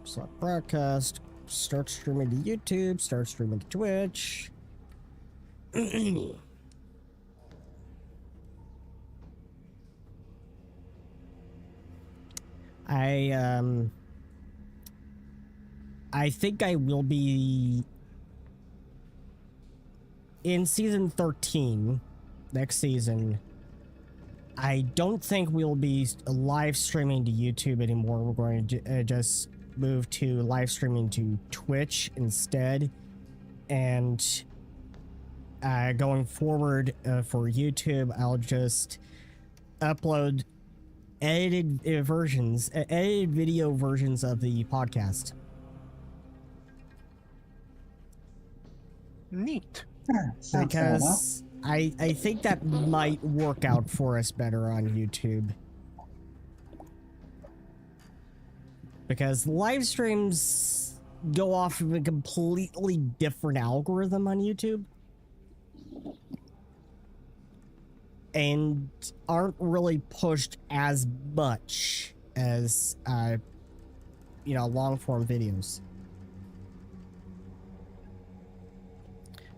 Select broadcast. Start streaming to YouTube. Start streaming to Twitch. I think I will be in season 13 next season. I don't think we'll be live streaming to YouTube anymore. We're going to just move to live streaming to Twitch instead. And going forward for YouTube, I'll just upload edited video versions of the podcast. Neat. Because I think that might work out for us better on YouTube. Because live streams go off of a completely different algorithm on YouTube. And aren't really pushed as much as, long form videos.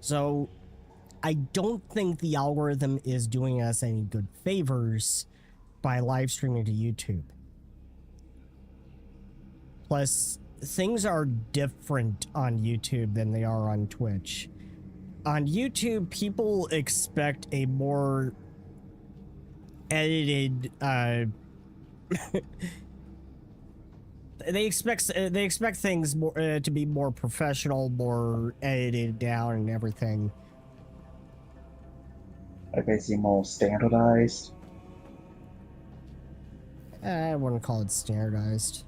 So I don't think the algorithm is doing us any good favors by live streaming to YouTube. Plus, things are different on YouTube than they are on Twitch. On YouTube, people expect a more edited, they expect things more to be more professional, more edited down and everything. Like basically more standardized. I wouldn't call it standardized.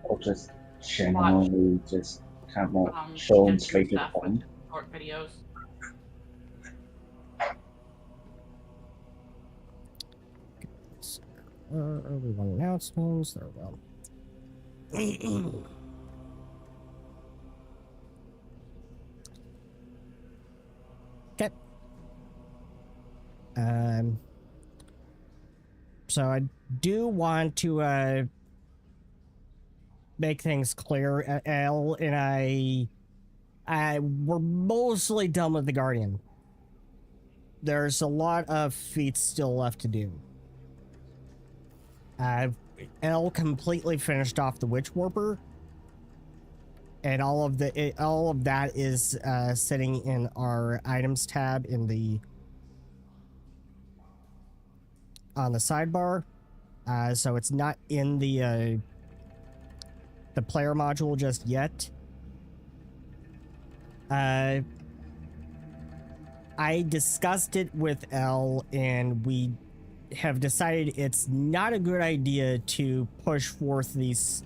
Or just generally just kind of more shown straight to the point. Short videos. Early one announcements. There we go. Okay. So I do want to make things clear. Elle and I we're mostly done with the Guardian. There's a lot of feats still left to do. Elle completely finished off the Witch Warper, and all of that is sitting in our items tab in on the sidebar. So it's not in the player module just yet. I discussed it with Elle, and we have decided it's not a good idea to push forth these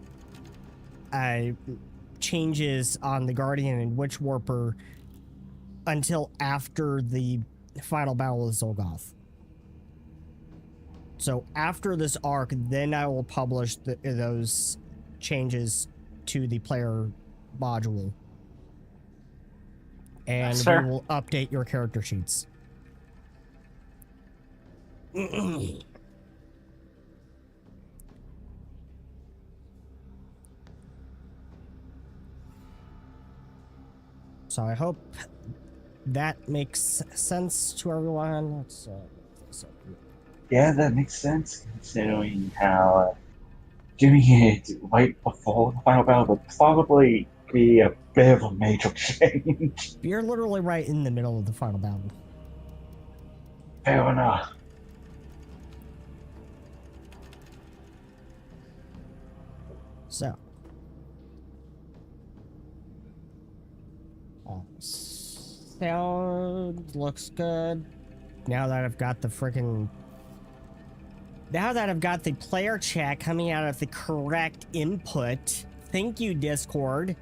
changes on the Guardian and Witch Warper until after the final battle of Xulgoth. So after this arc, then I will publish those changes to the player module. And we will update your character sheets. So I hope that makes sense to everyone. Let's, yeah, that makes sense considering how doing it right before the final battle would probably be a bit of a major change. You're literally right in the middle of the final battle. Fair enough. So, sound looks good. Now that I've got the player chat coming out of the correct input. Thank you, Discord.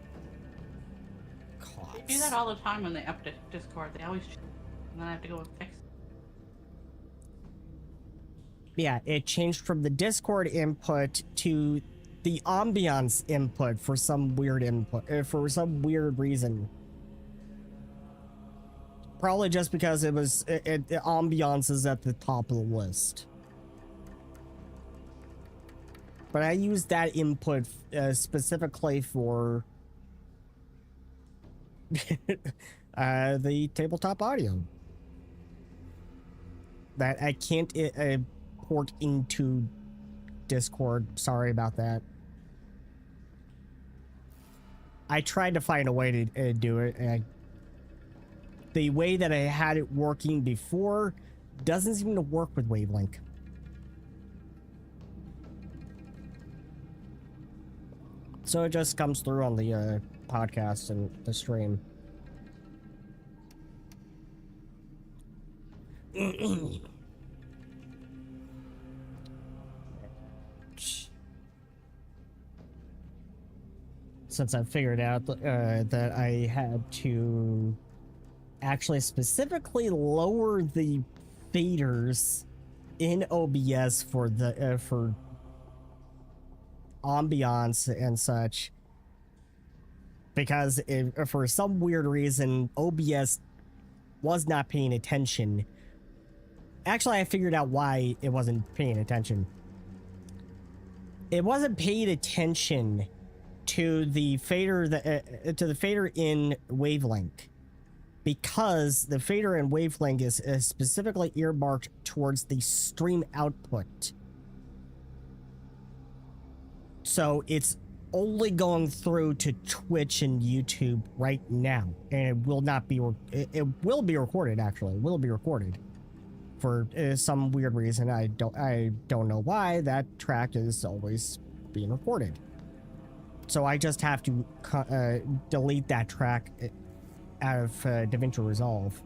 They do that all the time when they update Discord. They always change, and then I have to go and fix it. Yeah, it changed from the Discord input to the ambiance input for some weird reason. Probably just because the ambiance is at the top of the list. But I use that input specifically for the tabletop audio that I can't port into Discord. Sorry about that. I tried to find a way to do it, and the way that I had it working before doesn't seem to work with Wavelink. So it just comes through on the podcast and the stream. Since I figured out that I had to actually specifically lower the faders in OBS for the for ambiance and such, because for some weird reason OBS was not paying attention. Actually, I figured out why it wasn't paying attention. It wasn't paying attention to the fader in Wavelink, because the fader in Wavelink is specifically earmarked towards the stream output. So it's only going through to Twitch and YouTube right now, and it will not be. It will be recorded. Actually, it will be recorded for some weird reason. I don't know why that track is always being recorded. So I just have to delete that track out of DaVinci Resolve.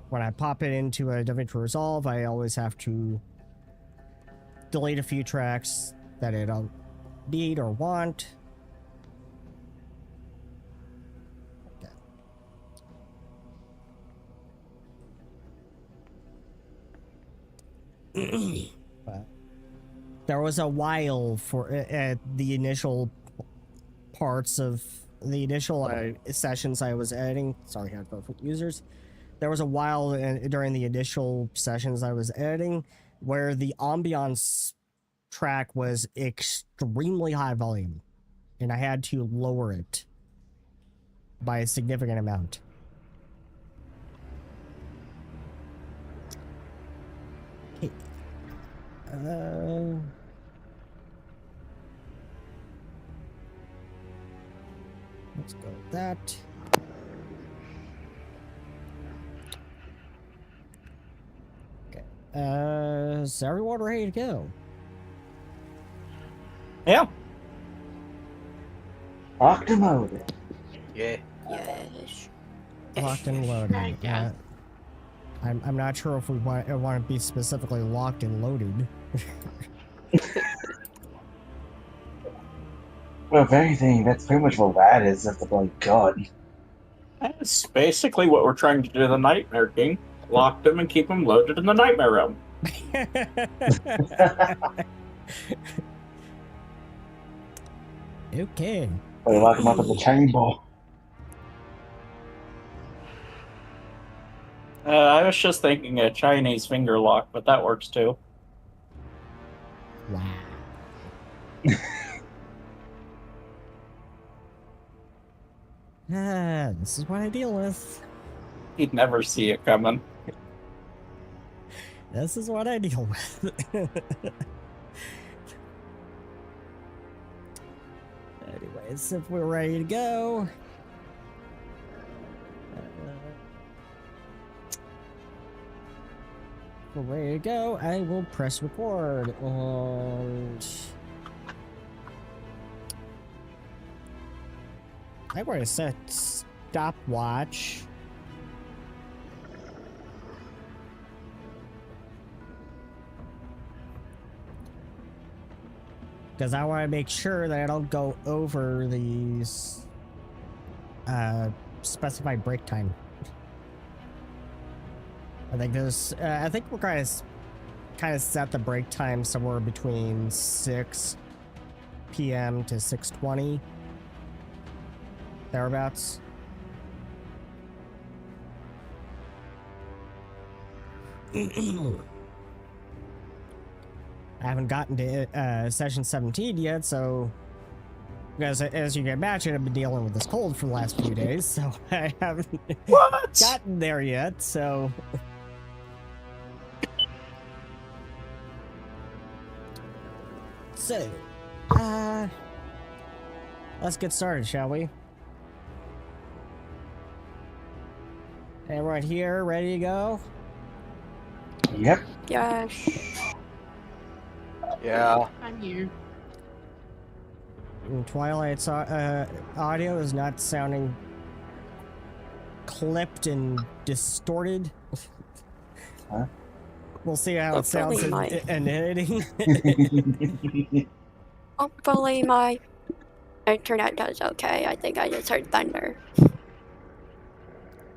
When I pop it into a DaVinci Resolve, I always have to delete a few tracks that I don't need or want. Okay. But there was a while for at the initial parts of the initial sessions I was editing. Sorry, headphone users. There was a while during the initial sessions I was editing where the ambiance track was extremely high volume, and I had to lower it by a significant amount. Okay. Let's go with that. Okay. Is everyone ready to go? Yeah. Locked and loaded. Yeah. Yes. Locked and loaded. Right, yeah. I'm not sure if we want to be specifically locked and loaded. Well, if anything, that's pretty much what that is. That's the bloody gun. That's basically what we're trying to do in the Nightmare King. Lock them and keep them loaded in the Nightmare Realm. Okay. Or lock them up in the chamber. I was just thinking a Chinese finger lock, but that works too. Wow. This is what I deal with. You'd never see it coming. This is what I deal with. Anyways, if we're ready to go. If we're ready to go, I will press record. And I'm going to set stopwatch. Because I want to make sure that I don't go over these specified break time. I think there's, I think we're kind of set the break time somewhere between 6 p.m. to 6:20, thereabouts. I haven't gotten to session 17 yet, so as you can imagine, I've been dealing with this cold for the last few days, so I haven't What? gotten there yet. So let's get started, shall we? Everyone here, ready to go? Yep. Yes. Yeah. I'm here. And Twilight's audio is not sounding clipped and distorted. Huh? We'll see how it sounds in editing. Hopefully my internet does okay. I think I just heard thunder.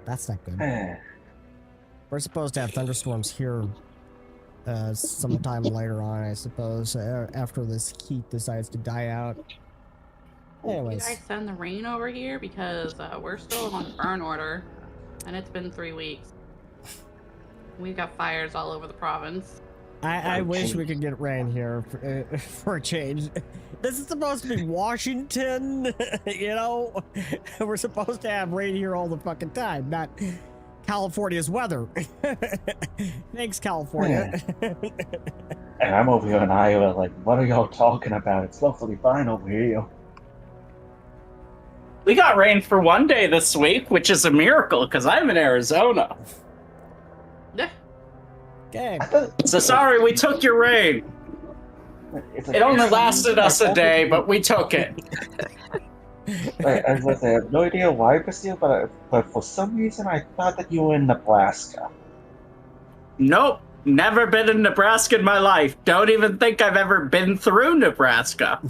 That's not good. We're supposed to have thunderstorms here sometime later on, I suppose, after this heat decides to die out. Did Anyways. I send the rain over here? Because we're still on burn order, and it's been 3 weeks. We've got fires all over the province. I wish we could get rain here for a change. This is supposed to be Washington, you know? We're supposed to have rain here all the fucking time, not California's weather. Thanks, California. And I'm over here in Iowa, like, what are y'all talking about? It's perfectly fine over here. We got rain for one day this week, which is a miracle because I'm in Arizona. Yeah. Okay. So sorry we took your rain. It only lasted us a day, but we took it. I was gonna say, I have no idea why, Bastille, but for some reason I thought that you were in Nebraska. Nope. Never been in Nebraska in my life. Don't even think I've ever been through Nebraska.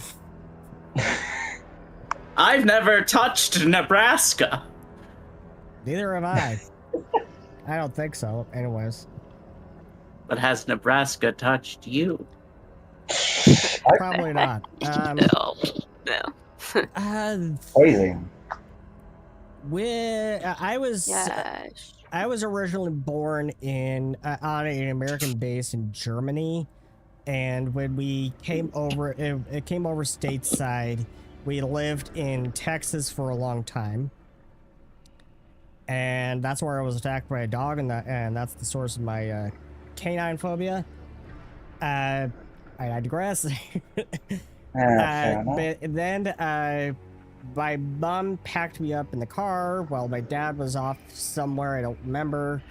I've never touched Nebraska. Neither have I. I don't think so, anyways. But has Nebraska touched you? Probably not. No. Crazy. I was Yes. I was originally born in on an American base in Germany, and when we came over, it came over stateside. We lived in Texas for a long time, and that's where I was attacked by a dog, and that's the source of my canine phobia. I digress. But then my mom packed me up in the car while my dad was off somewhere, I don't remember,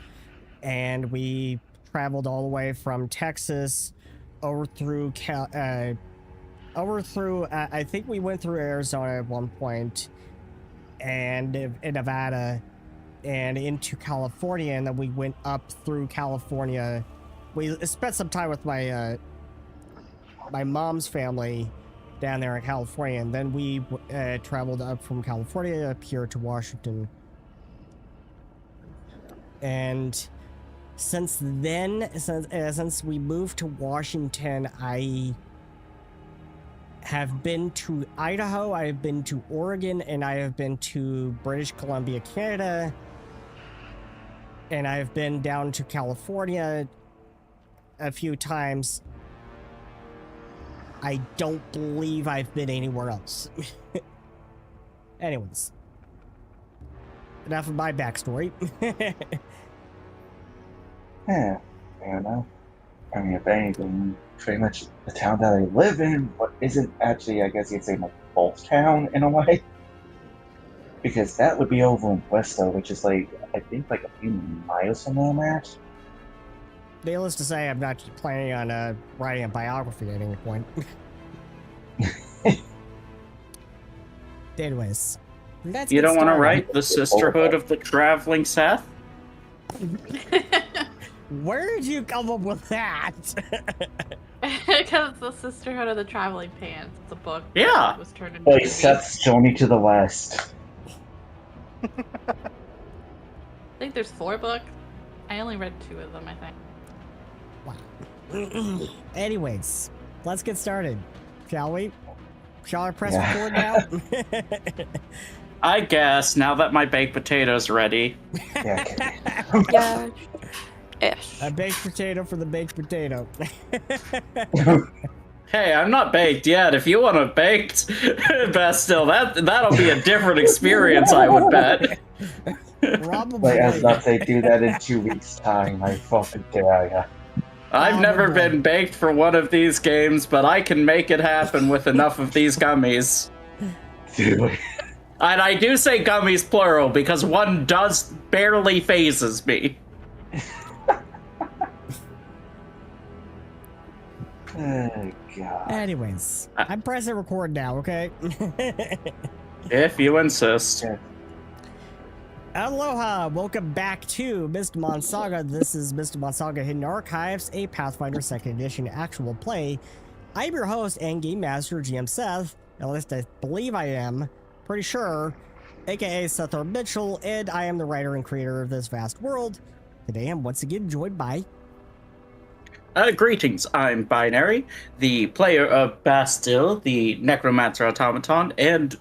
and we traveled all the way from Texas over through I think we went through Arizona at one point, and in Nevada, and into California, and then we went up through California. We spent some time with my mom's family down there in California, and then we traveled up from California up here to Washington. And since then, since we moved to Washington, I have been to Idaho, I have been to Oregon, and I have been to British Columbia, Canada, and I have been down to California a few times. I don't believe I've been anywhere else. Anyways, enough of my backstory. Yeah, fair enough. I mean, if anything, pretty much the town that I live in, but isn't actually, I guess you'd say, my both town in a way. Because that would be over in Westo, which is like, I think like a few miles from where I'm at. Needless to say, I'm not planning on writing a biography at any point. Anyways, You don't want to write the Sisterhood of the Traveling Seth? Where did you come up with that? Because it's the Sisterhood of the Traveling Pants. It's a book. Yeah. That was turned into a Like movie. Seth's Journey to the West. I think there's 4 books. I only read 2 of them, I think. Wow. Anyways, let's get started, shall we? Shall I press Yeah. record now? I guess, now that my baked potato's ready. Yeah, okay. Yeah. Ish. A baked potato for the baked potato. Hey, I'm not baked yet. If you want a baked Bastille, that'll be a different experience, I would bet. Probably. Like, I was about to say, do that in 2 weeks' time. I fucking dare ya. I've never Probably. been baked for one of these games, but I can make it happen with enough of these gummies. Dude. And I do say gummies plural because one does barely phases me. Oh, God. Anyways, I'm pressing record now, okay? If you insist. Aloha! Welcome back to Mystimon Saga. This is Mystimon Saga Hidden Archives, a Pathfinder 2nd Edition actual play. I'm your host and Game Master, GM Seth. At least I believe I am. Pretty sure. AKA Seth R. Mitchell, and I am the writer and creator of this vast world. Today I'm once again joined by... Greetings, I'm Binary, the player of Bastille, the Necromancer Automaton, and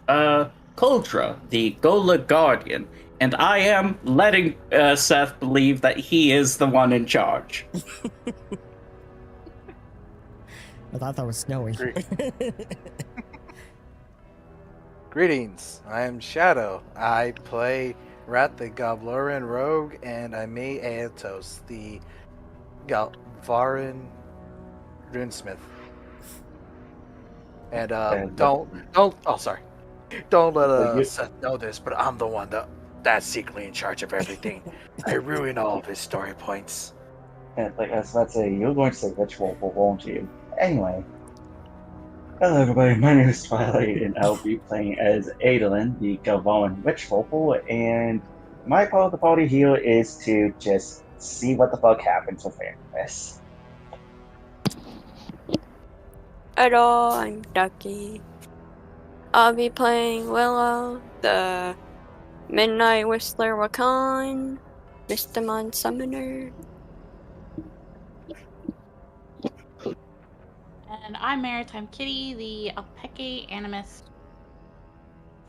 Kuldra, the Gola Guardian. And I am letting Seth believe that he is the one in charge. I thought that was snowy. Greetings, I am Shadow. I play Rat the Goblorian Rogue, and I'm Aetos, the Galvarin Runesmith. And don't let Seth know this, but I'm the one that's secretly in charge of everything. I ruin all of his story points. And like I was about to say, you're going to say ritual, won't you? Anyway. Hello everybody, my name is Twilight, and I'll be playing as Adolin, the Galvarin Witch Vocal, and my part of the party here is to just see what the fuck happens with this. Hello, I'm Ducky. I'll be playing Willow, the Midnight Whistler Wakan, Mystimon Summoner. And I'm Maritime Kitty, the Alpeke Animist.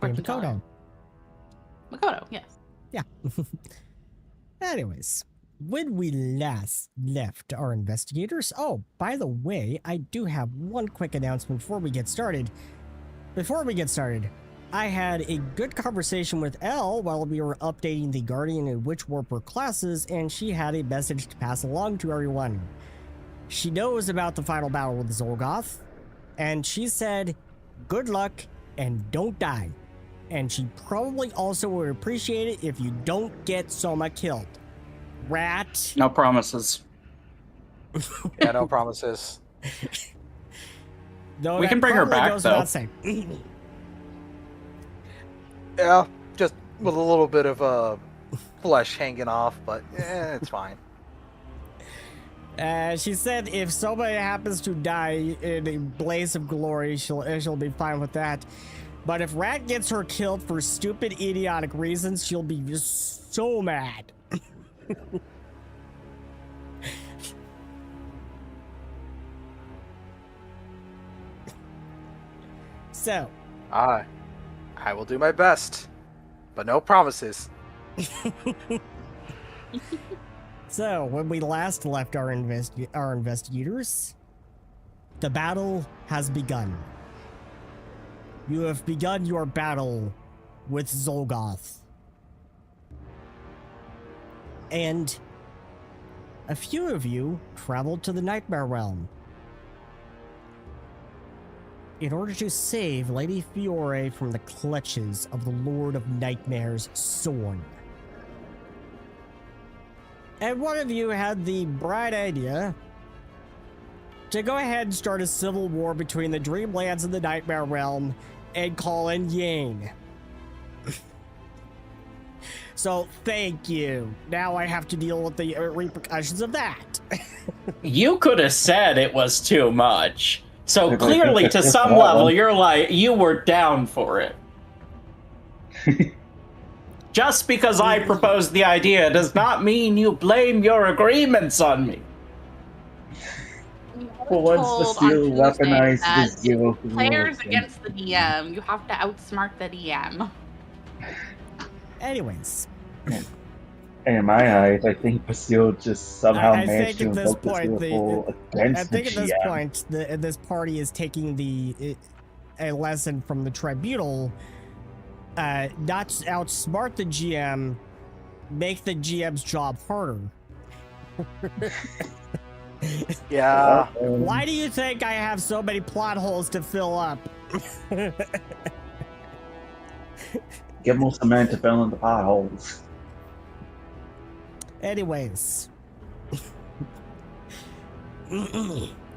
Makoto. Makoto, yes. Yeah. Anyways, when we last left our investigators... Oh, by the way, I do have one quick announcement before we get started. I had a good conversation with Elle while we were updating the Guardian and Witch Warper classes, and she had a message to pass along to everyone. She knows about the final battle with Xulgoth, and she said, good luck and don't die. And she probably also would appreciate it if you don't get Soma killed. Rat. No promises. Yeah, no promises. Though We that can bring her probably back, goes though. without saying. Yeah, just with a little bit of flesh hanging off, but it's fine. She said if somebody happens to die in a blaze of glory, she'll be fine with that. But if Rat gets her killed for stupid, idiotic reasons, she'll be just so mad. So, I will do my best, but no promises. So, when we last left our investigators, the battle has begun. You have begun your battle with Xulgoth. And a few of you traveled to the Nightmare Realm in order to save Lady Fiore from the clutches of the Lord of Nightmare's sword. And one of you had the bright idea to go ahead and start a civil war between the Dreamlands and the Nightmare Realm and call in Yang. So, thank you. Now I have to deal with the repercussions of that. You could have said it was too much. So clearly, to some level, you were down for it. Just because I proposed the idea does not mean you blame your agreements on me. For once, the steel weaponized the zero. Players against the DM, you have to outsmart the DM. Anyways, In my eyes, I think Bastille just somehow I managed think to at this invoke this point, rule I against the think at this GM. point, this party is taking a lesson from the tribunal. Not to outsmart the GM, make the GM's job harder. Yeah. Why do you think I have so many plot holes to fill up? Give more cement to fill in the potholes. Anyways.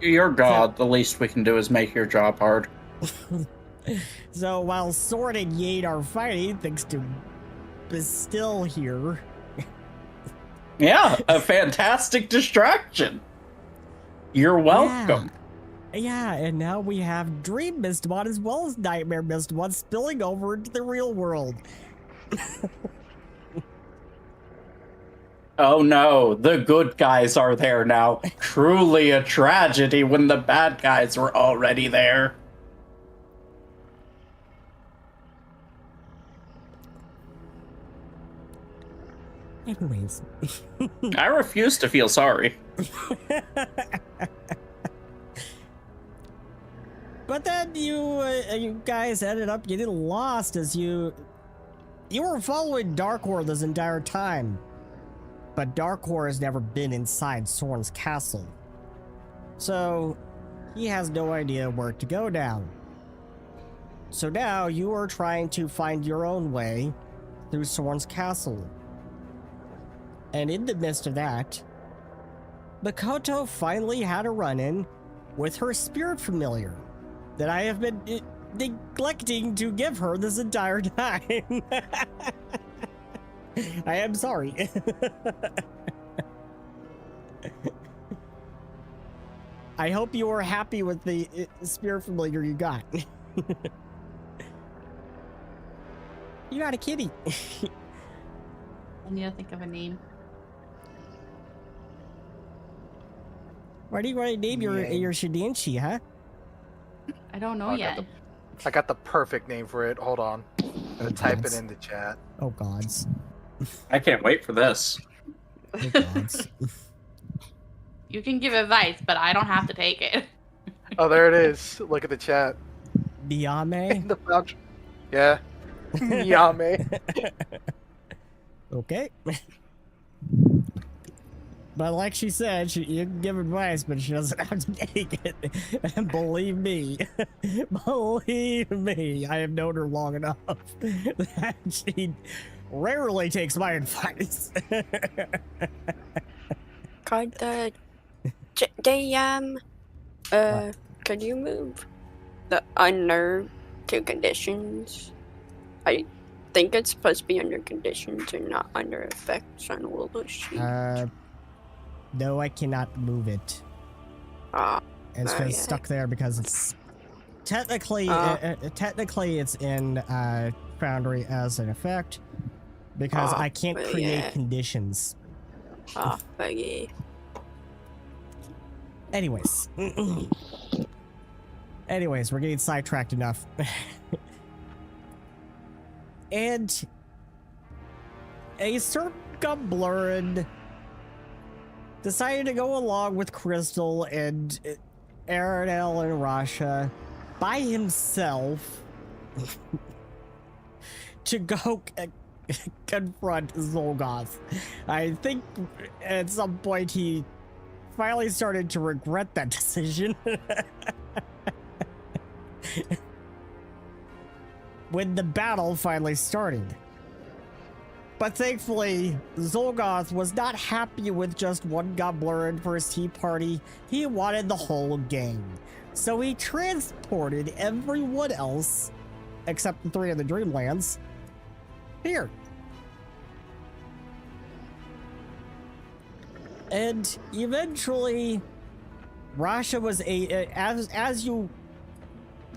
You're God. The least we can do is make your job hard. So while Sword and Yade are fighting, thanks to Bastille here. Yeah, a fantastic distraction. You're welcome. Yeah, and now we have Dream Mystimon as well as Nightmare Mystimon spilling over into the real world. Oh no, the good guys are there now. Truly a tragedy when the bad guys were already there. Anyways. I refuse to feel sorry. But then you guys ended up getting lost as you were following Darkhor this entire time. But Darkhor has never been inside Soren's castle. So he has no idea where to go now. So now you are trying to find your own way through Soren's castle. And in the midst of that, Makoto finally had a run-in with her spirit familiar that I have been neglecting to give her this entire time. I am sorry. I hope you are happy with the spirit familiar you got. You got a kitty. I need to think of a name. Why do you want to name your Shidanshi, huh? I don't know yet. I got the perfect name for it. Hold on. I'm gonna type it in the chat. Oh gods. I can't wait for this. Oh gods. You can give advice, but I don't have to take it. Oh, there it is. Look at the chat. Niame? The pouch. Yeah. Niame. Okay. But like she said, you can give advice, but she doesn't have to take it. And believe me, I have known her long enough that she rarely takes my advice. Kinda. Could you move the unnerved to conditions? I think it's supposed to be under conditions and not under effects on Willow's sheet. No, I cannot move it. It's just stuck there because it's technically it's in Foundry as an effect because I can't create conditions. Yeah. Anyways, we're getting sidetracked enough. And a certain Gumblurrin decided to go along with Crystal and Aranel and Rasha by himself to go confront Xulgoth. I think at some point he finally started to regret that decision. When the battle finally started. But thankfully, Xulgoth was not happy with just one Gumblurrin for his tea party. He wanted the whole gang. So he transported everyone else, except the 3 of the Dreamlands, here. And eventually, Rasha was as you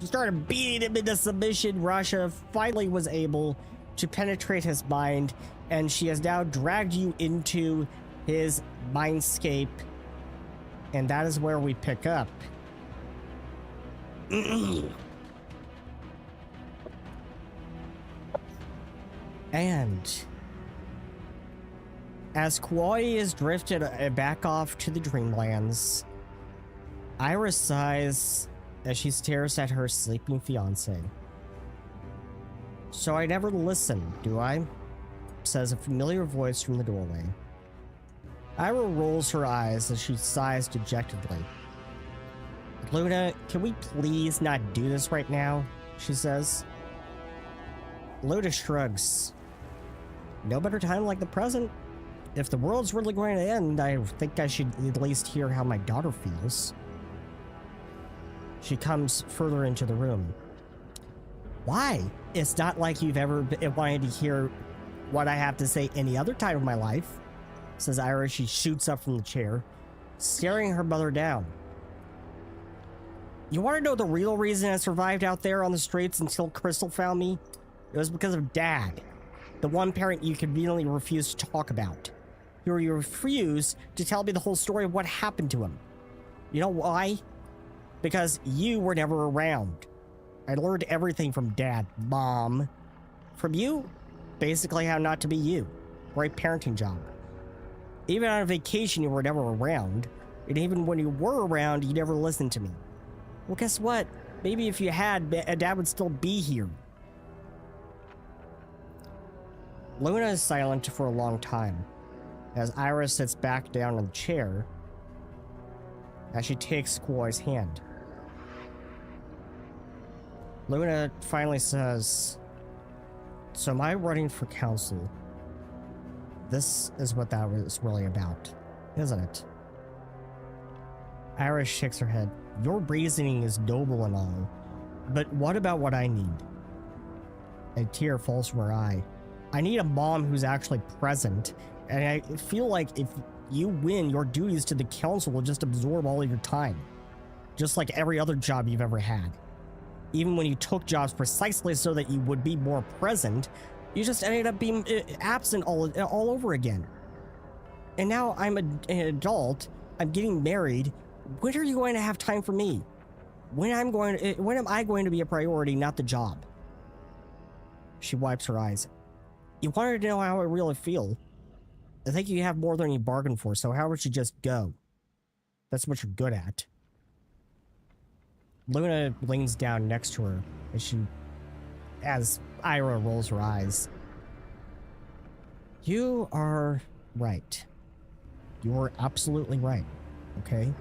started beating him into submission, Rasha finally was able to penetrate his mind, and she has now dragged you into his mindscape, and that is where we pick up. And As Kauai is drifted back off to the Dreamlands, Iris sighs as she stares at her sleeping fiancé. So I never listen, do I? Says a familiar voice from the doorway. Ira rolls her eyes as she sighs dejectedly. Luna, can we please not do this right now? She says. Luna shrugs. No better time like the present. If the world's really going to end, I think I should at least hear how my daughter feels. She comes further into the room. Why? It's not like you've ever wanted to hear what I have to say any other time of my life, says Ira. She shoots up from the chair, staring her mother down. You want to know the real reason I survived out there on the streets until Crystal found me? It was because of Dad, the one parent you conveniently refused to talk about. You refused to tell me the whole story of what happened to him. You know why? Because you were never around. I learned everything from Dad, Mom. From you, basically how not to be you. Great parenting job. Even on vacation, you were never around. And even when you were around, you never listened to me. Well, guess what? Maybe if you had, Dad would still be here. Luna is silent for a long time, as Iris sits back down in the chair, as she takes Kauai's hand. Luna finally says, so my running for council, this is what that was really about, isn't it? Iris shakes her head. Your reasoning is noble and all, but what about what I need? A tear falls from her eye. I need a mom who's actually present, and I feel like if you win, your duties to the council will just absorb all of your time, just like every other job you've ever had. Even when you took jobs precisely so that you would be more present, you just ended up being absent all over again. And now I'm an adult, I'm getting married. When are you going to have time for me? When am I going to be a priority, not the job? She wipes her eyes. You wanted to know how I really feel. I think you have more than you bargained for, so how would you just go? That's what you're good at. Luna leans down next to her as Ira rolls her eyes. You are right. You're absolutely right, okay?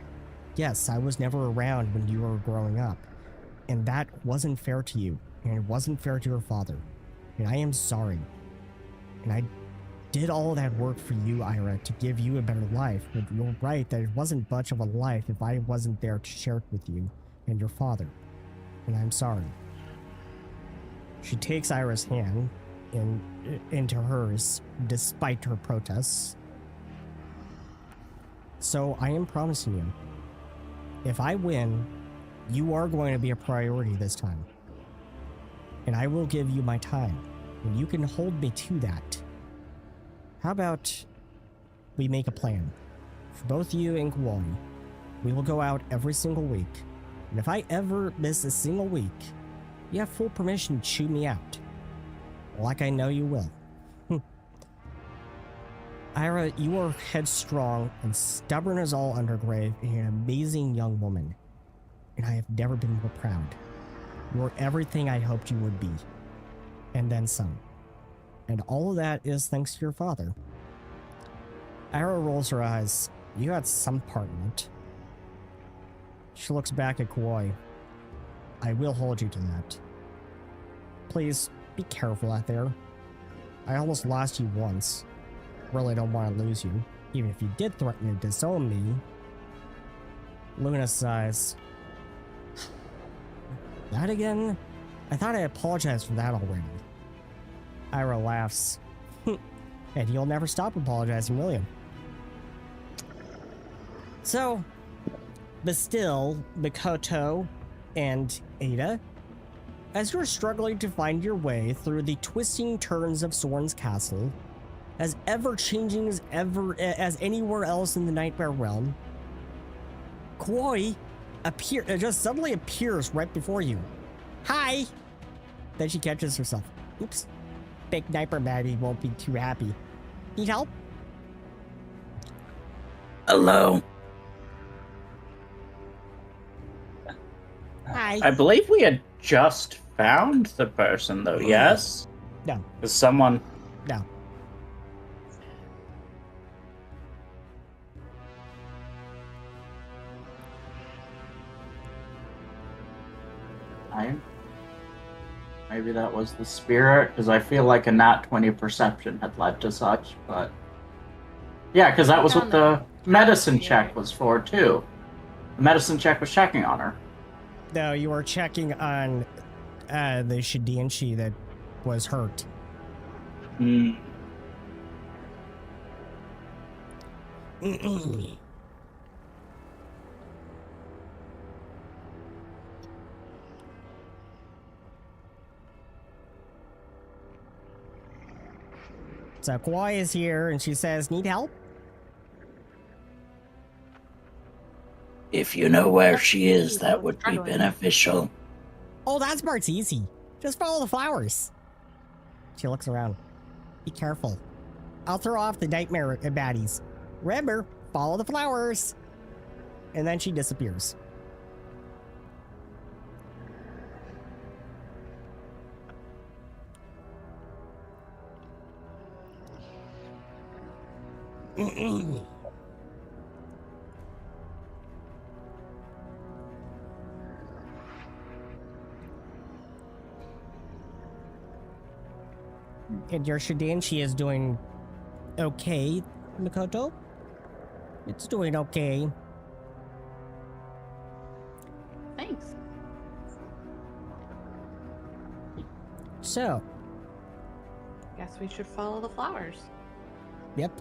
Yes, I was never around when you were growing up, and that wasn't fair to you, and it wasn't fair to your father, and I am sorry. And I did all of that work for you, Ira, to give you a better life, but you're right that it wasn't much of a life if I wasn't there to share it with you and your father, and I'm sorry. She takes Ira's hand into hers, despite her protests. So I am promising you, if I win, you are going to be a priority this time. And I will give you my time, and you can hold me to that. How about we make a plan? For both you and Kauai, we will go out every single week. And if I ever miss a single week, you have full permission to chew me out. Like I know you will. Ira, you are headstrong and stubborn as all undergrave and an amazing young woman. And I have never been more proud. You are everything I hoped you would be. And then some. And all of that is thanks to your father. Ira rolls her eyes. You had some part in it. She looks back at Kauai. I will hold you to that. Please, be careful out there. I almost lost you once. Really don't want to lose you, even if you did threaten to disown me. Luna sighs. That again? I thought I apologized for that already. Ira laughs. And you'll never stop apologizing, will you? So, Bastille, Mikoto, and Ada, as you're struggling to find your way through the twisting turns of Soren's castle, as ever-changing as anywhere else in the Nightmare Realm, Kauai just suddenly appears right before you. Hi! Then she catches herself. Oops. Big Nightmare Maddie won't be too happy. Need help? Hello. Hi. I believe we had just found the person, though, yes? No. Is someone... No. Maybe that was the spirit, because I feel like a nat 20 perception had led to such, but... Yeah, because that was what the medicine check was for, too. The medicine check was checking on her. No, you were checking on the Shadianshi that was hurt. Hmm. So Kawhi is here and she says, need help? If you know where she is, that would be beneficial. Oh, that part's easy. Just follow the flowers. She looks around. Be careful. I'll throw off the nightmare baddies. Remember, follow the flowers. And then she disappears. And your Shadianshi is doing okay, Mikoto. It's doing okay. Thanks. So, Guess we should follow the flowers. yep.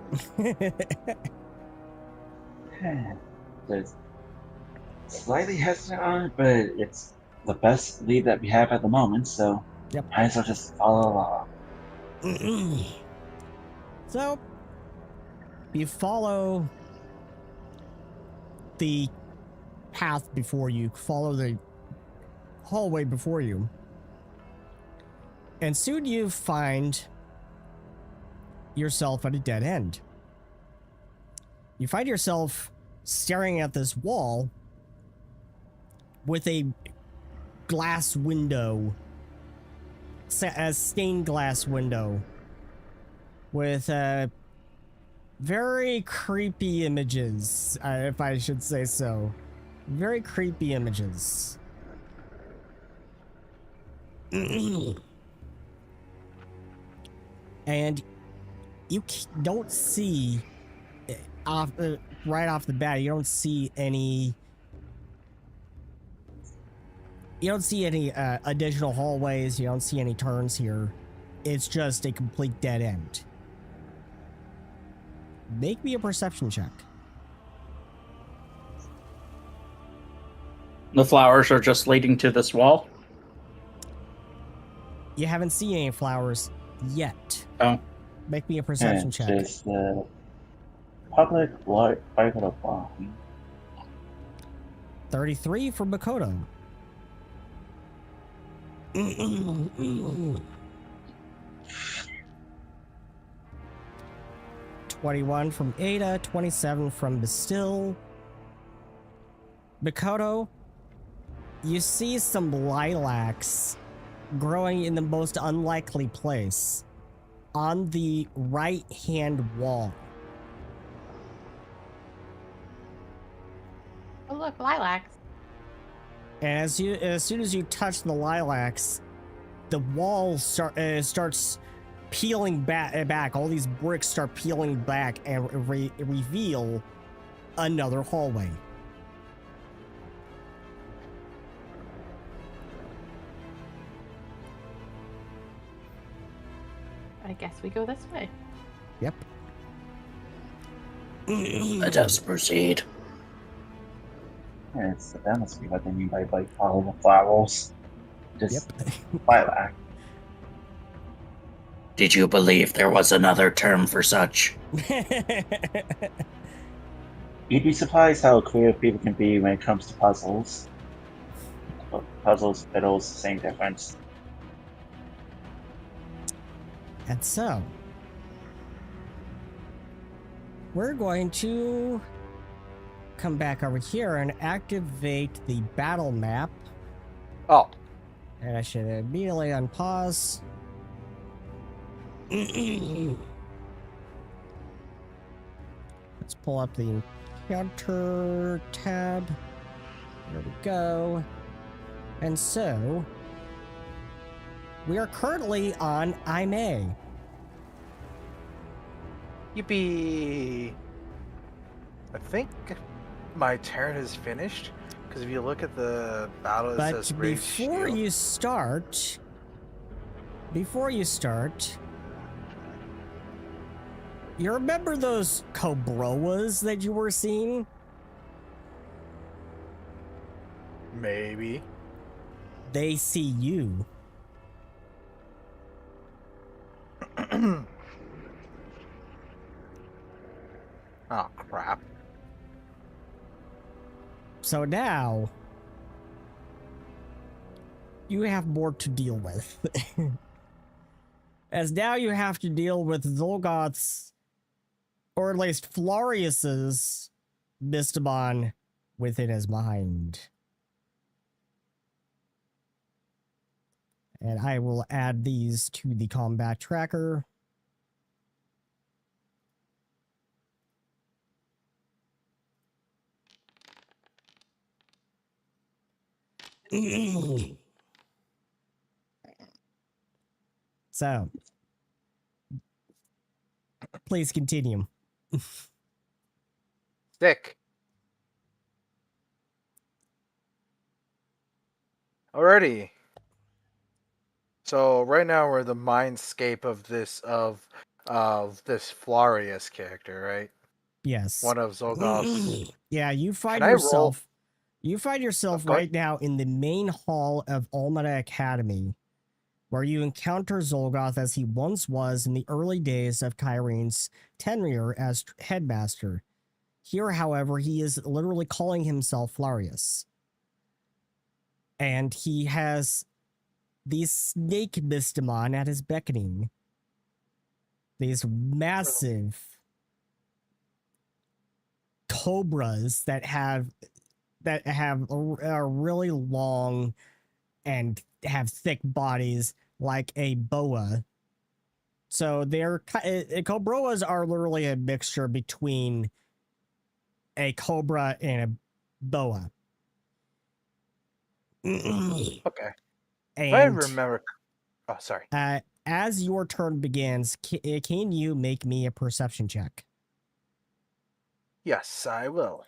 There's slightly hesitant on it, but it's the best lead that we have at the moment, so Yep. might as well just follow along. So, you follow the path before you, follow the hallway before you, and soon you find yourself at a dead end. You find yourself staring at this wall with a glass window, a stained glass window with very creepy images, if I should say so. Very creepy images. And you don't see right off the bat, you don't see any additional hallways, you don't see any turns here. It's just a complete dead end. Make me a perception check. The flowers are just leading to this wall? You haven't seen any flowers yet. Oh. Make me a perception check. Just the public light of the farm. 33 for Makoto. 21 from Ada, 27 from Bastille. Makoto, you see some lilacs growing in the most unlikely place on the right-hand wall. Oh, look, lilacs. And as soon as you touch the lilacs, the wall starts peeling back. All these bricks start peeling back and reveal another hallway. I guess we go this way. Yep. Let us proceed. Yeah, that must be what they mean by follow the flowers. Just Yep. lilac. Did you believe there was another term for such? You'd be surprised how creative people can be when it comes to puzzles. But puzzles, riddles, same difference. And so, we're going to come back over here and activate the battle map. Oh, And I should immediately unpause. Let's pull up the encounter tab. There we go. And so, we are currently on Aime. yippee! I think my turn is finished. Because if you look at the battle, it But says Rage before Shield. you start, you remember those Cobroas that you were seeing? Maybe. They see you. Oh, crap. So now, you have more to deal with. As now you have to deal with Xulgoth's, or at least Florius's, Mystimon within his mind. And I will add these to the combat tracker. So, please continue. Sick. Alrighty. So right now we're the mindscape of this Florius character, right? Yes. One of Xulgoth's. Yeah, you find Can I roll? yourself. You find yourself Go ahead. right now in the main hall of Almada Academy, where you encounter Xulgoth as he once was in the early days of Cairine's tenure as headmaster. Here, however, he is literally calling himself Florius. And he has these snake Mystimon at his beckoning. These massive cobras that have are really long and have thick bodies like a boa. So they're cobras are literally a mixture between a cobra and a boa. Okay. And If I remember. Oh, sorry. as your turn begins, can you make me a perception check? Yes, I will.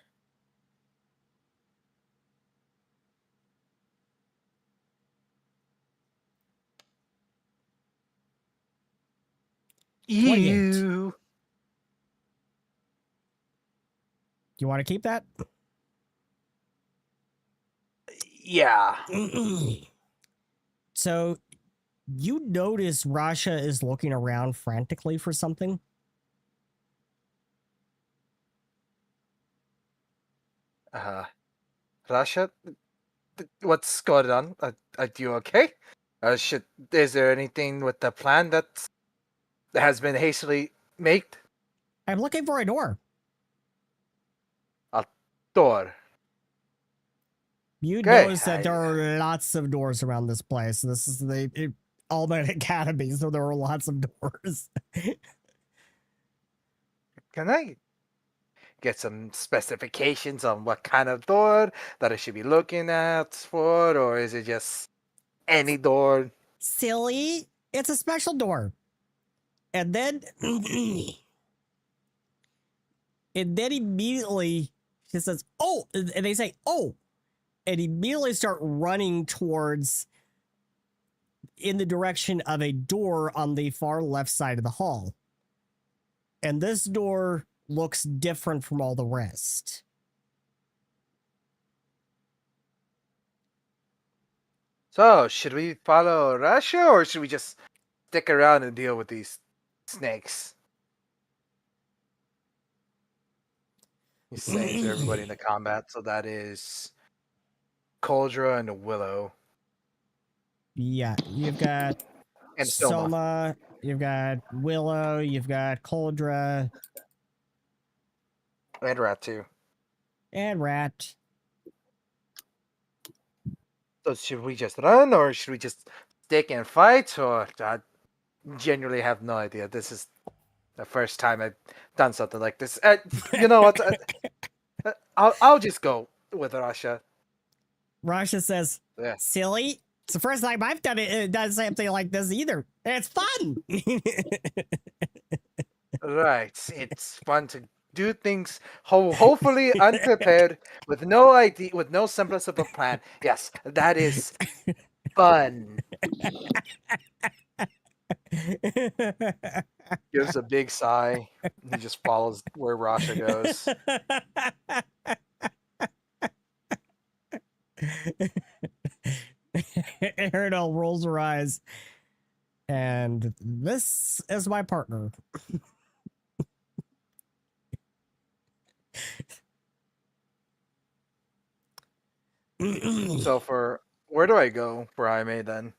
You. You want to keep that? Yeah. So you notice Rasha is looking around frantically for something. Rasha, what's going on? Are you okay? Is there anything with the plan that has been hastily made? I'm looking for a door. A door. You Okay, notice that there are lots of doors around this place. This is the Almond Academy, so there are lots of doors. Can I get some specifications on what kind of door that I should be looking out for, or is it just any door? Silly. It's a special door. And then immediately he says, "Oh," and they say, "Oh," and immediately start running towards in the direction of a door on the far left side of the hall. And this door looks different from all the rest. So, should we follow Russia, or should we just stick around and deal with these snakes? He's saying to everybody in the combat, so that is Coldra and Willow. Yeah, you've got And Soma, you've got Willow, you've got Coldra. And Rat too. And rat. So should we just run, or should we just stick and fight? Or I genuinely have no idea. This is the first time I've done something like this. You know what? I'll just go with Russia. Rasha says, Yeah. silly. It's the first time I've done something like this either. It's fun. Right. It's fun to do things hopefully unprepared, with no idea, with no semblance of a plan. Yes, that is fun. Gives a big sigh. He just follows where Rasha goes. Aerodel rolls her eyes. And this is my partner. So for where do I go for Jaime then?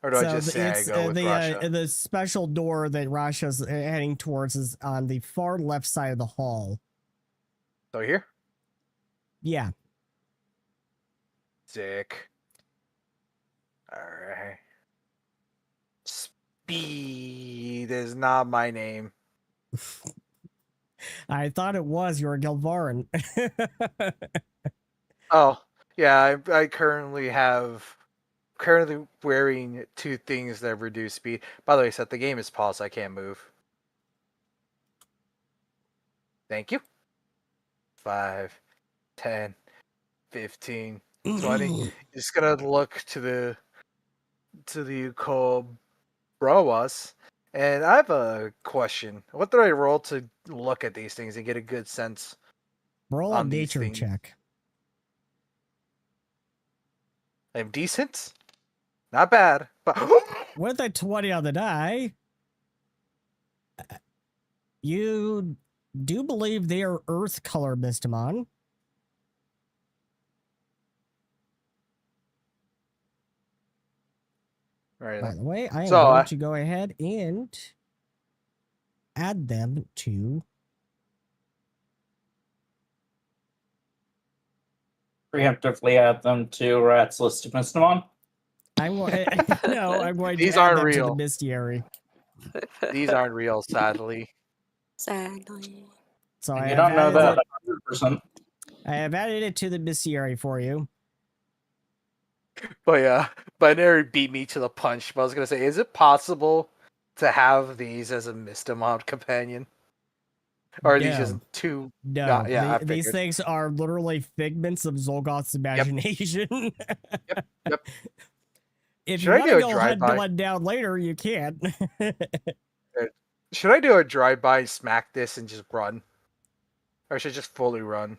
Or do I just say I go with Rasha? The special door that Rasha's heading towards is on the far left side of the hall. So here? Yeah. Sick. Alright. Speed is not my name. I thought it was. You're Gilvarin. Oh, yeah, I currently wearing 2 things that reduce speed. By the way, Seth, the game is paused, so I can't move. Thank you. 5, 10, 15, 20. Just gonna look to the Cobroas. And I have a question. What did I roll to look at these things and get a good sense? Roll a on these nature things? check. I'm decent. Not bad, but With a 20 on the die, you do believe they are earth color, Mystimon. right. By the way, I am So, going to go ahead and add them to... Preemptively add them to Rat's list of Mystimon. I'm going These to add aren't them real. to the bestiary. These aren't real, sadly. Sadly. So And I you have don't know added that 100%. I have added it to the bestiary for you. But yeah, Binary beat me to the punch. But I was gonna say, is it possible to have these as a Mystimon companion? Or are these just too? No, yeah, I these figured. things are literally figments of Xulgoth's imagination. Yep. If Should you I want do to a go hunt drive-by? one down later, you can. Should I do a drive-by, smack this, and just run? Or should I just fully run?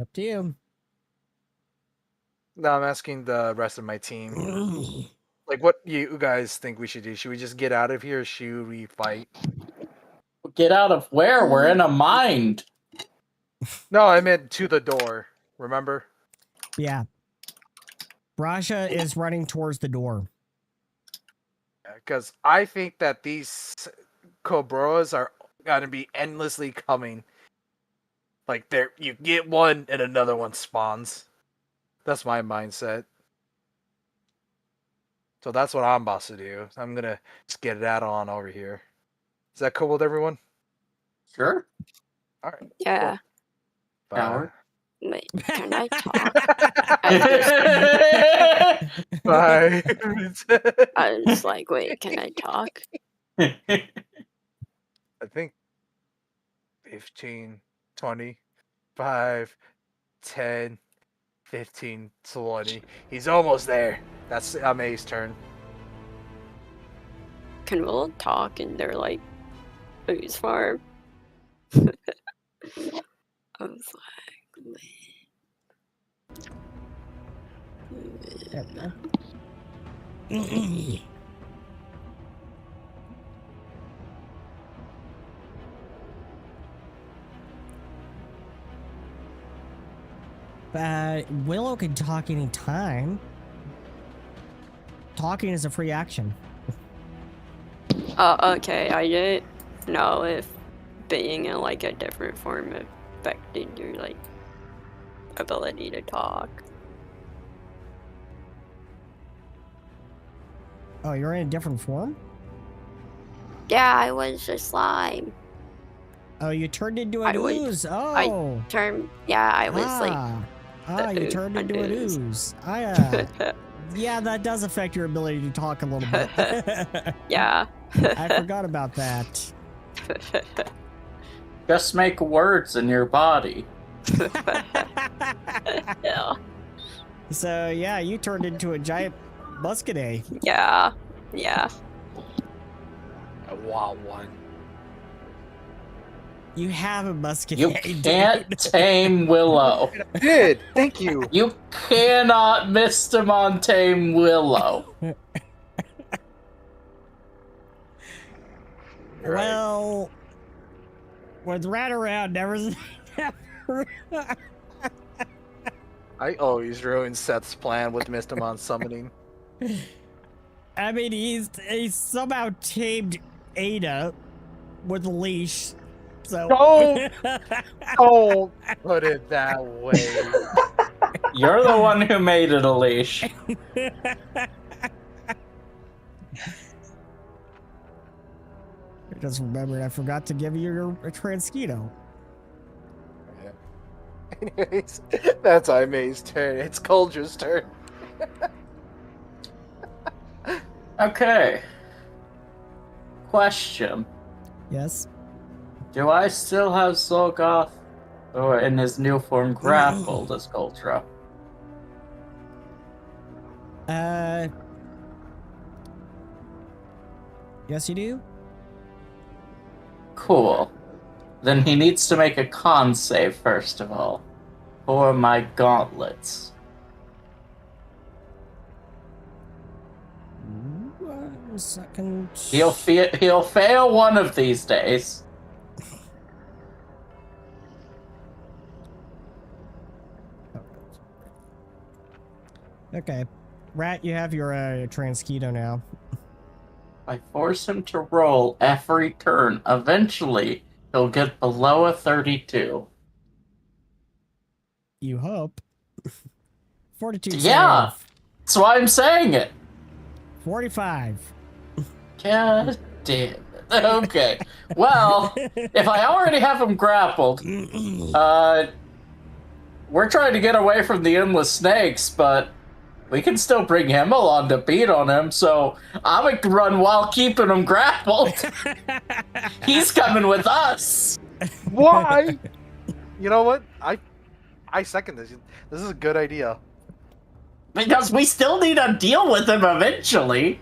Up to you. No, I'm asking the rest of my team. Like, what you guys think we should do? Should we just get out of here, or should we fight? Get out of where? We're in a mind. No, I meant to the door. Remember? Yeah. Brasha is running towards the door. Because I think that these Cobras are gonna be endlessly coming. Like, you get one and another one spawns. That's my mindset. So that's what I'm about to do. I'm gonna just get it out on over here. Is that cool with everyone? Sure. All right. Yeah. Cool. Howard. Wait, can I talk? Bye. I was like, wait, can I talk? I think 15, 20, 5, 10, 15, 20. He's almost there. That's Ame's turn. Can we all talk and they're like, who's farm? I was like, There we go. Willow can talk anytime. Talking is a free action. okay, I didn't know if being in like a different form of affected your like ability to talk. Oh, you're in a different form? Yeah, I was a slime. Oh, you turned into an I was- ooze. Oh. I was like you the turned into an ooze. ooze. Yeah, that does affect your ability to talk a little bit. Yeah. I forgot about that. Just make words in your body. Yeah. So, yeah, you turned into a giant muscadet. Yeah. Yeah. A wild one. You have a muscadet. You can't tame Willow. Did thank you. You cannot Mystimon tame Willow. Well, with Rat Around, never. I always ruin Seth's plan with Mystimon summoning. I mean, he's somehow tamed Ada with a leash. So Don't put it that way. You're the one who made it a leash. I just remembered I forgot to give you your transquito. Anyways, that's Aime's turn. It's Coldra's turn. Okay. Question. Yes. Do I still have Xulgoth, or in his new form, grappled as Ultra? Yes, you do. Cool. Then he needs to make a con save first of all, for my gauntlets. 1 second. He'll fail one of these days. Okay. Rat, you have your transquito now. I force him to roll every turn. Eventually, he'll get below a 32. You hope. Fortitude Yeah. save. That's why I'm saying it. 45. God damn it. Okay. Well, if I already have him grappled, we're trying to get away from the endless snakes, but we can still bring him along to beat on him, so I'm gonna run while keeping him grappled. He's coming with us. Why? You know what? I second this. This is a good idea. Because we still need to deal with him eventually.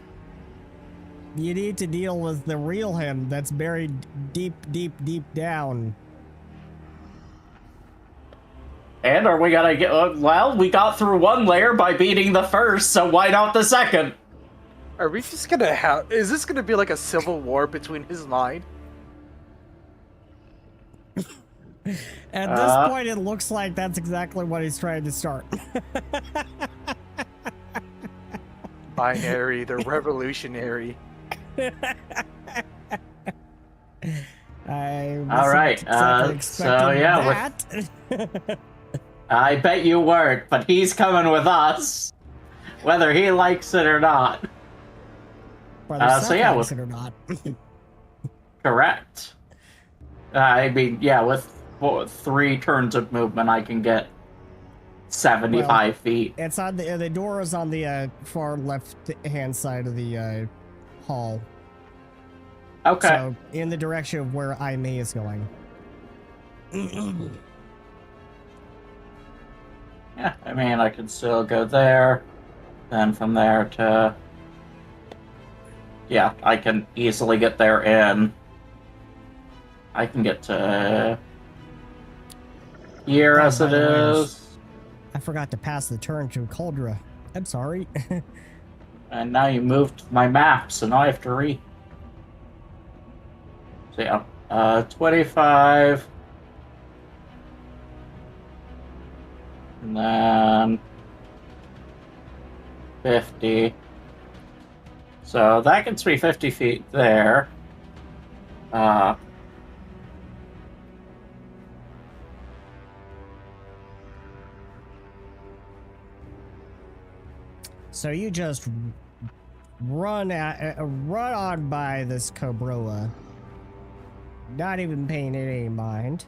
You need to deal with the real him that's buried deep, deep, deep down. And are we gonna get... well, we got through one layer by beating the first, so why not the second? Are we just gonna have... Is this gonna be like a civil war between his line? At this point, it looks like that's exactly what he's trying to start. Binary, the revolutionary. I All right, exactly so yeah, that. I bet you weren't, but he's coming with us, whether he likes it or not. Whether so yeah, likes it or not. Correct. I mean, yeah, with 3 turns of movement, I can get 75 feet. It's on the door is on the far left hand side of the hall. Okay. So in the direction of where Aime is going. Yeah, I mean, I can still go there, then from there to... yeah, I can easily get there in... I can get to... here as it is. I forgot to pass the turn to Cauldra. I'm sorry. And now you moved my map, so now I have to So yeah, 25... and then 50. So that gets me 50 feet there. So you just run on by this Cobroa, not even paying it any mind.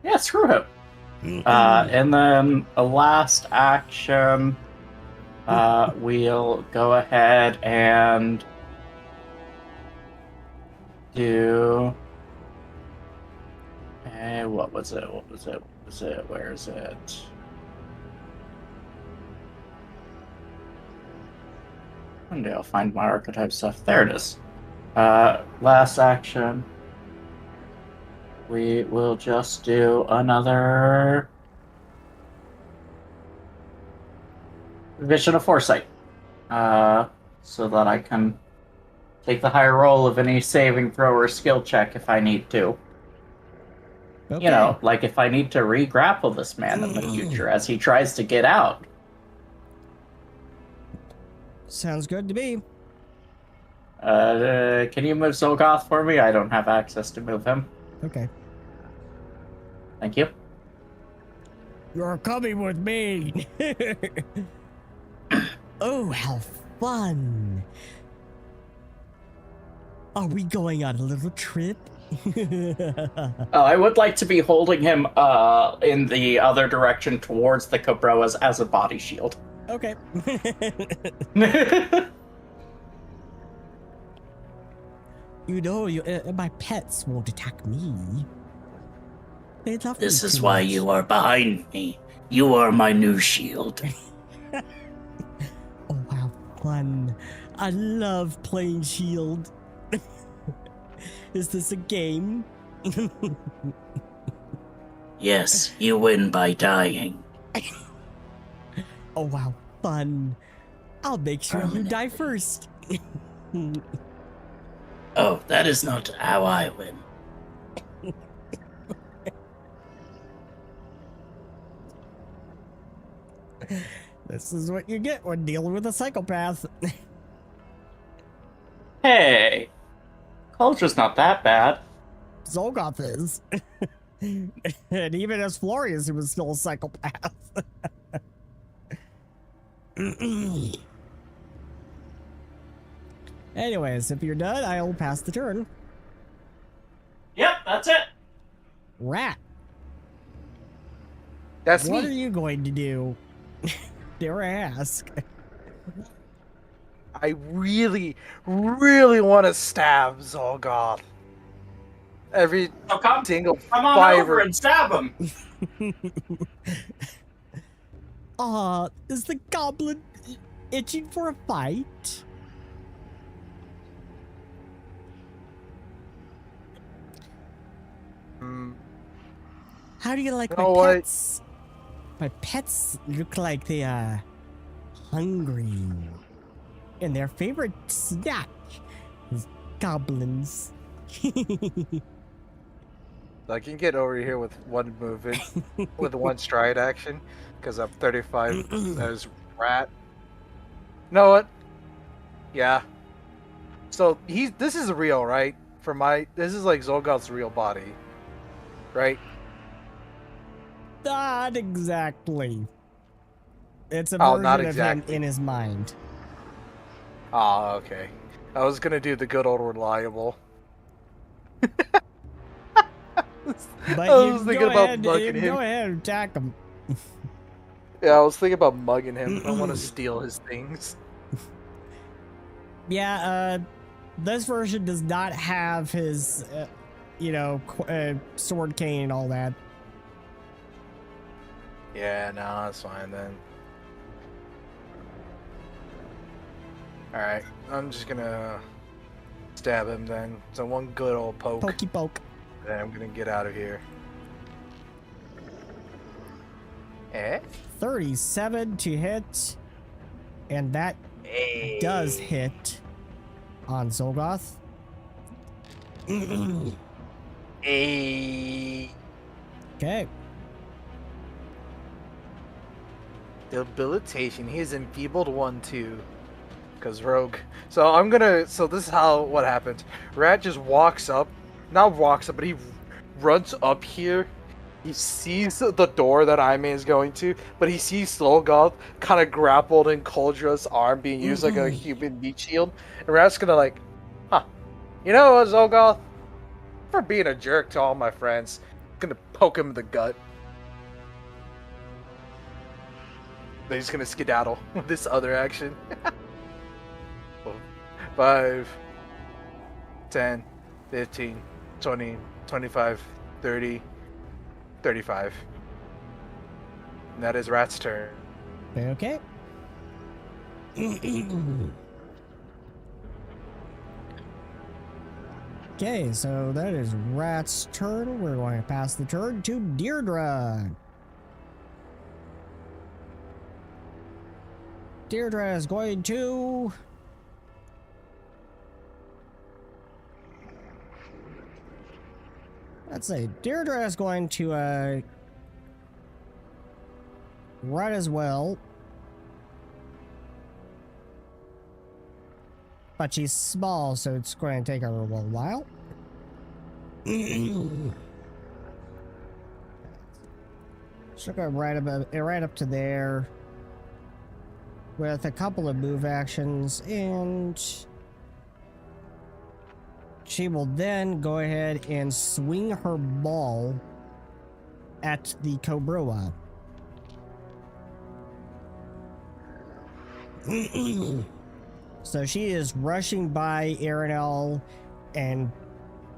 Yeah, screw him. And then a last action, we'll go ahead and do. What was it? Where is it? One day I'll find my archetype stuff. There it is. Last action. We will just do another Vision of Foresight. So that I can take the higher roll of any saving throw or skill check if I need to. Okay. You know, like if I need to re-grapple this man in the future as he tries to get out. Sounds good to me. Can you move Xulgoth for me? I don't have access to move him. Okay. Thank you. You're coming with me. Oh, how fun. Are we going on a little trip? I would like to be holding him in the other direction towards the Cobroas as a body shield. Okay. You know, my pets won't attack me. They love me This is too why much. you are behind me. You are my new shield. Oh, how fun. I love playing Shield. Is this a game? Yes, you win by dying. Oh, wow, fun. I'll make sure you die first. Oh, that is not how I win. This is what you get when dealing with a psychopath. Hey, culture's not that bad. Xulgoth is. And even as Florius, he was still a psychopath. Anyways, if you're done, I'll pass the turn. Yep, that's it. Rat, That's what me. are you going to do? Dare I ask? I really, really want to stab Xulgoth. Every Oh, come single on over fiber. and stab him. Is the goblin itching for a fight? How do you like You my know what? pets? My pets look like they are hungry. And their favorite snack is goblins. I can get over here with one movement, with one stride action, because I'm 35 as rat. You know what? Yeah. So this is real, right? This is like Xulgoth's real body, right? Not exactly. It's a Oh, version not of exactly. him in his mind. Oh, okay. I was gonna do the good old reliable. But I you was can thinking go about ahead, mugging him. Go ahead and attack him. Yeah, I was thinking about mugging him. I want to steal his things. Yeah, this version does not have his, sword cane and all that. Yeah, no, that's fine then. Alright, I'm just gonna stab him then. So one good old poke, Pokey poke. then I'm gonna get out of here. Eh? 37 to hit. And that does hit on Xulgoth. Hey. Okay. Debilitation. He is enfeebled 1-2. Because rogue. So this is what happened. Rat just walks up. Not walks up, but he runs up here He sees the door that Ime is going to, but he sees Xulgoth kind of grappled in Koldra's arm being used like a human meat shield. And Rat's gonna like, huh, you know what, Xulgoth? For being a jerk to all my friends, gonna poke him in the gut. Then he's gonna skedaddle with this other action. 5, 10, 15, 20, 25, 30, 35. And that is Rat's turn. Okay. Okay, so that is Rat's turn. We're going to pass the turn to Deirdre. Deirdre is going to... Let's see. Deirdre is going to run as well. But she's small, so it's going to take her a little while. She'll go right up to there with a couple of move actions, and she will then go ahead and swing her ball at the Cobra. So she is rushing by Aranel and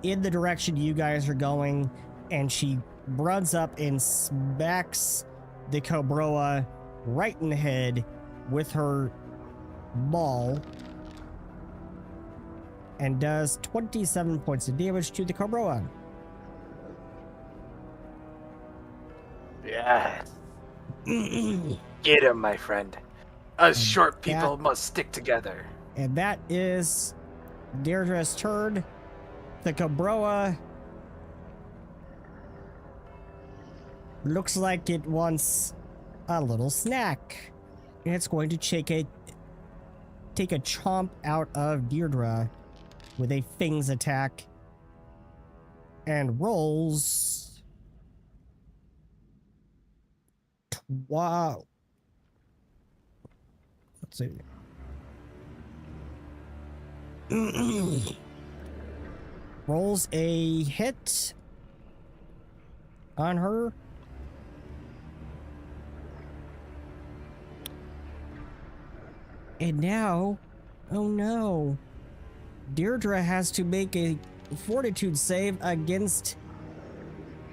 in the direction you guys are going, and she runs up and smacks the Cobra right in the head with her ball and does 27 points of damage to the Cobra. Yes. Get him, my friend. Us short people must stick together. And that is Deirdre's turn. The Cobra looks like it wants a little snack. And it's going to take a chomp out of Deirdre with a Fangs attack. And rolls... Wow. Let's see. Rolls a hit on her. And now, oh no, Deirdre has to make a fortitude save against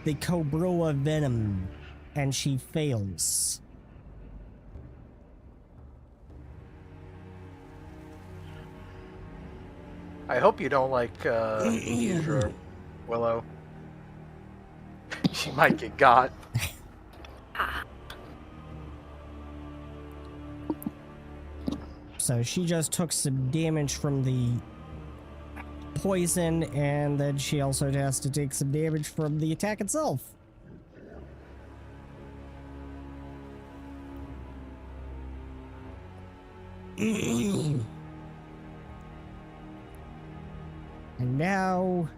the Cobra venom, and she fails. I hope you don't like Deirdre, Willow. She might get got. So she just took some damage from the poison, and then she also has to take some damage from the attack itself. And now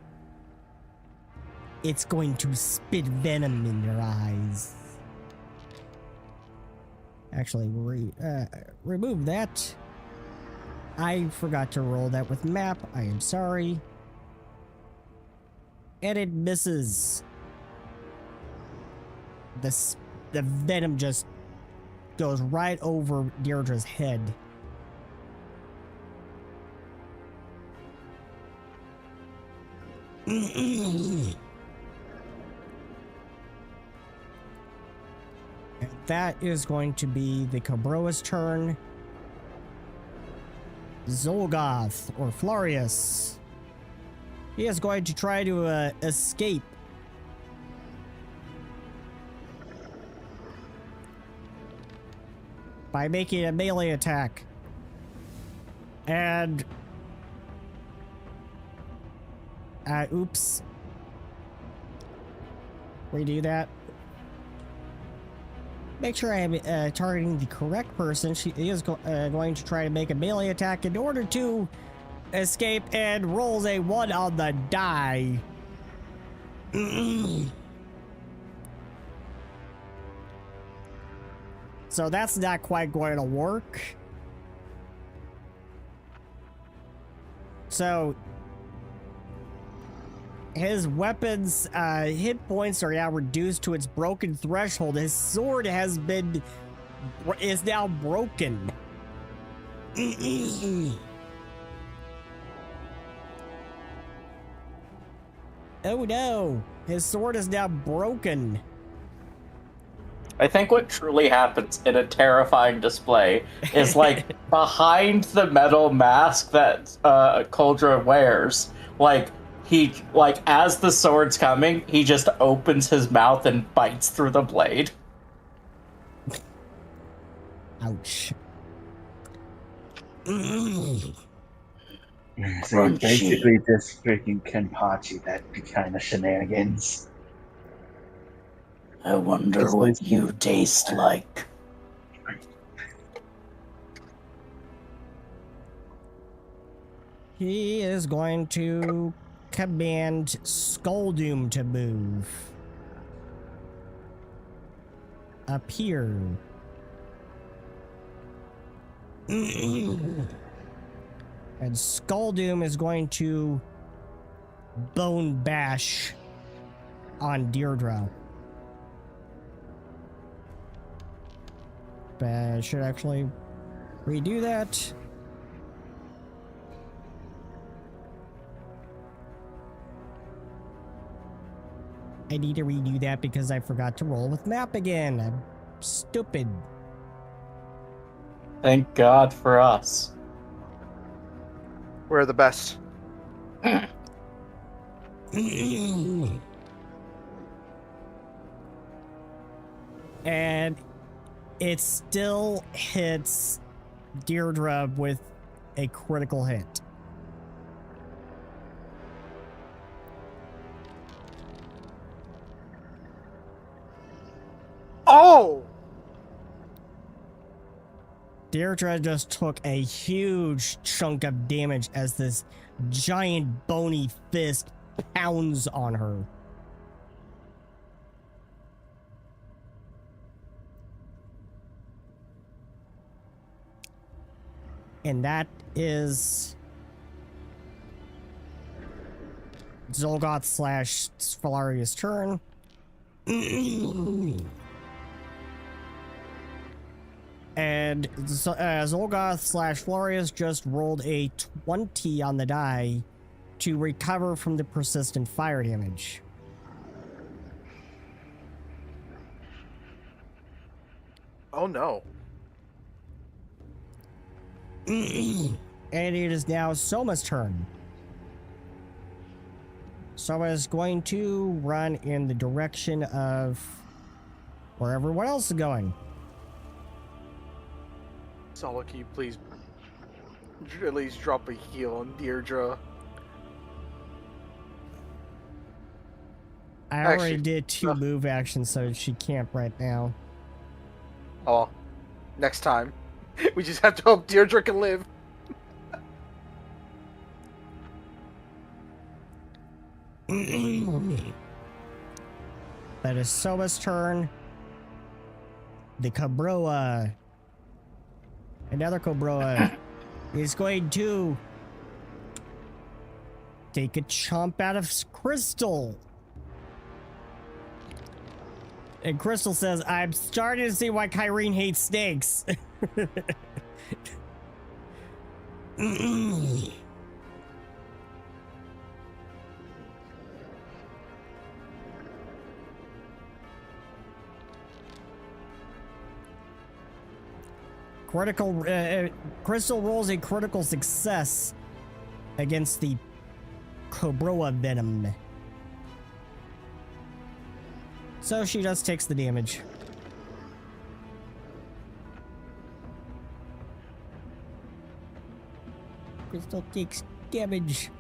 it's going to spit venom in your eyes. Actually, remove that. I forgot to roll that with map. I am sorry. And it misses. The venom just goes right over Deirdre's head. And that is going to be the Cobra's turn. Xulgoth, or Florius. He is going to try to escape. By making a melee attack. And... oops. Redo that. Make sure I am targeting the correct person. She is going to try to make a melee attack in order to escape, and rolls a 1 on the die. So that's not quite going to work. So his weapon's hit points are now reduced to its broken threshold. His sword is now broken. Oh no, his sword is now broken. I think what truly happens in a terrifying display is like behind the metal mask that Kuldra wears, as the sword's coming, he just opens his mouth and bites through the blade. Ouch. So basically just freaking Kenpachi that kind of shenanigans. I wonder Just what listen. you taste like. He is going to command Skulldoom to move. Up here. And Skulldoom is going to Bone Bash on Deirdre. But I should actually redo that. I need to redo that because I forgot to roll with map again. I'm stupid. Thank God for us. We're the best. And it still hits Deirdre with a critical hit. Oh! Deirdre just took a huge chunk of damage as this giant bony fist pounds on her. And that is Xulgoth slash Valaria's turn. And Xulgoth slash Florius just rolled a 20 on the die to recover from the persistent fire damage. Oh no. And it is now Soma's turn. Soma is going to run in the direction of where everyone else is going. Sala, can you please at least drop a heal on Deirdre? I already Actually, did 2 move actions, so she can't right now. Oh, next time. We just have to hope Deirdre can live. That is Soma's turn. The Cobroa. Another Cobroa is going to take a chomp out of Crystal. And Crystal says, I'm starting to see why Kyrene hates snakes. Crystal rolls a critical success against the Cobroa Venom. So she just takes the damage. Crystal takes damage.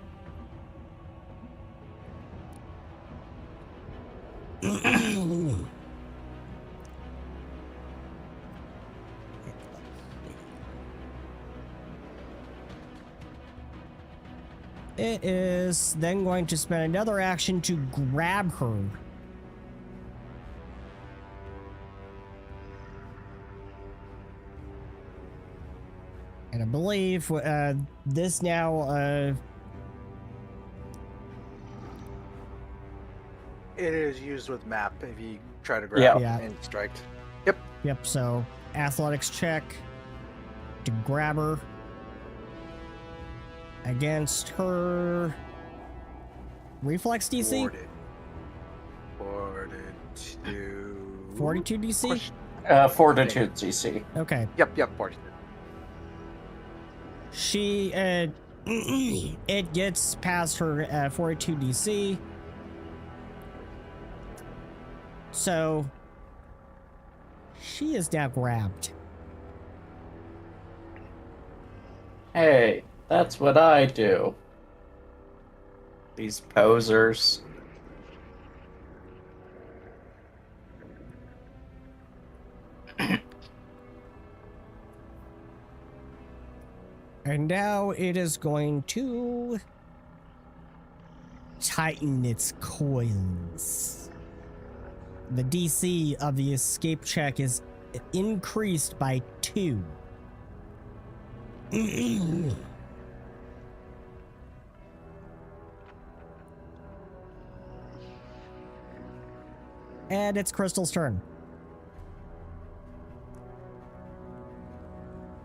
It is then going to spend another action to grab her. And I believe this now, It is used with map if you try to grab Yeah. and strike. yep, so athletics check to grab her against her reflex DC? Fortitude. 42 DC? Fortitude DC. Okay. Yep, fortitude. She, it gets past her 42 DC. So, she is now grabbed. Hey, that's what I do. These posers. And now it is going to tighten its coils. The DC of the escape check is increased by 2. And it's Crystal's turn.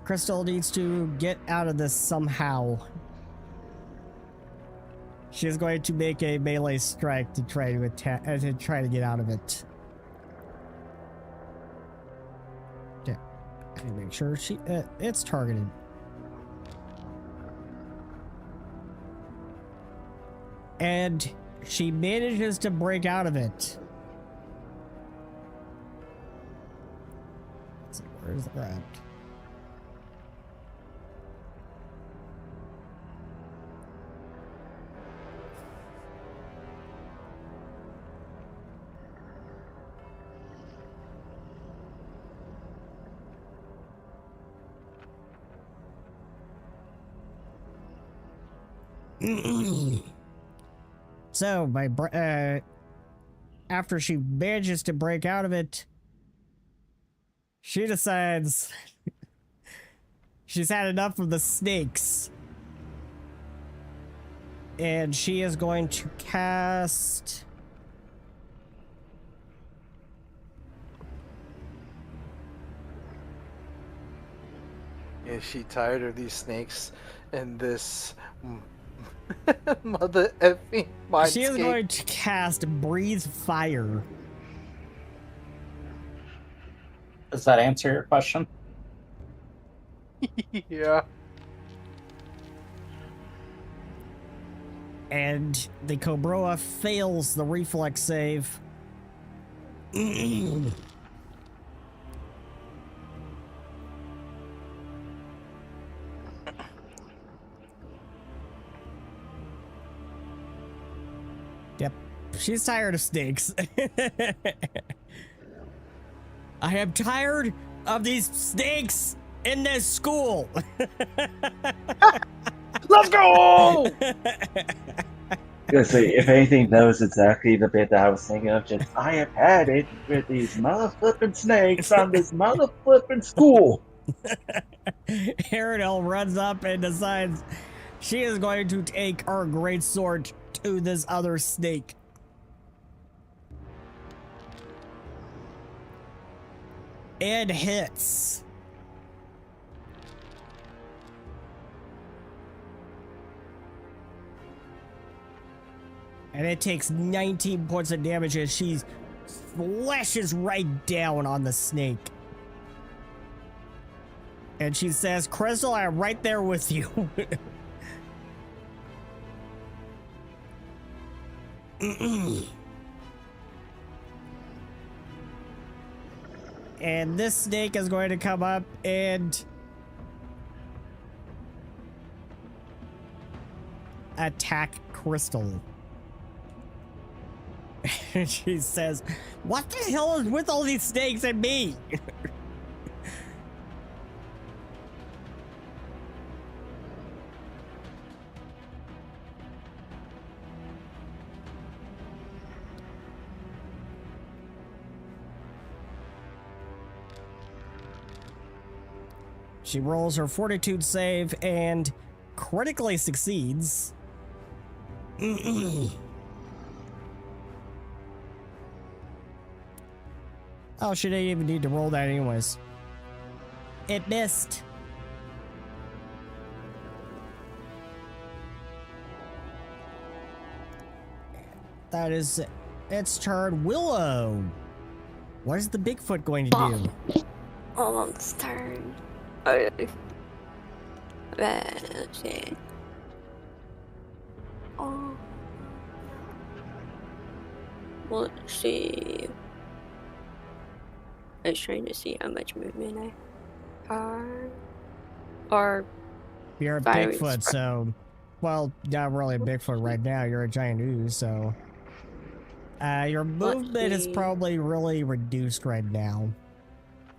Crystal needs to get out of this somehow. She is going to make a melee strike to try to attack, to try to get out of it. Okay, and make sure it's targeted. And she manages to break out of it. Let's see, where's the rat? So, after she manages to break out of it, she decides she's had enough of the snakes. And she is going to cast... Is she tired of these snakes and this mother effing mindscape? She is going to cast Breathe Fire. Does that answer your question? Yeah. And the Cobroa fails the reflex save. Yep, she's tired of snakes. I am tired of these snakes in this school. Let's go! Yeah, so if anything, that was exactly the bit that I was thinking of. Just, I have had it with these mother flipping snakes on this mother flipping school. Aerodel runs up and decides she is going to take her greatsword to this other snake. And hits. And it takes 19 points of damage as she slashes right down on the snake. And she says, Crystal, I'm right there with you. And this snake is going to come up and attack Crystal. And she says, what the hell is with all these snakes and me? She rolls her fortitude save and critically succeeds. Oh, she didn't even need to roll that anyways. It missed. That is its turn. Willow. What is the Bigfoot going to do? Almost turn. Okay. Let's see. Oh. Let's see. I was trying to see how much movement I have. Or You're a fire Bigfoot, so... Well, not really a Bigfoot right now. You're a giant ooze, so... your movement is see. probably really reduced right now.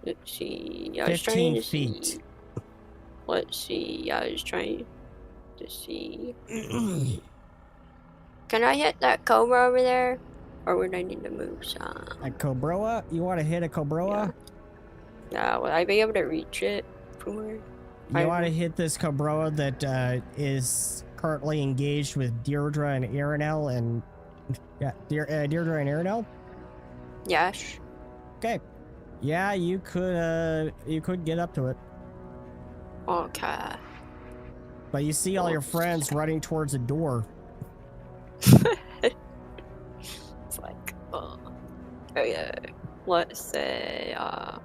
Let's see. I was 15 trying to feet. see. Let's see. I was trying to see. Can I hit that cobra over there? Or would I need to move some? A Cobroa? You want to hit a Cobroa? Yeah, will I be able to reach it from where? You want to hit this Cobroa that is currently engaged with Deirdre and Arenel and... Yeah, Deirdre and Arenel? Yes. Okay. Yeah, you could get up to it. Okay. But you see all your friends running towards the door. It's like, okay. Let's say, I'm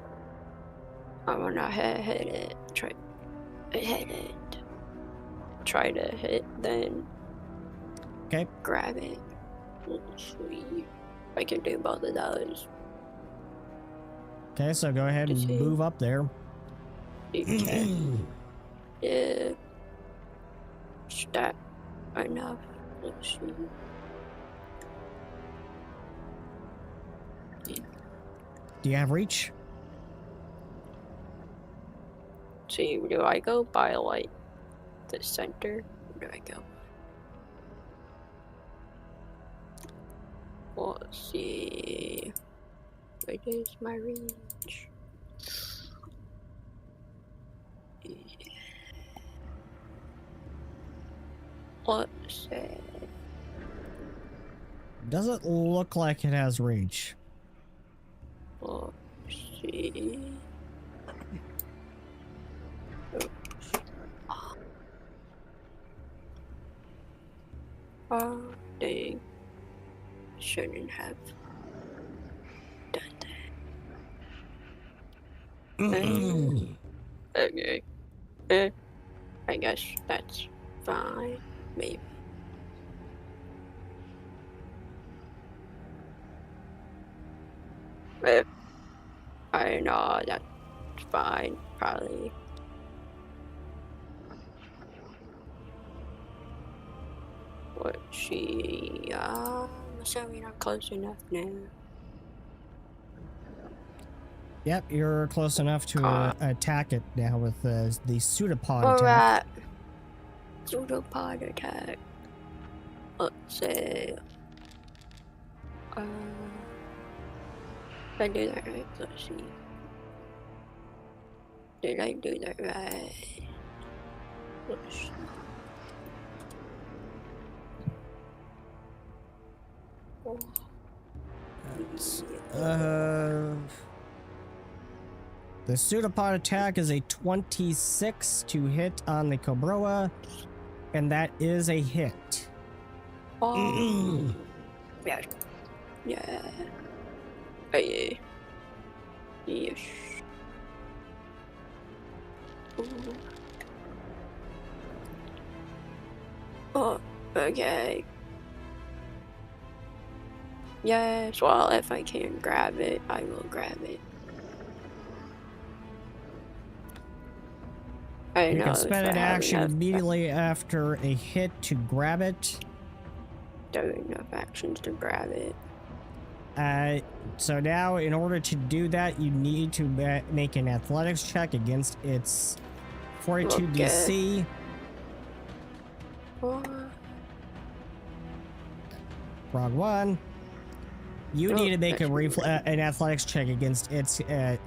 gonna hit it. Hit it. Try to hit, then. Okay. Grab it. Let's see. I can do both of those. Okay, so go ahead and move up there. Okay. Yeah. Is that enough? Let's see. Do you have reach? See, do I go by like the center? Or do I go? Let's see. What is my reach? Let's see. Doesn't look like it has reach. Let's see. Oh, dang. Shouldn't have done that. Okay. I guess that's fine. Maybe. I know that's fine, probably. Let's see. Assuming I'm close enough now. Yep, you're close enough to attack it now with the pseudopod attack. Alright. Pseudopod attack. Let's say. Did I do that right? Let's see. Did I do that right? Let's see. The pseudopod attack is a 26 to hit on the Cobroa, and that is a hit. Oh. Yeah. Yeah. Oh, yeah. Yes. Ooh. Oh, okay. Yes, well, if I can grab it, I will grab it. You can spend an action immediately after a hit to grab it. Don't have enough actions to grab it. So now, in order to do that, you need to make an athletics check against its fortitude DC. Wrong one. You need to make an athletics check against its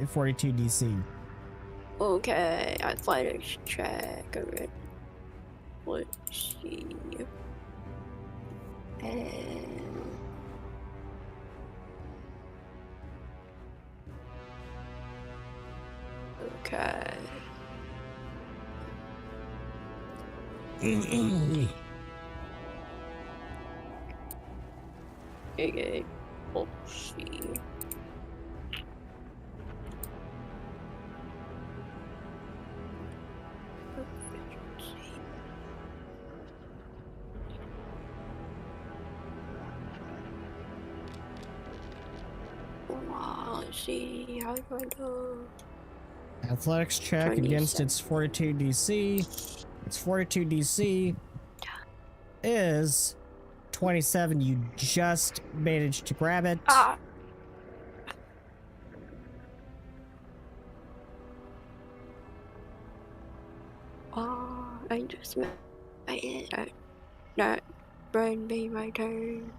fortitude DC. Okay, athletics check. Alright. Let's see. And okay. Okay. Let's see. Wow, let's see how do I do? Athletics check against its Fortitude DC. Its Fortitude DC is 27. You just managed to grab it. Ah. Oh, I just met that would be my turn.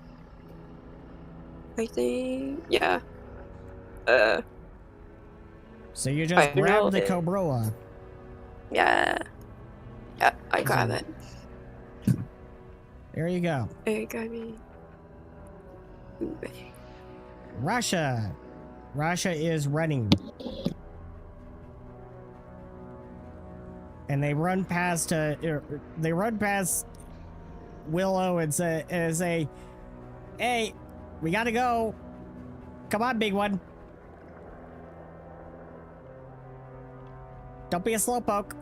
I think, yeah. So you just I grab the rolled it. Cobroa. Yeah. Yeah, I grab it. There you go. I grab it. Russia. Russia is running. And they run past Willow and say, "Hey, we gotta go. Come on, big one. Don't be a slowpoke."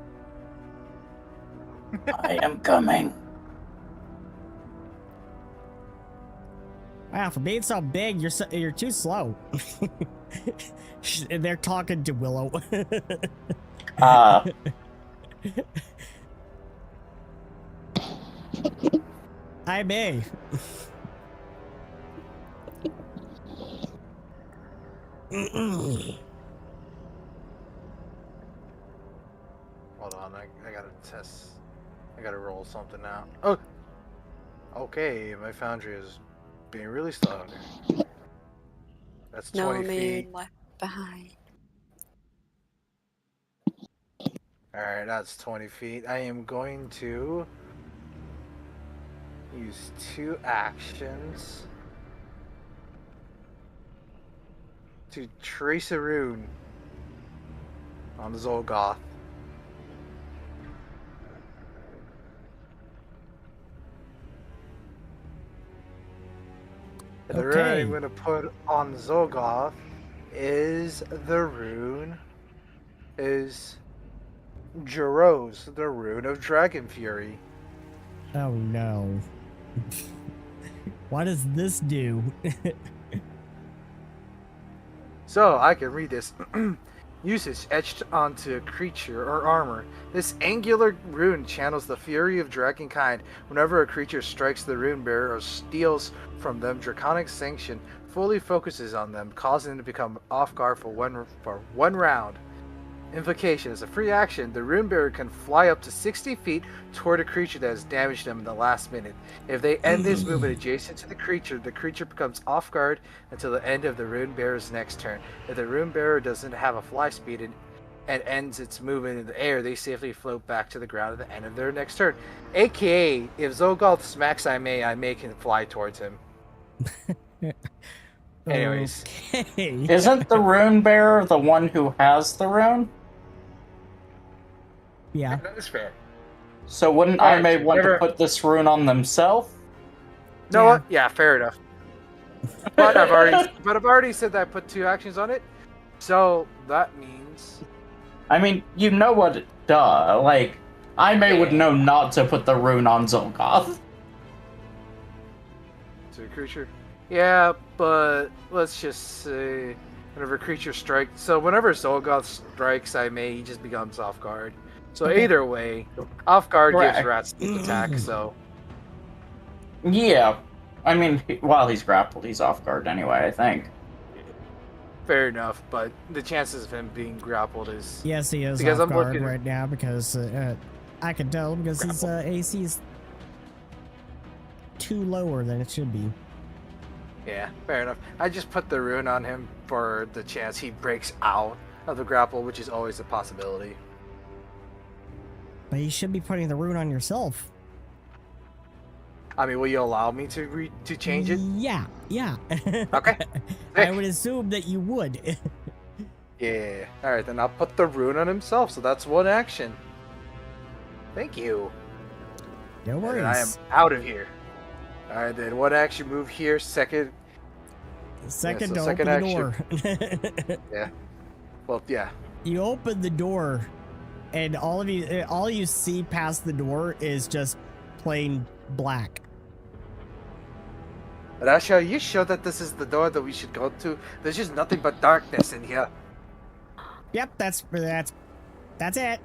I am coming. Wow, for being so big, you're too slow. They're talking to Willow. I may. Hold on, I gotta test. I gotta roll something out. Oh! Okay, my foundry is being really slow. That's 20 No feet. man left behind. Alright, that's 20 feet. I am going to use 2 actions to trace a rune on the Xulgoth. The rune Okay. I'm going to put on Xulgoth is the rune is Jeroz, the rune of Dragon Fury. Oh no. What does this do? So I can read this. Usage etched onto a creature or armor. This angular rune channels the fury of dragonkind. Whenever a creature strikes the rune bearer or steals from them, Draconic Sanction fully focuses on them, causing them to become off guard for one round. Invocation is a free action. The rune bearer can fly up to 60 feet toward a creature that has damaged them in the last minute. If they end this movement adjacent to the creature becomes off guard until the end of the rune bearer's next turn. If the rune bearer doesn't have a fly speed and ends its movement in the air, they safely float back to the ground at the end of their next turn. AKA, if Xulgoth smacks I may can fly towards him. Anyways. Okay. Isn't the rune bearer the one who has the rune? Yeah. That is fair. So wouldn't I may want to put this rune on themselves? No, what? Yeah, fair enough. But I've already said that I put 2 actions on it, so that means. I mean, you know what it does. Like, I may would know not to put the rune on Xulgoth. To a creature. Yeah, but let's just say whenever a creature strikes. So whenever Xulgoth strikes, he just becomes off guard. So either way, off guard gives rats sneak attack. So yeah, I mean, while he's grappled, he's off guard anyway. I think. fair enough, but the chances of him being grappled is Yes, he is because off I'm guard looking right now because I can tell because his AC is too lower than it should be. Yeah, fair enough. I just put the rune on him for the chance he breaks out of the grapple, which is always a possibility. But you should be putting the rune on yourself. I mean, will you allow me to change it? Yeah. Okay. I would assume that you would. Yeah. All right, then I'll put the rune on himself. So that's one action. Thank you. No worries. And I am out of here. All right, then one action move here. Second Second so to second open the door. Yeah. Well, yeah. You open the door, and all you see past the door is just plain black. Rasha, are you sure that this is the door that we should go to? There's just nothing but darkness in here. Yep, that's it.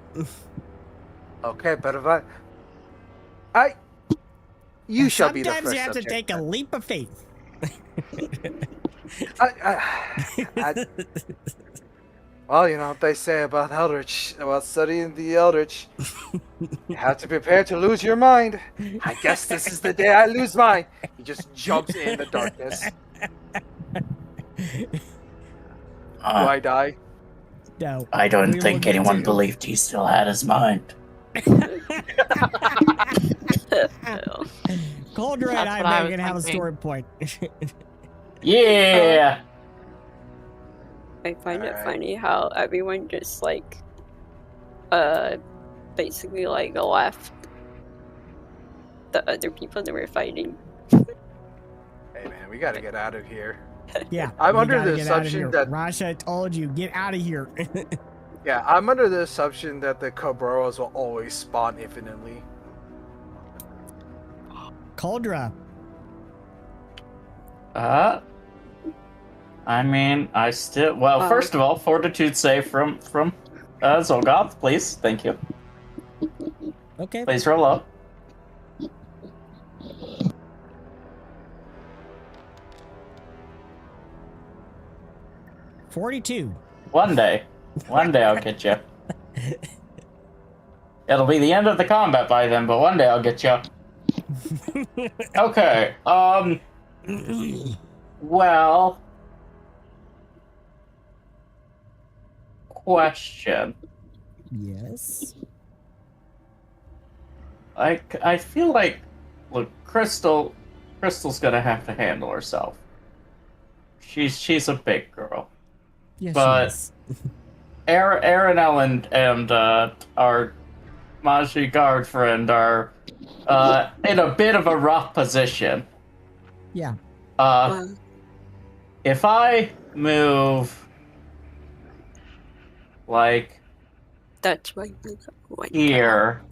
Okay, but if you shall be the first Sometimes you have to subject. take a leap of faith. Well, you know what they say about studying the Eldritch. You have to prepare to lose your mind. I guess this is the day I lose mine. He just jumps in the darkness. Do I die? No. I don't we think will anyone continue. believed he still had his mind. Cauldron and That's what I I are was gonna have a thinking. story point. Yeah! I find it Alright. funny how everyone just basically left the other people that were fighting. Hey man, we gotta get out of here. Yeah. I'm we under gotta the get outta assumption here. that- Rasha told you, get out of here. Yeah, I'm under the assumption that the Cobroas will always spawn infinitely. Cauldra. I mean, I still... Well, first of all, fortitude save from Xulgoth, please. Thank you. Okay. Please roll up. $42. One day I'll get you. It'll be the end of the combat by then, but one day I'll get you. Okay, well... Question. Yes. I feel like, look, Crystal's gonna have to handle herself. She's a big girl. Yes, But- yes. Aranel and our Magi guard friend are in a bit of a rough position. Yeah. Well, If I move like that's why. here,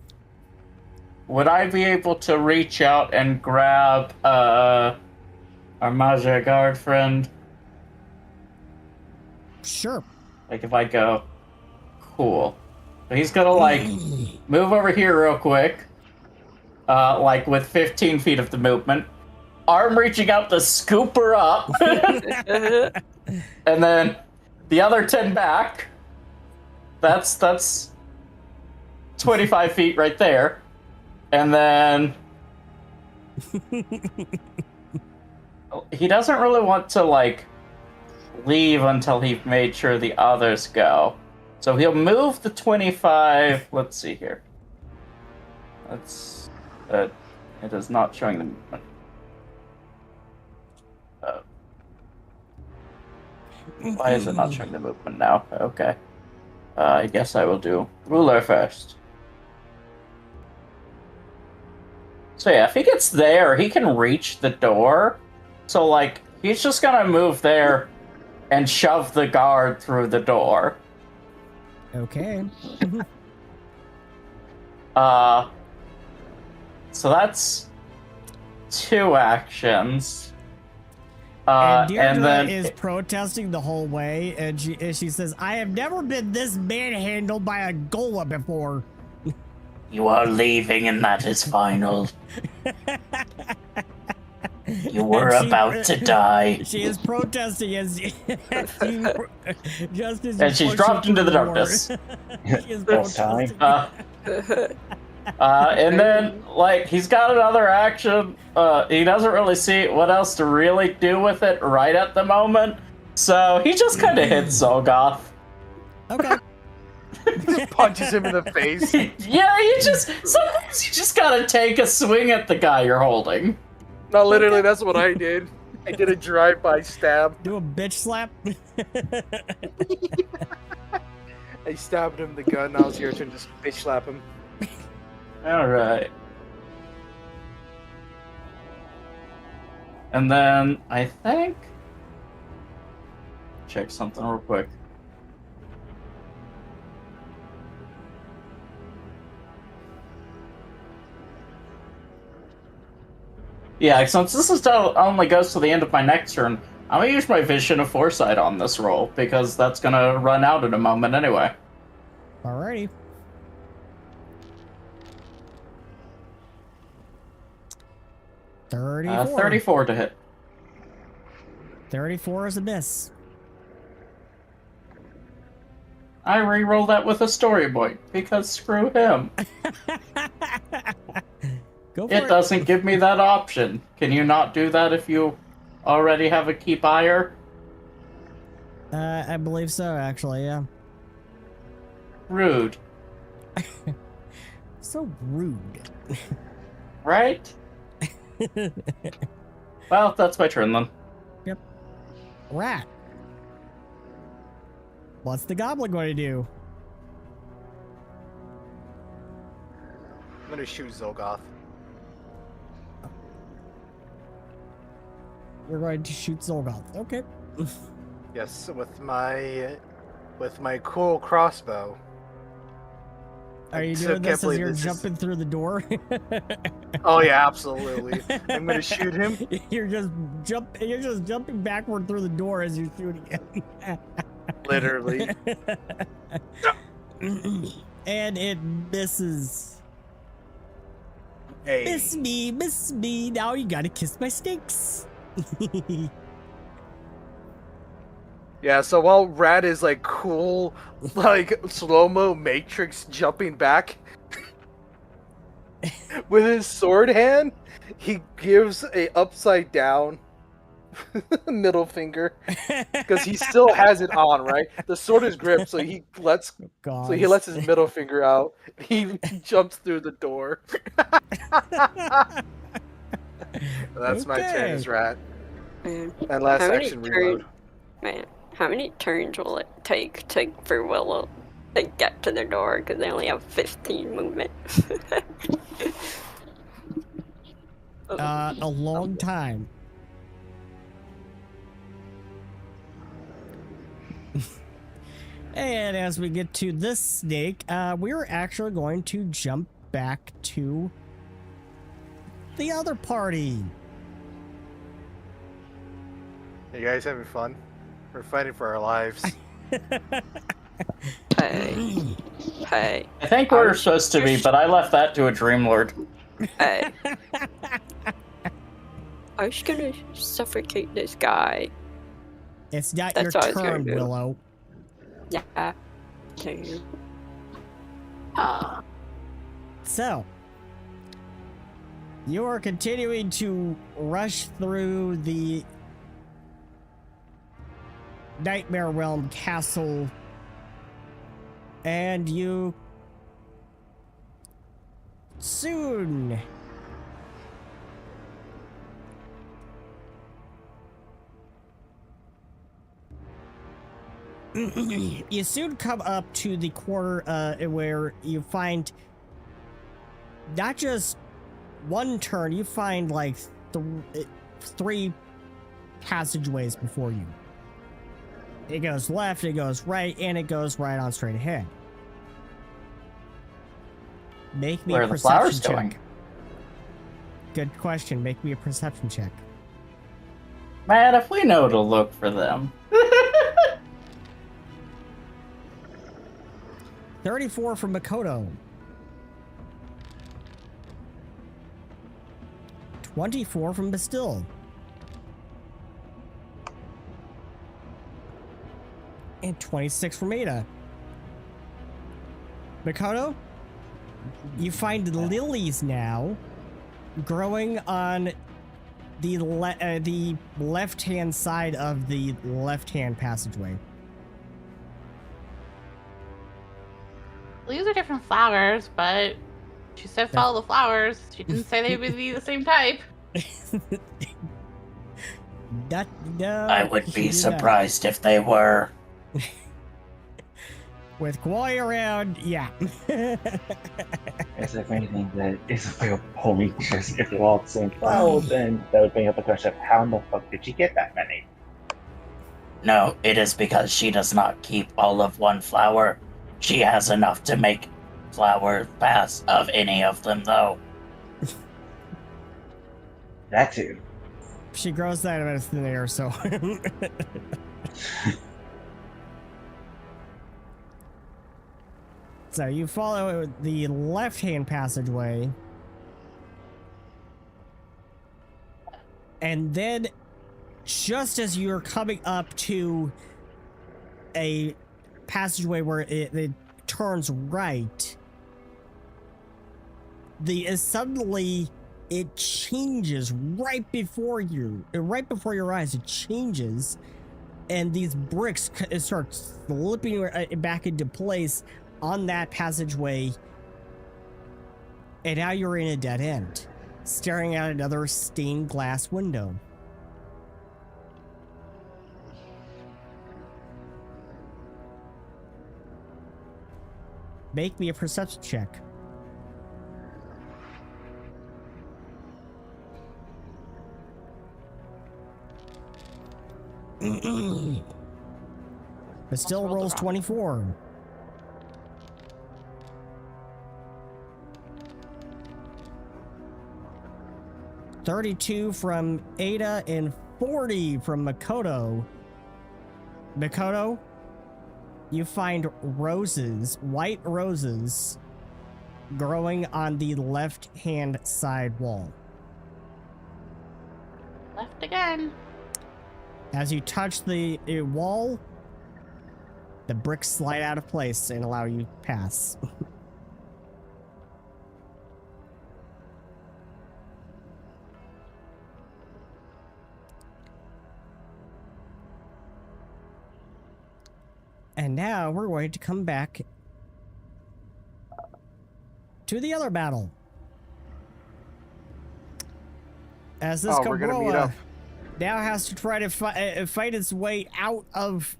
would I be able to reach out and grab our Magi guard friend? Sure. Like if I go, cool. So he's gonna like move over here real quick, like with 15 feet of the movement. Arm reaching out to scoop her up, and then the other 10 back. That's 25 feet right there, and then he doesn't really want to like leave until he made sure the others go. So he'll move the 25. Let's see here. Let's. It is not showing the movement. Why is it not showing the movement now? Okay. I guess I will do ruler first. So yeah, if he gets there, he can reach the door. So like, he's just gonna move there and shove the guard through the door. Okay. So that's 2 actions. And Deirdre then is protesting the whole way, and she says, "I have never been this manhandled by a Gola before." you are leaving, and that is final. You were And she- about to die. She is protesting as just as And she's dropped into the darkness. She is That's time. protesting. And then, like, he's got another action. He doesn't really see what else to really do with it right at the moment. So he just kind of hits Xulgoth. Okay. Just punches him in the face. Yeah, sometimes you just gotta take a swing at the guy you're holding. No, literally, that's what I did. I did a drive-by stab. Do a bitch slap. I stabbed him with the gun. Now it's your turn to just bitch slap him. Alright. And then, I think... Check something real quick. Yeah, since this is only goes to the end of my next turn, I'm gonna use my Vision of Foresight on this roll, because that's gonna run out in a moment anyway. Alrighty. $34. 34 to hit. 34 is a miss. I re-roll that with a story point, because screw him. Go for It doesn't give me that option. Can you not do that if you already have a keep higher? I believe so, actually, yeah. Rude. So rude. Right? Well, that's my turn then. Yep. Rat. What's the goblin going to do? I'm gonna shoot Xulgoth. You're going to shoot Xulgoth. Okay. Yes, with my cool crossbow. Are you So doing this can't as believe you're this is- jumping through the door? Oh yeah, absolutely. I'm gonna shoot him. You're just jumping backward through the door as you're shooting him. Literally. And it misses. Hey. Miss me. Now you gotta kiss my stinks. Yeah, so while Rat is like cool, like slow-mo Matrix jumping back with his sword hand, he gives a upside down middle finger because he still has it on, right? The sword is gripped, so he lets his middle finger out. He jumps through the door. That's my turn as Rat. Man, And last how many action reload. Man, how many turns will it take for Willow to get to the door? Because they only have 15 movement. A long time. And as we get to this snake, we're actually going to jump back to the other party. You guys having fun? We're fighting for our lives. Hey. Hey. I think we're supposed to be, but I left that to a Dream Lord. Hey. I was gonna suffocate this guy. It's not That's your what I was gonna turn, do. Willow. Yeah. Damn. So, you are continuing to rush through the Nightmare Realm castle, and you soon you soon come up to the corner where you find not just one turn, you find like three passageways before you. It goes left, it goes right, and it goes right on straight ahead. Make me Where a are the perception flowers check. going? Good question. Make me a perception check. Man, if we know to look for them. 34 from Makoto. 24 from Bastille. And 26 from Ada. Makoto, you find lilies now growing on the left-hand side of the left-hand passageway. different flowers, but she said follow the flowers. She didn't say they would be the same type. No, I would you be do not. surprised if they were. With Kawhi around, yeah. As if anything that is a real point, just if they're all the same flower, then that would bring up the question of how in the fuck did she get that many? No, it is because she does not keep all of one flower. She has enough to make flower baths of any of them, though. That too. She grows that out of thin air, so. So you follow the left-hand passageway. And then, just as you're coming up to a passageway where it turns right, suddenly it changes right before your eyes. It changes, and these bricks start slipping back into place on that passageway, and now you're in a dead end, staring at another stained glass window. Make me a perception check. But still rolls 24. $32 from Ada and 40 from Makoto. Makoto, you find roses, white roses, growing on the left-hand side wall. Left again. As you touch the wall, the bricks slide out of place and allow you to pass. And now we're going to come back to the other battle. As this we're gonna meet Cobra up. now has to try to fight its way out of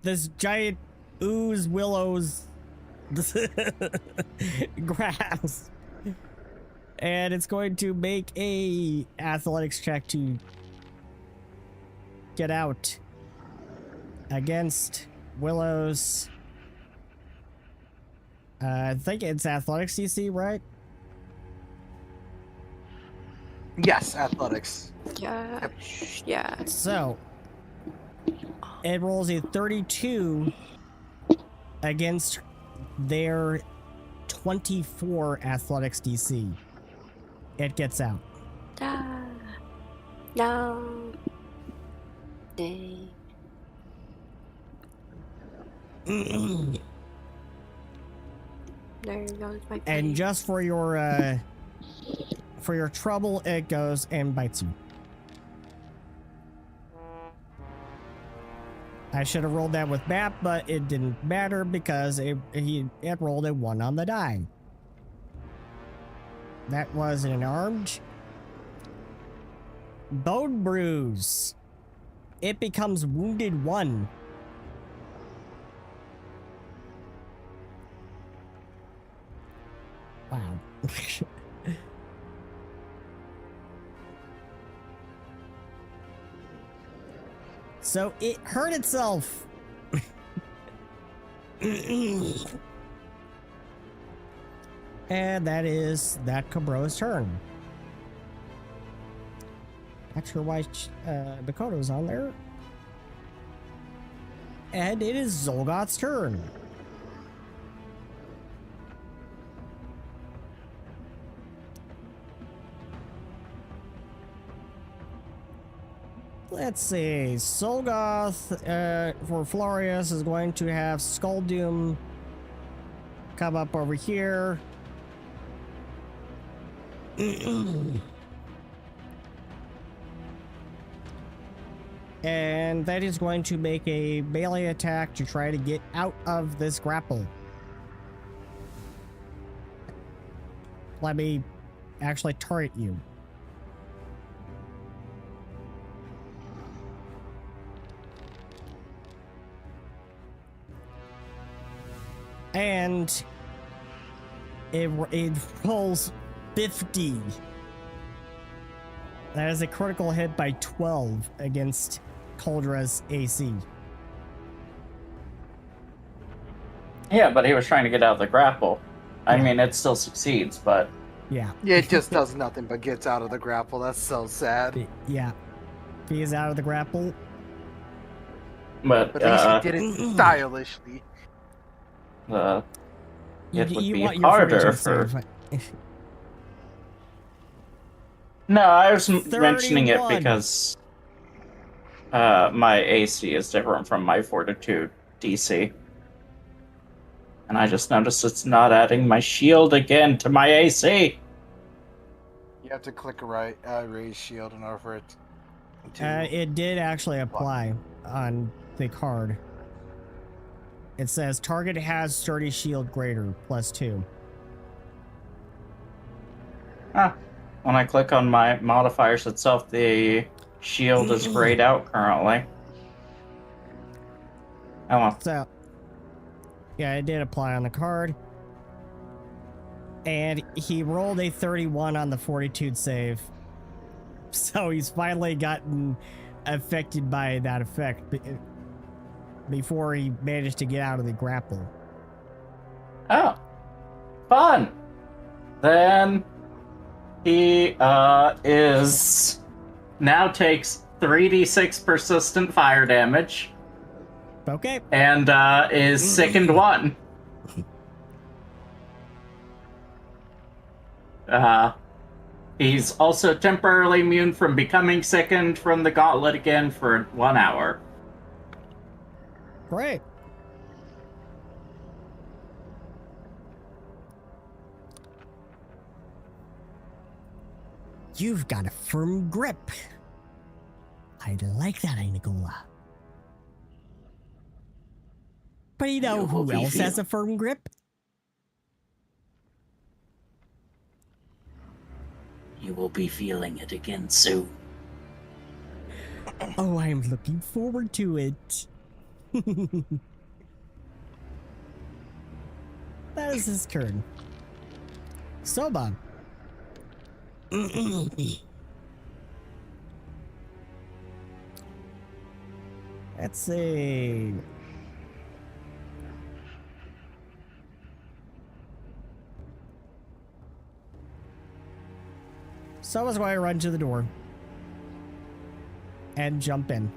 this giant willows grass. And it's going to make a athletics check to get out against Willows. I think it's athletics DC, right? Yes, athletics. Yeah. Yeah. So it rolls a 32 against their 24 athletics DC. It gets out. No. Dang. There goes my And face. just for your trouble, it goes and bites you. I should have rolled that with map, but it didn't matter because it rolled a 1 on the die. That was an armed bone bruise. It becomes wounded 1. Wow. So it hurt itself. And that is that Cabro's turn. Not sure why Makoto's on there. And it is Xulgoth's turn. Let's see. Xulgoth for Florius is going to have Skulldoom come up over here. And that is going to make a melee attack to try to get out of this grapple. let me actually target you. And it rolls 50. That is a critical hit by 12 against Koldra's AC. Yeah, but he was trying to get out of the grapple. I Yeah. mean, it still succeeds, but Yeah. Yeah, it just does nothing but gets out of the grapple. That's so sad. Yeah. He is out of the grapple. But at least he did it stylishly. It would be want your harder fortitude for. save. No, I was mentioning it 31. because my AC is different from my Fortitude DC. And I just noticed it's not adding my shield again to my AC. You have to click right, raise shield in order for it to... It did actually apply on the card. It says target has sturdy shield greater +2. Ah, when I click on my modifiers itself, the shield is grayed out currently. Oh well. So, yeah, it did apply on the card. And he rolled a 31 on the fortitude save. So he's finally gotten affected by that effect before he managed to get out of the grapple. Oh, fun. Then he is now takes 3d6 persistent fire damage. Okay. And is sickened 1. He's also temporarily immune from becoming sickened from the gauntlet again for 1 hour. Great. You've got a firm grip. I like that, Nicola. But you know who else has a firm grip? You will be feeling it again soon. Oh, I'm looking forward to it. That is his turn. Soba. Let's see. Soba's going to run to the door and jump in.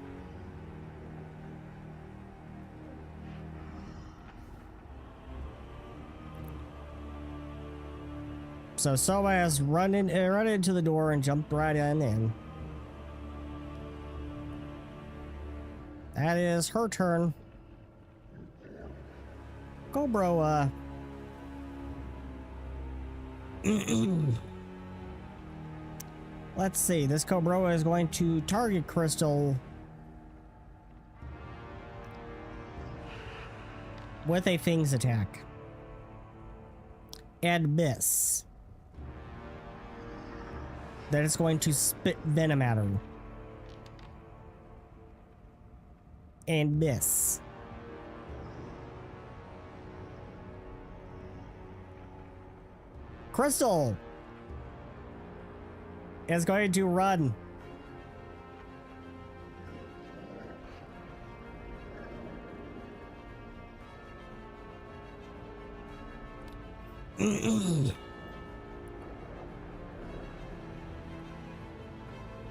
So Soba has run into the door and jumped right in. That is her turn. Go, bro. Let's see. This Cobra is going to target Crystal with a Fangs attack and miss. Then it's going to spit venom at her and miss. Crystal is going to run.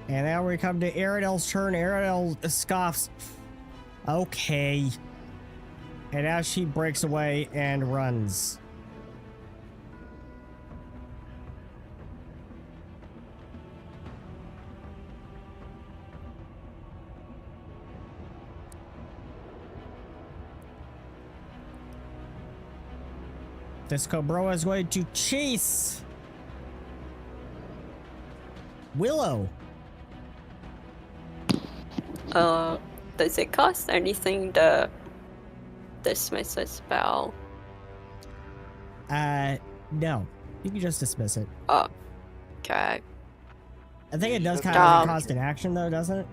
And now we come to Aridel's turn. Aridel scoffs. Okay. And now she breaks away and runs. This Cobra is going to chase Willow. Does it cost anything to dismiss a spell? No. You can just dismiss it. Oh, okay. I think it does kind Um, of cost an action, though, doesn't it?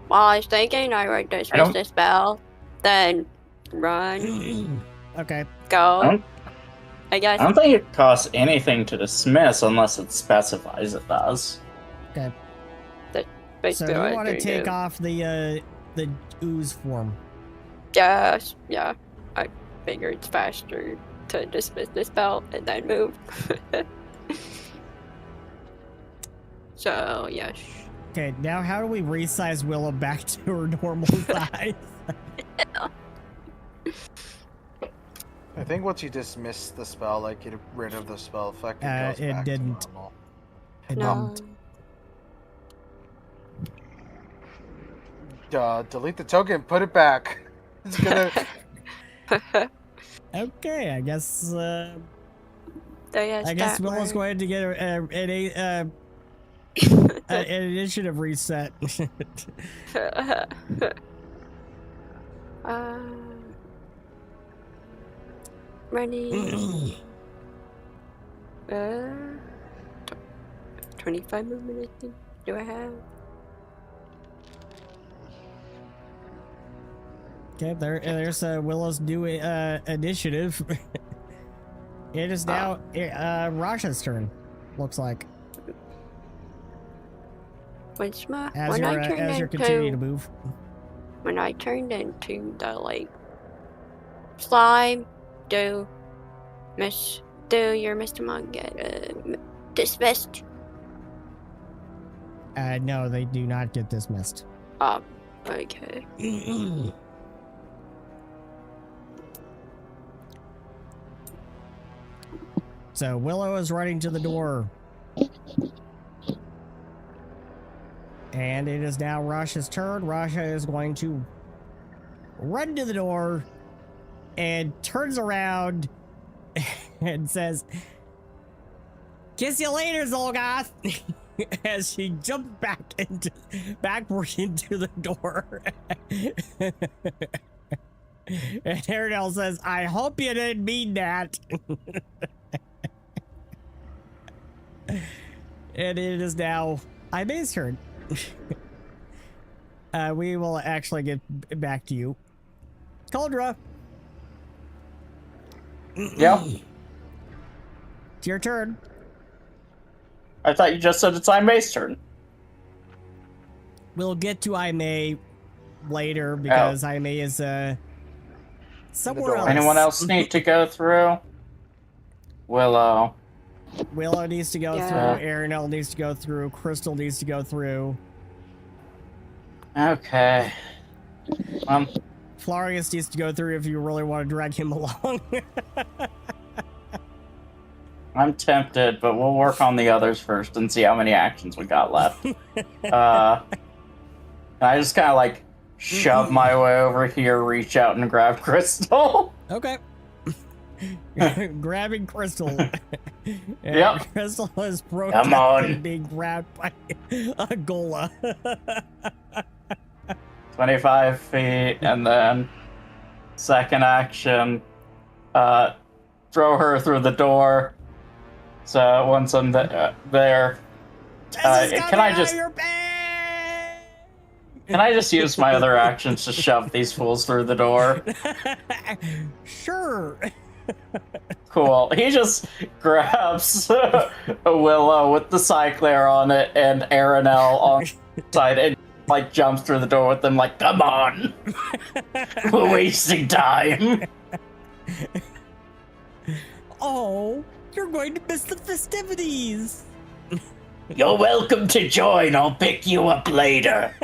Well, I was thinking I would dismiss the spell, then run, Okay. go. I guess. I don't think it costs anything to dismiss unless it specifies it does. Okay. That's So basically you what I want to was take gonna off the ooze form. do. Yes, yeah. I figured it's faster to dismiss the spell and then move. So, yes. Okay, now how do we resize Willow back to her normal size? I think once you dismiss the spell, like get rid of the spell effect, it goes it back didn't. to normal. It No. didn't. Delete the token, put it back. It's gonna. Okay, I guess. So, yes, I guess that Willow's worked. going to get an initiative reset. Running. 25 movement, I think. Do I have? Okay, there's Willow's new initiative. It is now Rasha's turn. Looks like What's my as when you're I turned as you're into continuing to move. when I turned into the like slime, do your Mystimon get dismissed? No, they do not get dismissed. Oh, okay. So Willow is running to the door. And it is now Rasha's turn. Rasha is going to run to the door and turns around and says, "Kiss you later, Xulgoth," as she jumps backward into the door. And Arenell says, "I hope you didn't mean that." And it is now Imay's turn. We will actually get back to you. Cauldra. Yeah. It's your turn. I thought you just said it's Imay's turn. We'll get to Imay later because Imay is somewhere door. else. Anyone else need to go through? Willow. Willow needs to go Yeah. through. Arenell needs to go through. Crystal needs to go through. Okay. Florius needs to go through if you really want to drag him along. I'm tempted, but we'll work on the others first and see how many actions we got left. I just kind of like shove my way over here, reach out and grab Crystal. Okay. Grabbing Crystal. And Yep. Crystal is broken Come on. and being grabbed by a Gola. 25 feet, and then second action, throw her through the door. So once I'm there, can I just use my other actions to shove these fools through the door? Sure. Cool. He just grabs a Willow with the Cyclare on it and Arenell on the side and like jumps through the door with them like, come on! We're wasting time! Oh, you're going to miss the festivities. You're welcome to join, I'll pick you up later.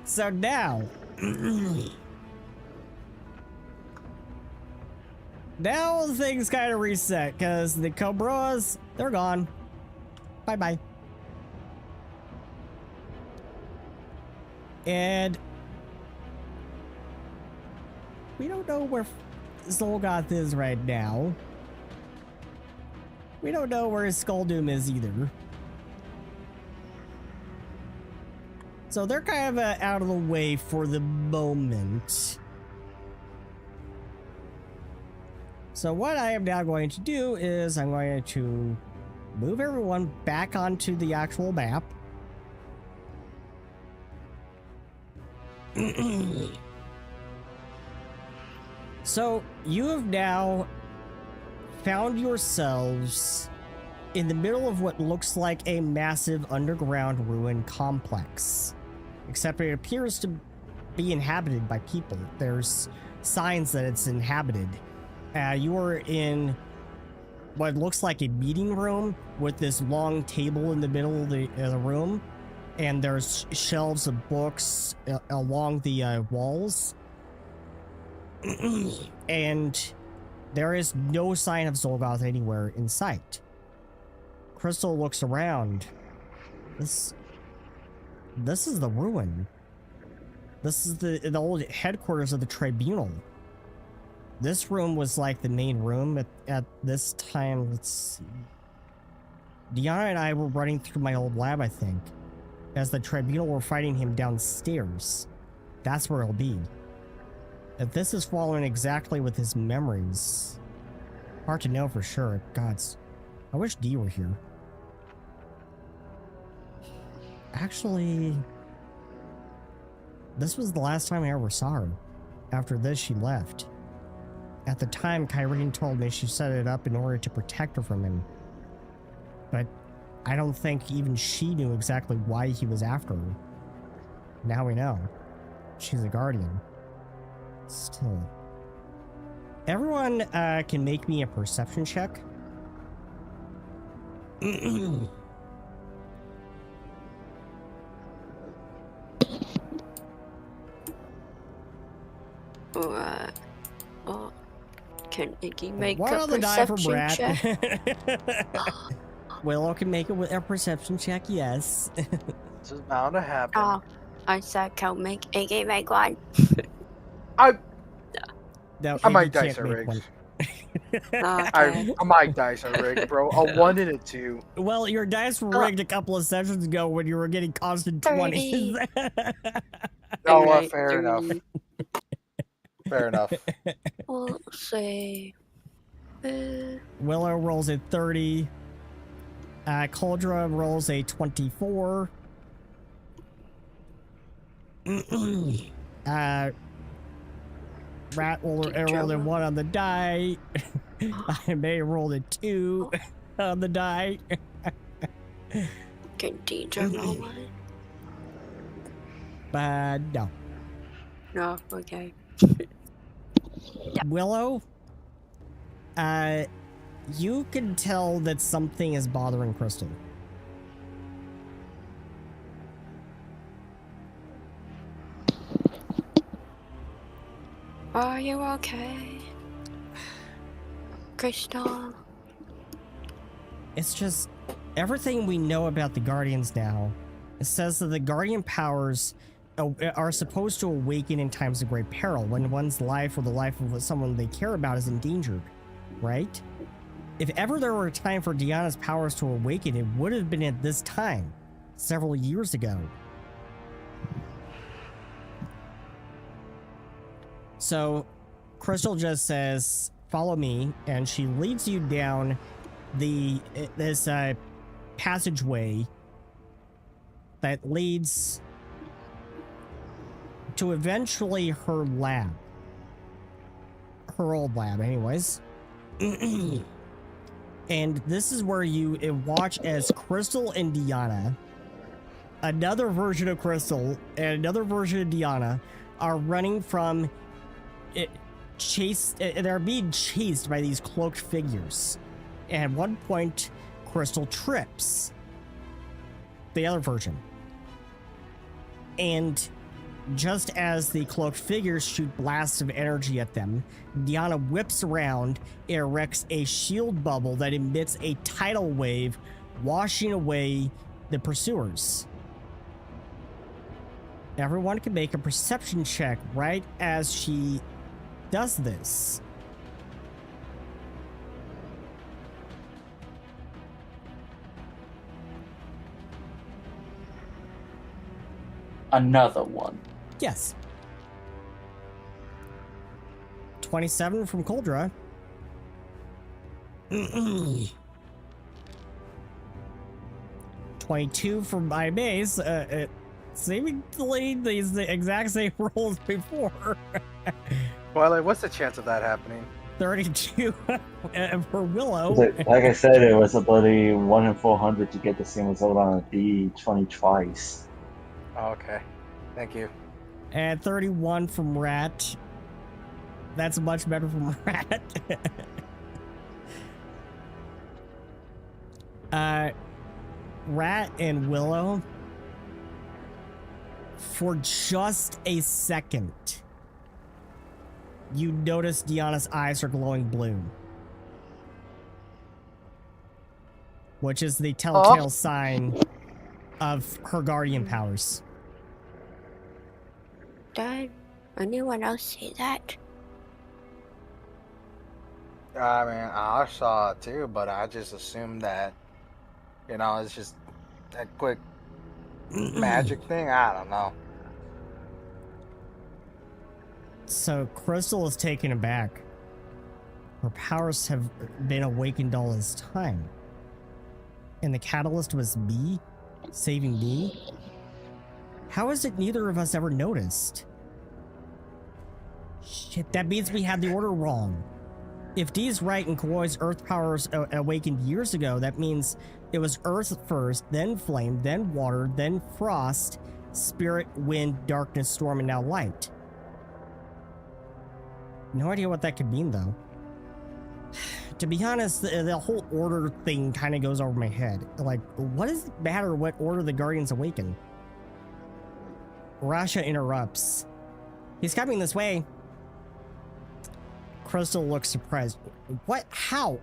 So now, now things kind of reset because the Cobras, they're gone. Bye-bye. And we don't know where Xulgoth is right now. We don't know where Skulldoom is either. So they're kind of out of the way for the moment. So what I am now going to do is I'm going to move everyone back onto the actual map. So you have now found yourselves in the middle of what looks like a massive underground ruin complex. Except it appears to be inhabited by people. There's signs that it's inhabited. You are in what looks like a meeting room with this long table in the middle of the room. And there's shelves of books along the walls. And there is no sign of Xulgoth anywhere in sight. Crystal looks around. This is the ruin. This is the old headquarters of the tribunal. This room was like the main room at this time. Let's see. Diana and I were running through my old lab, I think, as the tribunal were fighting him downstairs. That's where it'll be. If this is following exactly with his memories, hard to know for sure. Gods, I wish Dee were here. Actually, this was the last time I ever saw her. After this, she left. At the time, Carii told me she set it up in order to protect her from him. But I don't think even she knew exactly why he was after her. Now we know. She's a guardian. Still. Everyone can make me a perception check. Can Iggy make One a on the die for perception Brad. check? Willow can make it with a perception check, yes. This is bound to happen. Oh, I said can make Iggy make one. No, My Iggy dice can't are make rigged. one. Okay. My dice are rigged, bro. A 1 and a 2. Well, your dice were rigged a couple of sessions ago when you were getting constant 20s. Oh, Alright, fair enough. Fair enough. We'll say. Willow rolls a 30. Cauldra rolls a 24. Rat rolled a 1 on the die. I may roll a 2 on the die. Can DJ roll one? No. No, okay. Willow, you can tell that something is bothering Crystal. Are you okay? Crystal? It's just everything we know about the Guardians now. It says that the Guardian powers are supposed to awaken in times of great peril, when one's life or the life of someone they care about is endangered, right? If ever there were a time for Diana's powers to awaken, it would have been at this time, several years ago. So, Crystal just says, follow me, and she leads you down this passageway that leads to eventually her lab. Her old lab, anyways. And this is where you watch as Crystal and Diana, another version of Crystal and another version of Diana, are running from they're being chased by these cloaked figures. And at one point, Crystal trips. The other version. And just as the cloaked figures shoot blasts of energy at them, Diana whips around and erects a shield bubble that emits a tidal wave, washing away the pursuers. Everyone can make a perception check right as she does this. Another one. Yes. 27 from Cauldra. 22 for my base. Seemingly these the exact same rolls before. Well, what's the chance of that happening? 32 for Willow. Like I said, it was a bloody 1 in 400 to get the same result on a D20 twice. Oh, okay. Thank you. And 31 from Rat. That's much better from Rat. Rat and Willow, for just a second, you notice Deanna's eyes are glowing blue, which is the telltale sign of her guardian powers. Did anyone else see that? I mean, I saw it too, but I just assumed that, it's just a quick magic thing. I don't know. So Crystal is taken aback. Her powers have been awakened all this time. And the catalyst was me? Saving me? How is it neither of us ever noticed? Shit, that means we had the order wrong. If Dee's right and Kawhi's earth powers awakened years ago, that means it was earth first, then flame, then water, then frost, spirit, wind, darkness, storm, and now light. No idea what that could mean, though. To be honest, the whole order thing kind of goes over my head. Like, what does it matter what order the Guardians awaken? Rasha interrupts. He's coming this way. Crystal looks surprised. What? How?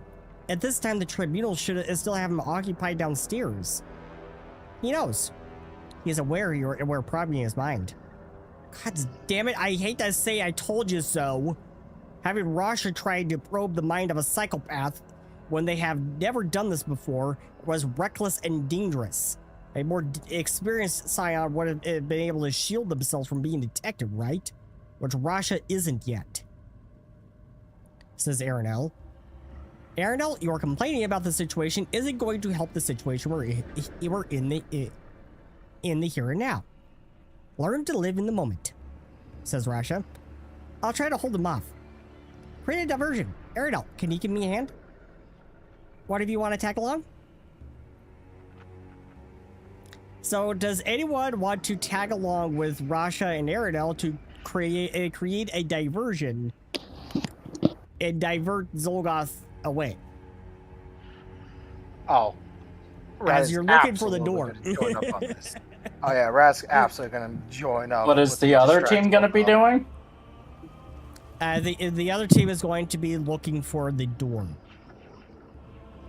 At this time, the tribunal should still have him occupied downstairs. He knows. He's aware we're probing his mind. God damn it, I hate to say I told you so. Having Rasha tried to probe the mind of a psychopath when they have never done this before was reckless and dangerous. A more experienced scion would have been able to shield themselves from being detected, right? Which Rasha isn't yet. Says Aranel. Aranel, your complaining about the situation isn't going to help the situation we're in the here and now. Learn to live in the moment, says Rasha. I'll try to hold them off. Create a diversion. Aranel, can you give me a hand? What if you want to tag along? So does anyone want to tag along with Rasha and Aranel to create a diversion and divert Xulgoth away? Oh. As you're looking for the door. Oh yeah, Rat's absolutely gonna join up. What is the other team gonna be doing? The other team is going to be looking for the door.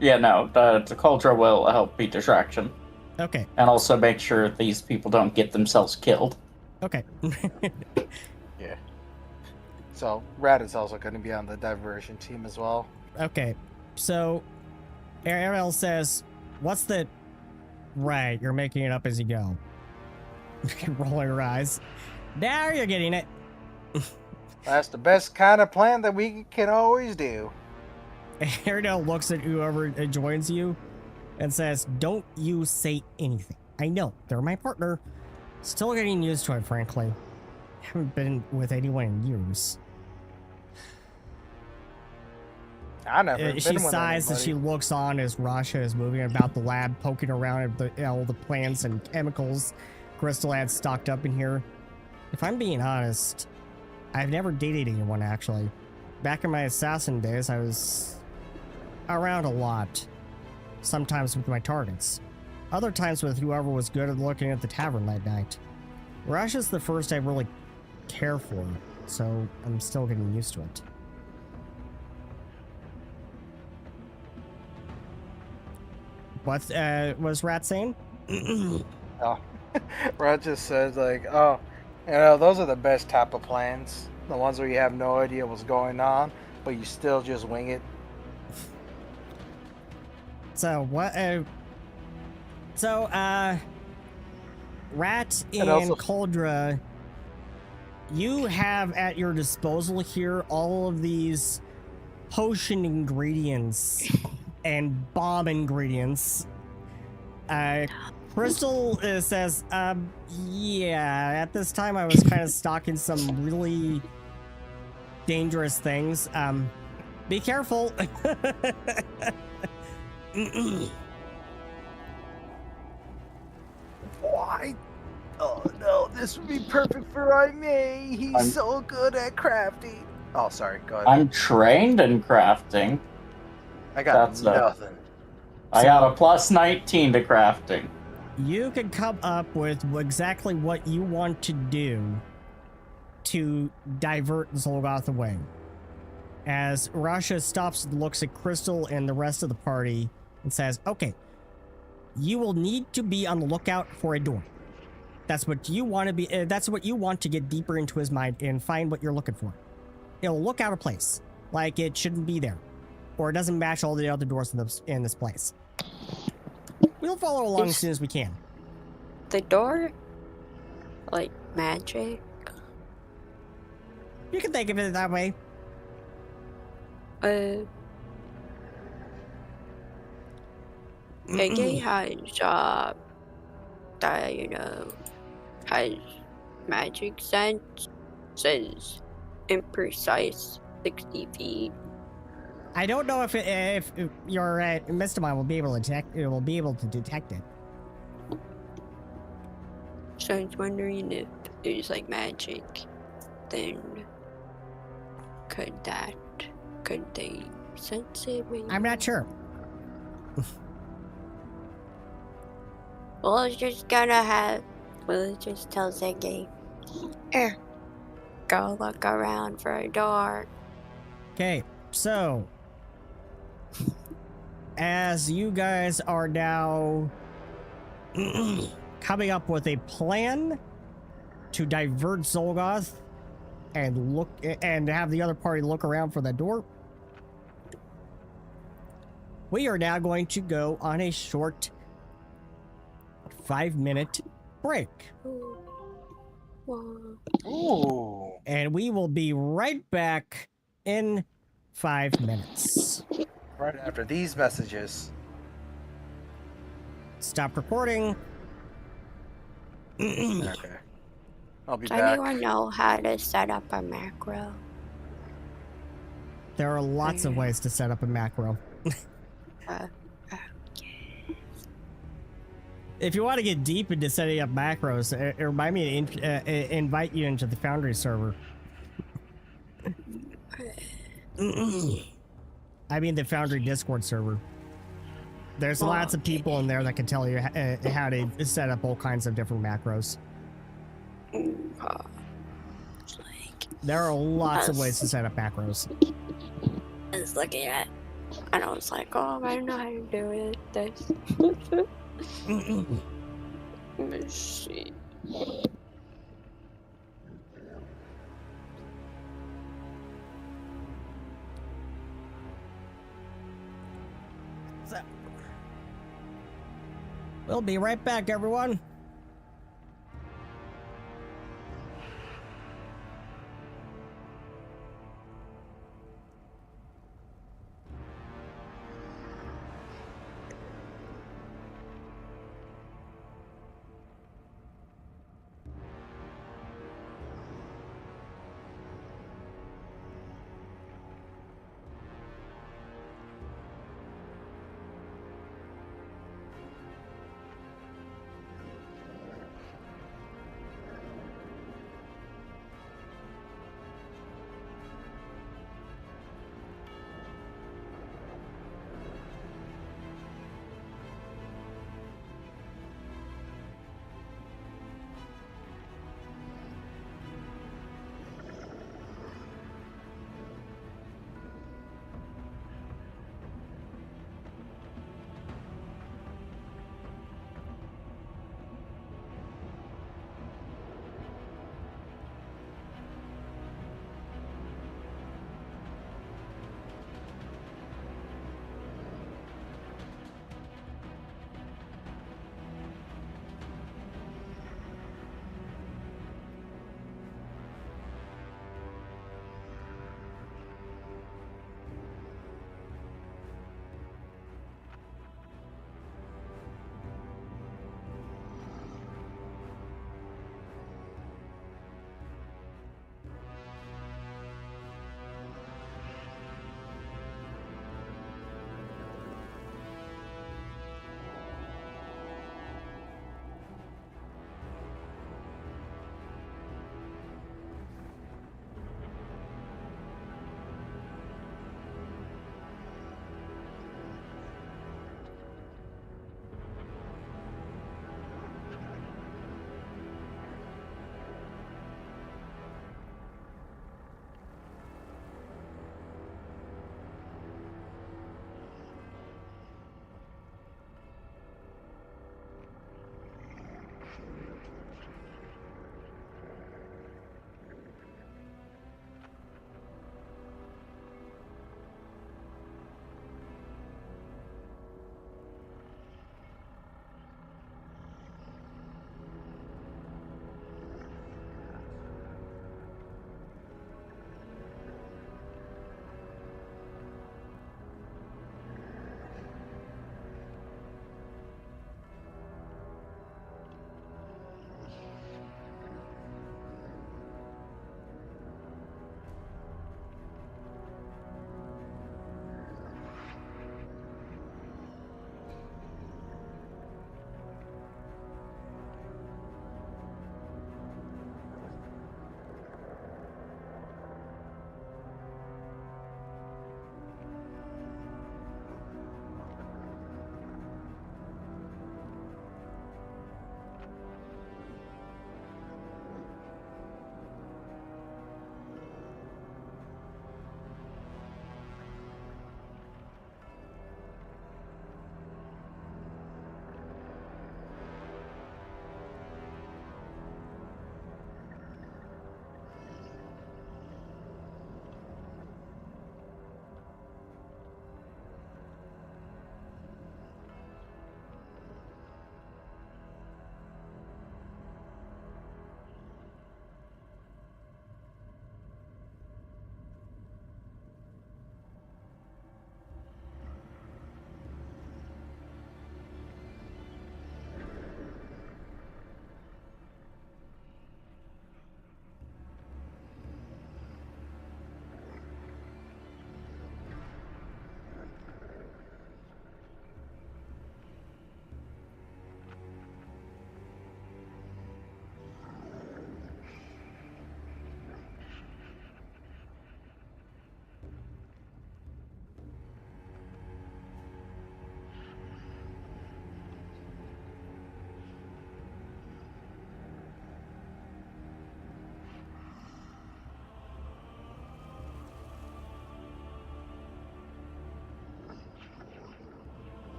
Yeah, no, the Cauldron will help beat distraction. Okay. And also make sure these people don't get themselves killed. Okay. Yeah. So, Rat is also going to be on the diversion team as well. Okay. So, Ariel says, what's the... Right, you're making it up as you go. Rolling her eyes. Now you're getting it. That's the best kind of plan that we can always do. Ariel looks at whoever joins you and says, don't you say anything. I know, they're my partner. Still getting used to it, frankly. Haven't been with anyone in years. I never. She sighs as she looks on as Rasha is moving about the lab, poking around at all the plants and chemicals Crystal had stocked up in here. If I'm being honest, I've never dated anyone, actually. Back in my assassin days, I was around a lot. Sometimes with my targets. Other times with whoever was good at looking at the tavern that night. Rasha's the first I really care for, so I'm still getting used to it. What was Rat saying? Oh, Rat just says like, oh, those are the best type of plans. The ones where you have no idea what's going on, but you still just wing it. So what? Rat and Cauldra, you have at your disposal here all of these potion ingredients and bomb ingredients. Crystal says, yeah, at this time I was kind of stocking some really dangerous things. Be careful. Why? Oh no, this would be perfect for Aimee. He's so good at crafting. Oh, sorry. Go ahead. I'm trained in crafting. I got That's nothing. I got a plus 19 to crafting. You can come up with exactly what you want to do to divert Xulgoth away. As Rasha stops and looks at Crystal and the rest of the party and says, okay, you will need to be on the lookout for a door. That's what you want to be. That's what you want to get deeper into his mind and find what you're looking for. It'll look out of place, like it shouldn't be there, or it doesn't match all the other doors in this place. We'll follow along as soon as we can. The door, like magic. You can think of it that way. Peggy has that has magic sense. Says imprecise 60 feet. I don't know if your Mystimon will be able to detect it. So I was wondering if there's like magic, then could they sense it? Maybe? I'm not sure. We'll just tell Ziggy, go look around for a door. Okay, so as you guys are now coming up with a plan to divert Xulgoth and have the other party look around for that door, we are now going to go on a short 5-minute break. Ooh. And we will be right back in 5 minutes. Right after these messages. Stop recording. Okay. I'll be Does back. anyone know how to set up a macro? There are lots of ways to set up a macro. If you want to get deep into setting up macros, remind me to invite you into the Foundry server. I mean the Foundry Discord server. There's lots of people in there that can tell you how to set up all kinds of different macros. There are lots of ways to set up macros. I was looking at, and I was like, oh, I don't know how to do it. This. Let's see. So, we'll be right back, everyone.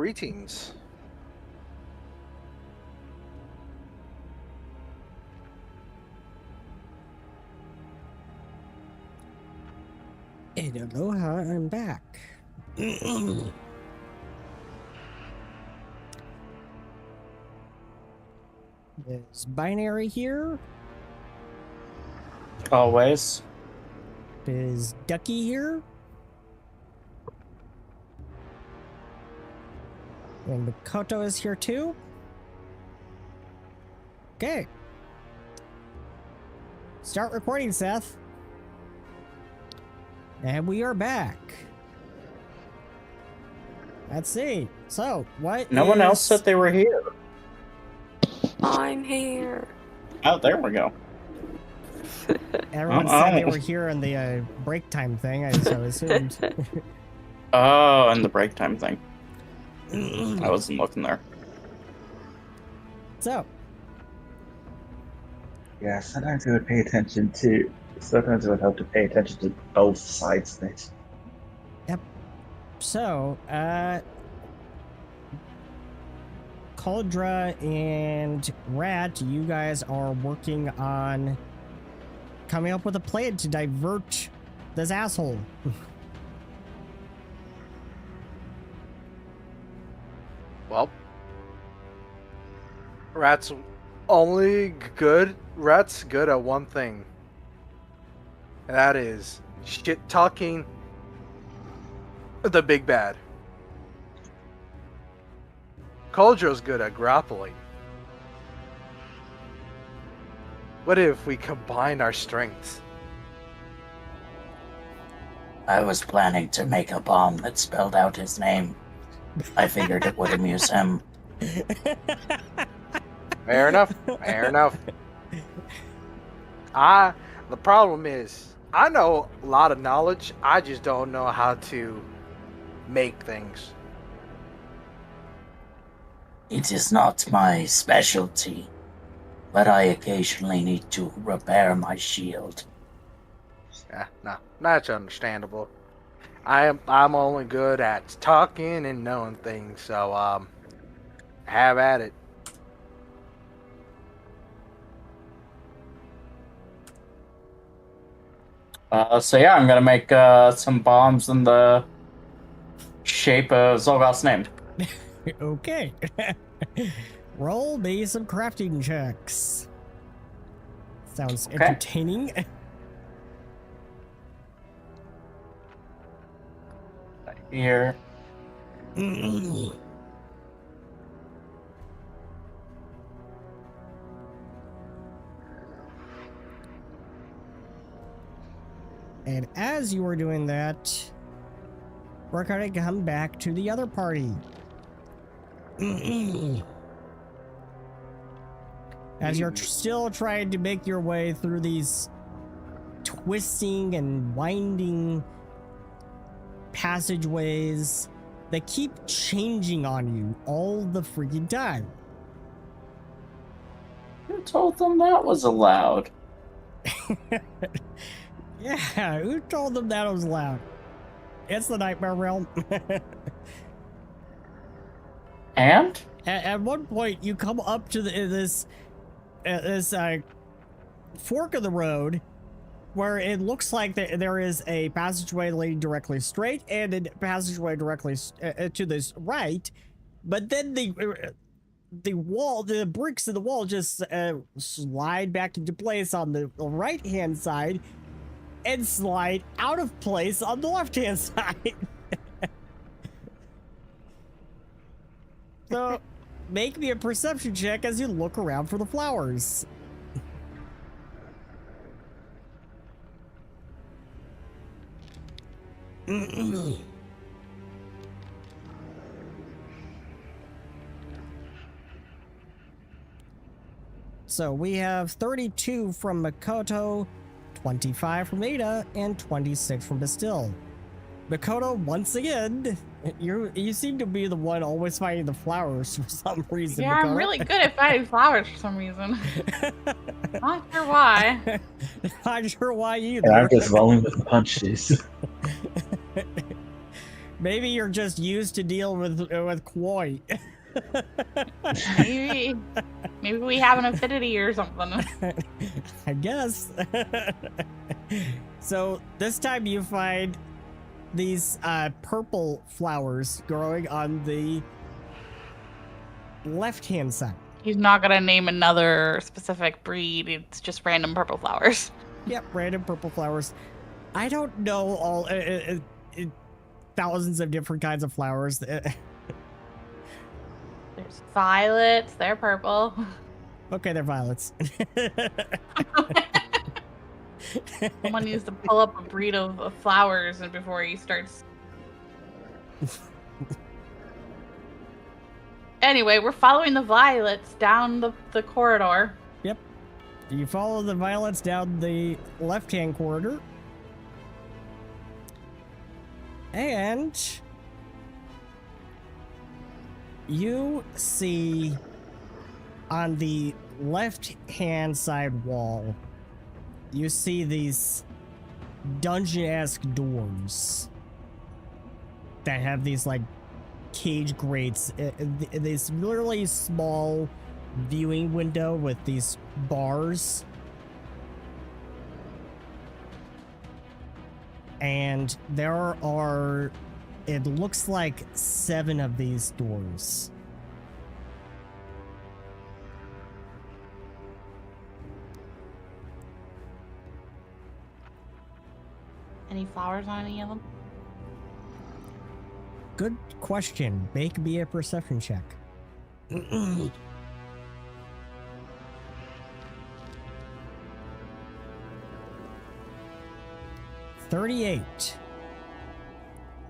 Greetings. And aloha, I'm back. Is Binary here? Always. Is Ducky here? And Makoto is here too? Okay. Start recording, Seth. And we are back. Let's see. So, what No one else is- said they were here. I'm here. Oh, there we go. Everyone said they were here in the break time thing, I so assumed. Oh, and the break time thing. I wasn't looking there. So, Yeah, sometimes I would pay attention to. Sometimes it would help to pay attention to both sides of it. so, Cauldra and Rat, you guys are working on coming up with a plan to divert this asshole. Well, Rat's good at one thing. And that is shit talking the big bad. Cauldro's good at grappling. What if we combine our strengths? I was planning to make a bomb that spelled out his name. I figured it would amuse him. Fair enough. Fair enough. The problem is, I know a lot of knowledge. I just don't know how to make things. It is not my specialty, but I occasionally need to repair my shield. Yeah, no, that's understandable. I'm only good at talking and knowing things, so have at it. So yeah, I'm gonna make some bombs in the shape of Xulgoth's name. Okay. Roll me some crafting checks. Sounds Okay. entertaining. Here. And as you were doing that, we're gonna come back to the other party. As you're still trying to make your way through these twisting and winding passageways that keep changing on you all the freaking time. Who told them that was allowed? Yeah, who told them that was allowed? It's the Nightmare Realm. And? At one point, you come up to this fork of the road where it looks like there is a passageway leading directly straight and a passageway directly to this right, but then the bricks in the wall just slide back into place on the right hand side and slide out of place on the left hand side. So make me a perception check as you look around for the flowers. So we have 32 from Makoto, 25 from Ada, and 26 from Bastille. Makoto, once again, you seem to be the one always finding the flowers for some reason. Yeah, Makoto. I'm really good at finding flowers for some reason. Not sure why. Not sure why either. And I'm just rolling with the punches. Maybe you're just used to deal with Koi. Maybe we have an affinity or something. I guess. So this time you find these purple flowers growing on the left-hand side. He's not gonna name another specific breed. It's just random purple flowers. Yep, random purple flowers. I don't know all thousands of different kinds of flowers. There's violets. They're purple. Okay, they're violets. Someone needs to pull up a breed of flowers and before he starts. Anyway, we're following the violets down the corridor. Yep. You follow the violets down the left-hand corridor. And you see on the left-hand side wall, you see these dungeon-esque doors that have these like cage grates. This really small viewing window with these bars. And there are, it looks like 7 of these doors. Any flowers on any of them? Good question. Make me a perception check. 38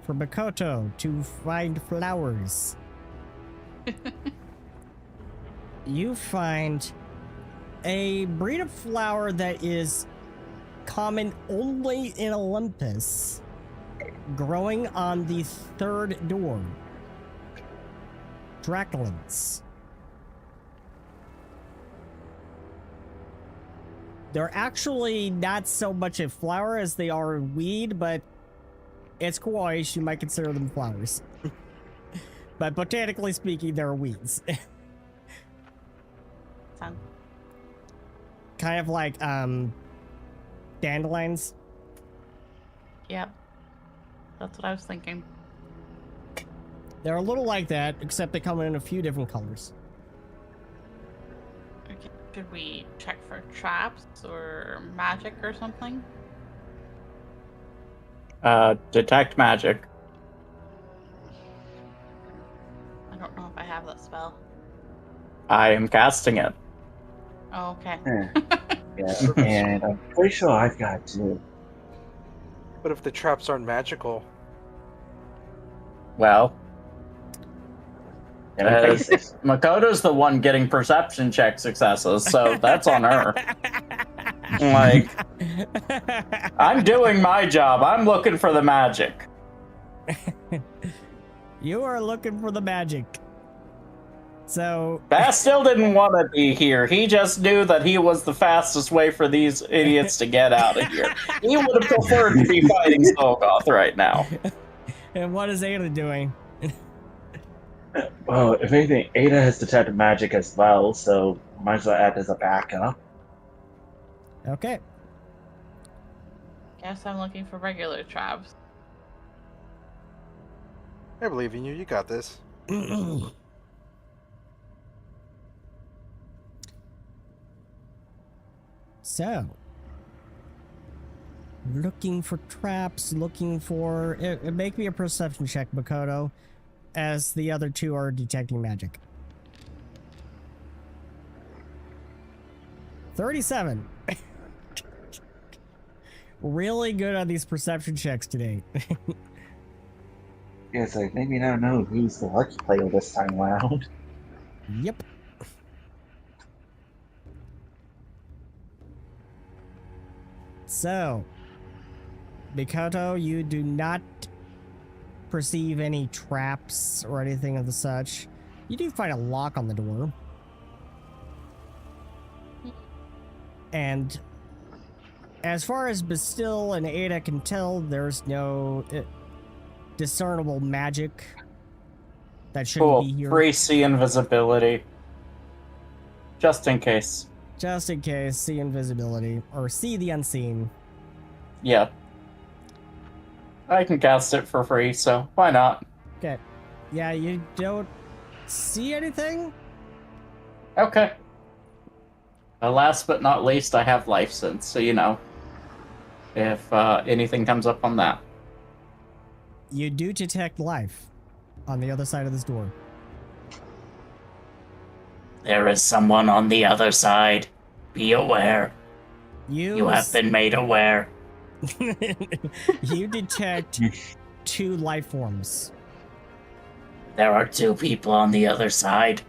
for Makoto to find flowers. You find a breed of flower that is common only in Olympus, growing on the 3rd door. Draculans. They're actually not so much a flower as they are a weed, but it's kawaii, you might consider them flowers. But botanically speaking, they're weeds. Fun. Kind of like dandelions. Yep. That's what I was thinking. They're a little like that, except they come in a few different colors. Okay. Should we check for traps or magic or something? Detect magic. I don't know if I have that spell. I am casting it. Oh, okay. Yeah, and I'm pretty sure I've got 2. What if the traps aren't magical? Well, Yeah, faces. Makoto's the one getting perception check successes, so that's on her. Like, I'm doing my job. I'm looking for the magic. You are looking for the magic. So Bastille didn't want to be here. He just knew that he was the fastest way for these idiots to get out of here. He would have preferred to be fighting Xulgoth right now. and what is Ada doing? Well, if anything, Ada has detected magic as well, so might as well act as a backup. Okay. Guess I'm looking for regular traps. I believe in you. You got this. So, looking for traps, looking for... make me a perception check, Makoto, as the other 2 are detecting magic. 37. Really good on these perception checks today. Yeah, it's like, maybe now know who's the lucky player this time around. Yep. So, Makoto, you do not perceive any traps or anything of the such. You do find a lock on the door. And as far as Bastille and Ada can tell, there's no discernible magic that shouldn't Cool. be here. Free see invisibility. Just in case. Just in case, see invisibility. Or see the unseen. Yeah. I can cast it for free, so why not? Okay. Yeah, you don't see anything? Okay. Last but not least, I have life sense, so you know. If anything comes up on that. You do detect life on the other side of this door. There is someone on the other side. Be aware. You have been made aware. You detect 2 life forms. There are 2 people on the other side.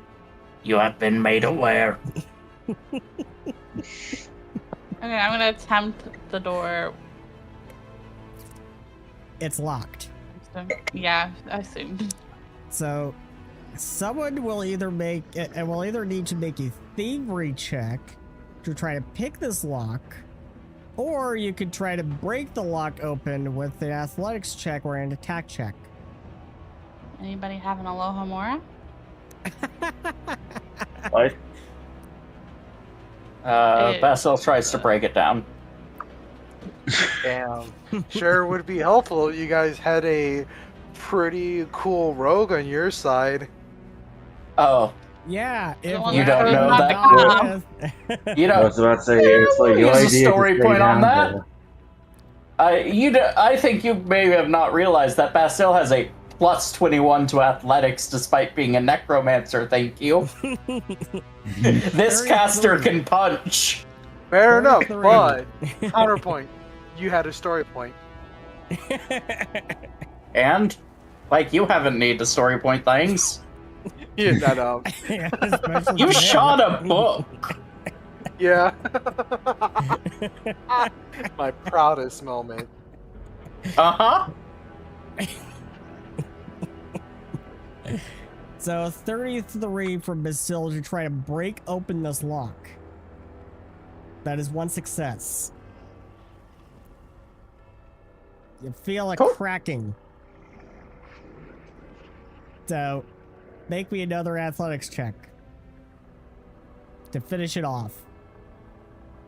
You have been made aware. Okay, I'm gonna attempt the door. It's locked. Yeah, I assumed. So, someone will either need to make a thievery check to try to pick this lock, or you could try to break the lock open with an athletics check or an attack check. Anybody have an Aloha Mora? What? Basil tries to break it down. Damn. Sure would be helpful if you guys had a pretty cool rogue on your side. Oh, Yeah, if You don't know that. you I know, was about to say, it's like your use a idea to story stay point on down that. there. I think you may have not realized that Basil has a plus 21 to athletics despite being a necromancer, thank you. This caster can punch. Fair enough, 33. but counterpoint, you had a story point. And, like, you haven't need to story point things. Yeah, that Yeah, especially You for shot him. a book. yeah. My proudest moment. Uh-huh. So 33 from Basil to try to break open this lock. That is 1 success. You feel a Cool. cracking. So make me another athletics check to finish it off.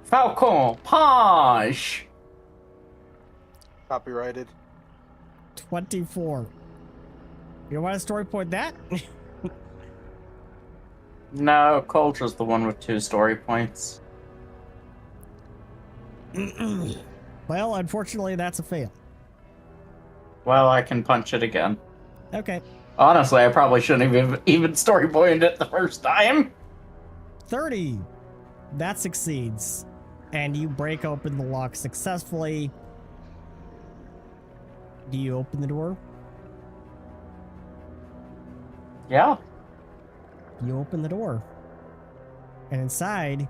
Falcon, punch. Copyrighted. 24. You want to story point that? No, Culture's the one with 2 story points. Well, unfortunately, that's a fail. Well, I can punch it again. Okay. Honestly, I probably shouldn't have even story pointed it the first time. 30. That succeeds. And you break open the lock successfully. Do you open the door? Yeah. You open the door. And inside,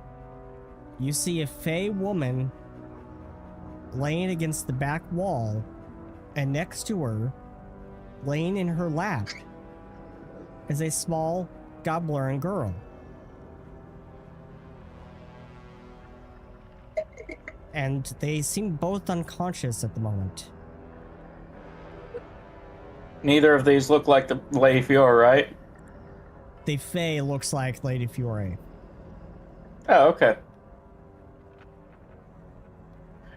you see a fey woman laying against the back wall, and next to her, laying in her lap, is a small goblin girl. And they seem both unconscious at the moment. Neither of these look like the Lady Fiora, right? The fey looks like Lady Fiore. Oh, okay.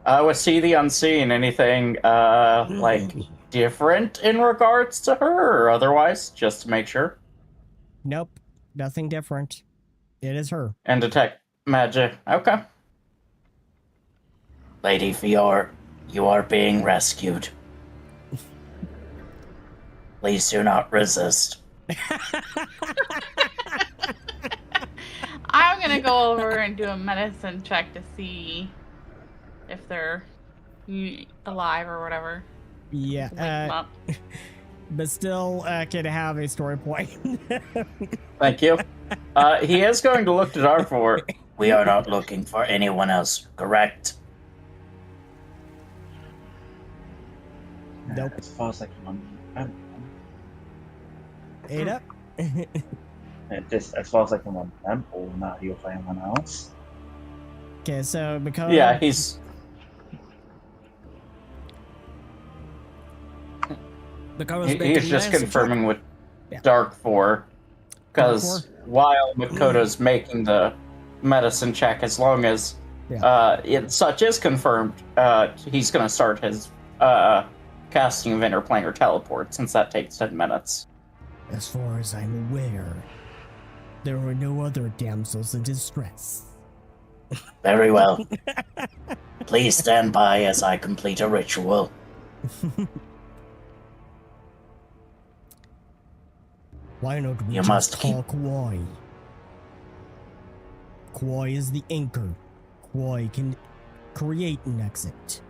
Was See the Unseen anything, like, different in regards to her, or otherwise, just to make sure? Nope, nothing different. It is her. And detect magic. Okay. Lady Fiora, you are being rescued. Please do not resist. I'm gonna go over and do a medicine check to see if they're alive or whatever. Yeah, Wake them up. but still can have a story point. Thank you. He is going to look to Darfur. We are not looking for anyone else, correct? Nope. As far as I can Ada? just as far as I can remember, not heal for anyone else. Okay, so because Yeah, he's... Because He's just confirming with Yeah. Dark 4. Dark Because while Makoto's making the medicine check, as long as such is confirmed, he's going to start his casting of interplanar teleport, since that takes 10 minutes. As far as I'm aware, there were no other damsels in distress. Very well. Please stand by as I complete a ritual. Why don't we You just must call Kauai? Kauai is the anchor. Kauai can create an exit.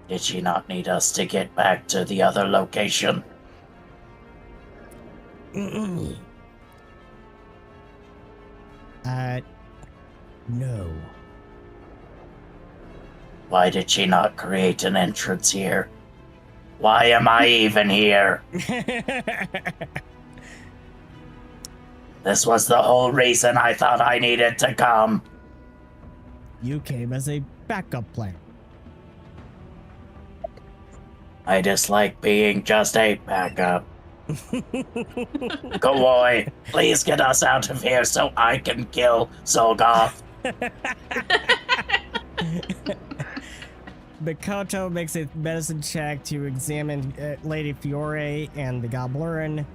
Did she not need us to get back to the other location? No. Why did she not create an entrance here? Why am I even here? This was the whole reason I thought I needed to come. You came as a backup plan. I dislike being just a backup. Kauai, please get us out of here so I can kill Xulgoth. Makoto makes a medicine check to examine Lady Fiore and the Goblerin.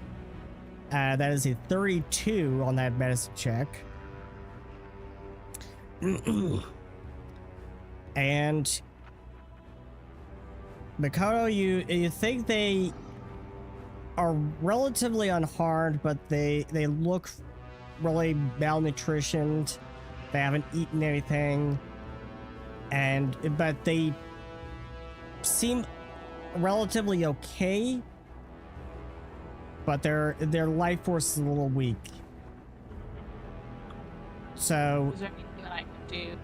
That is a 32 on that medicine check. And Makoto, you think they are relatively unharmed, but they look really malnutritioned. They haven't eaten anything, but they seem relatively okay. But their life force is a little weak. So Is there anything that I can do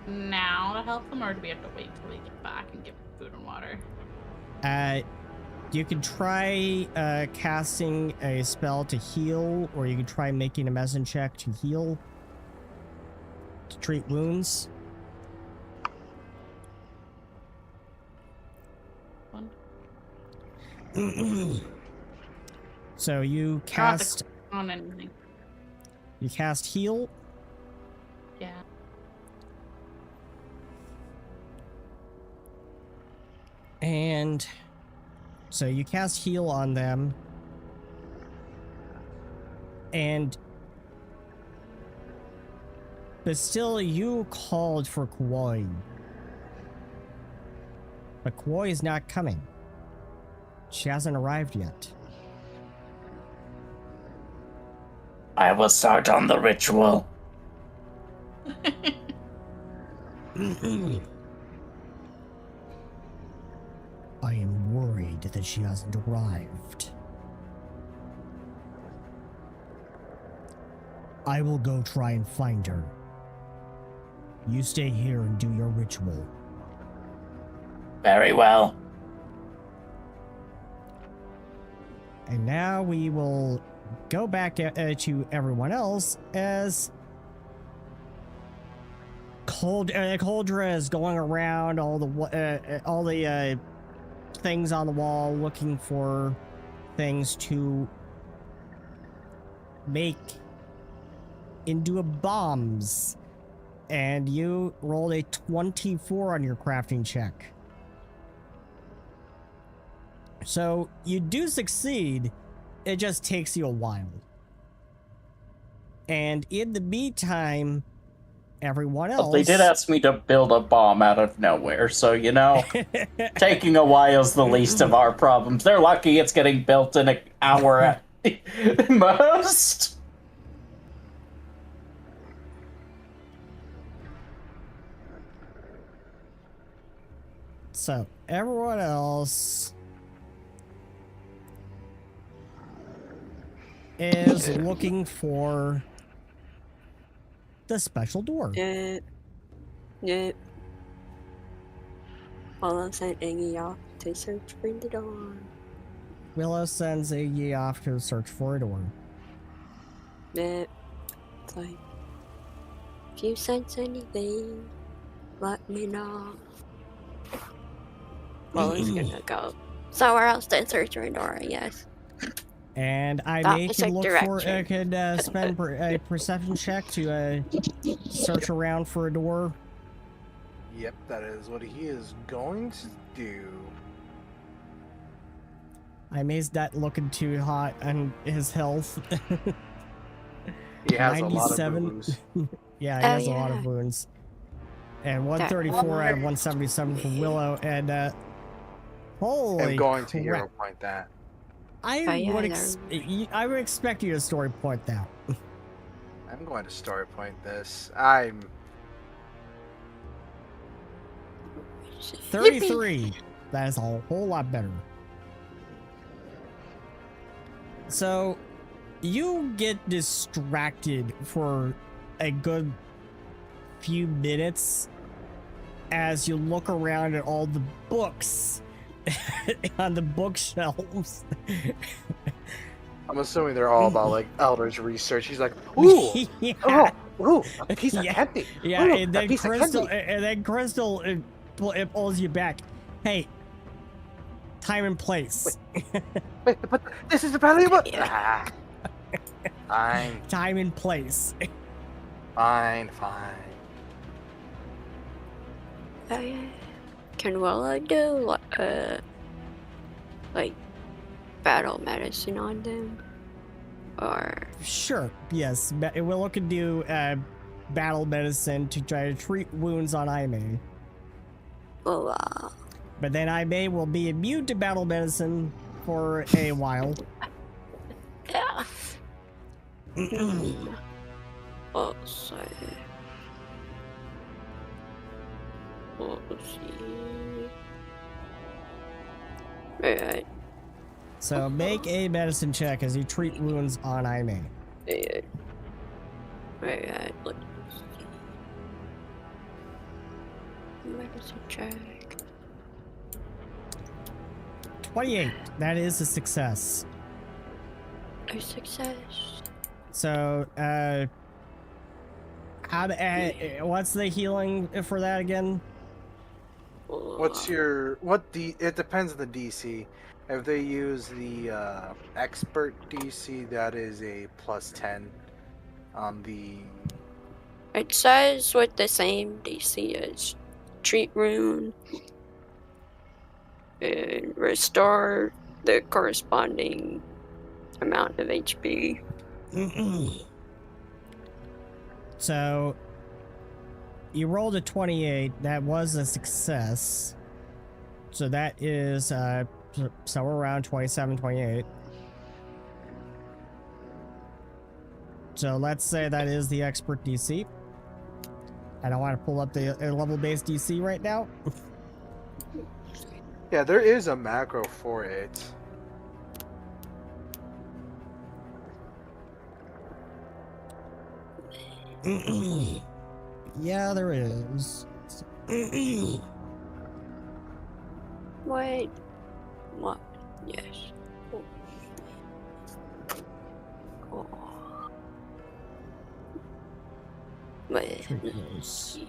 now to help them, or do we have to wait till we get back and give them food and water? you can try casting a spell to heal, or you can try making a medicine check to heal, to treat wounds. One. So you Not cast on anything. you cast heal. Yeah. And so you cast heal on them. But still, you called for Kauai. But Kauai is not coming. She hasn't arrived yet. I will start on the ritual. I am worried that she hasn't arrived. I will go try and find her. You stay here and do your ritual. Very well. And now we will go back to everyone else as Coldra is going around all the things on the wall, looking for things to make into bombs. And you rolled a 24 on your crafting check. So you do succeed, it just takes you a while. And in the meantime, everyone else... Well, they did ask me to build a bomb out of nowhere, so, you know, taking a while is the least of our problems. They're lucky it's getting built in an hour at most. So, everyone else is looking for the special door. Yep. Willow sent Iggy off to search for the door. Willow sends Iggy off to search for a door. Yep. It's like, if you sense anything, let me know. Willow's gonna go somewhere else than Surgery Dora, yes. And I That may is could a look for direction. could spend a perception check to search around for a door. Yep, that is what he is going to do. I may's not looking too hot on his health. He has a lot of 97. boo-boos. Yeah, he Oh, has a lot of yeah. wounds. And 134 out of 177 for Willow, and holy I'm going to crap. hero point that. I Oh, yeah, I would expect you to story point that. I'm going to story point this. I'm 33. That is a whole lot better. So, you get distracted for a good few minutes as you look around at all the books on the bookshelves. I'm assuming they're all about like Eldritch research. He's like, ooh, Yeah. oh, ooh, a piece of Yeah. candy. Yeah, Ooh, and a then piece of Crystal, candy. and then Crystal, it pulls you back. Hey, time and place. Wait, but this is the valuable. Ah. Fine, Time and place. fine. Oh, yeah. Can Willow do like battle medicine on them? Or Sure. Yes, Willow can do battle medicine to try to treat wounds on Aime. well, But then Aime will be immune to battle medicine for a while. yeah. Oh, sorry. Oh, see. Alright. So make a medicine check as you treat wounds on Aime. Alright, let's see. Medicine check. 28. That is a success. A success. So, what's the healing for that again? What's your it depends on the DC. If they use the expert DC, that is a +10 on the. It says with the same DC as treat rune and restore the corresponding amount of HP. So, you rolled a 28. That was a success. So that is somewhere around 27, 28. So let's say that is the expert DC. I don't want to pull up the level-based DC right now. Yeah, there is a macro for it. Yeah, there is. Wait. What? Yes. Oh. Wait. let's see.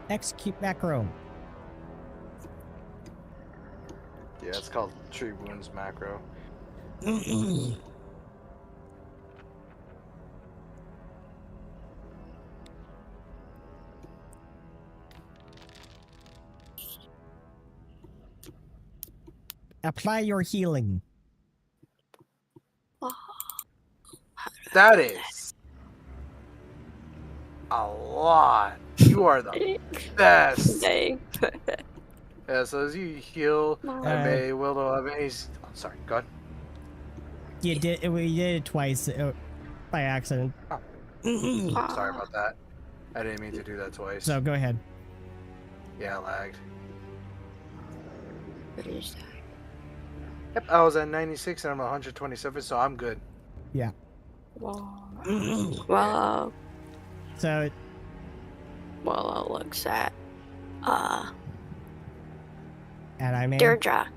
Execute macro. Yeah, it's called Tree Wounds macro. Apply your healing. That is a lot. You are the best. Dang. Yeah, so as you heal, I may Willow. I mean, I'm sorry. Go ahead. You did. We did it twice by accident. Sorry about that. I didn't mean to do that twice. So go ahead. Yeah, I lagged. What is that? Yep, I was at 96 and I'm 127, so I'm good. Yeah. Wow. Well, So Willow looks at and I made Deirdre.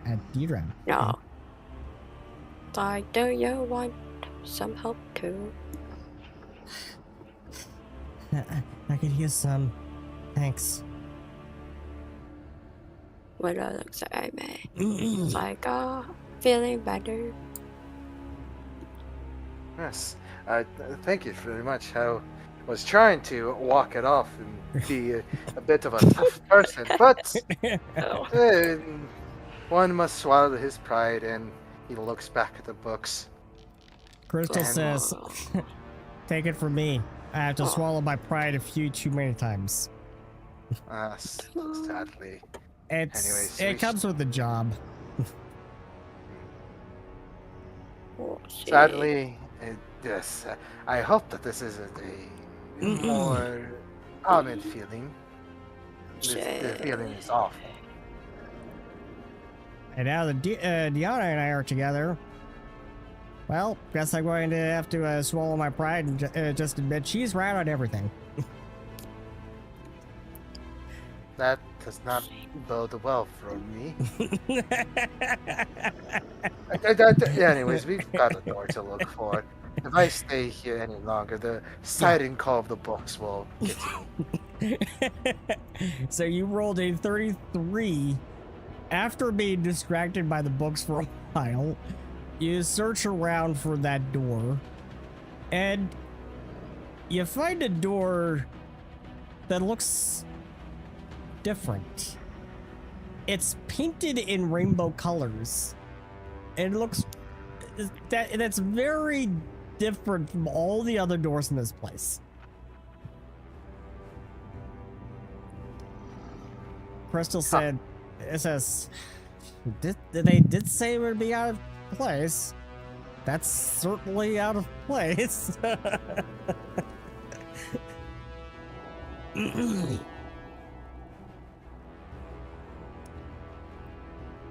at Deidre. No. Like, do you want some help too? I could use some. Thanks. What looks like me? It's like, feeling better. Yes. Thank you very much. I was trying to walk it off and be a bit of a tough person, but one must swallow his pride, and he looks back at the books. Crystal And- says, take it from me. I have to swallow my pride a few too many times. Sadly. It Anyways, comes with the job. Sadly, yes. I hope that this isn't a more common feeling. The feeling is awful. And now that Deanna and I are together, well, guess I'm going to have to swallow my pride and just admit she's right on everything. That does not bode well for me. Anyways, we've got a door to look for. If I stay here any longer, the siren call of the books will get to me. So you rolled a 33. After being distracted by the books for a while, you search around for that door, and you find a door that looks different. It's painted in rainbow colors. It looks that's very different from all the other doors in this place. Crystal said, it says, they did say it would be out of place. That's certainly out of place.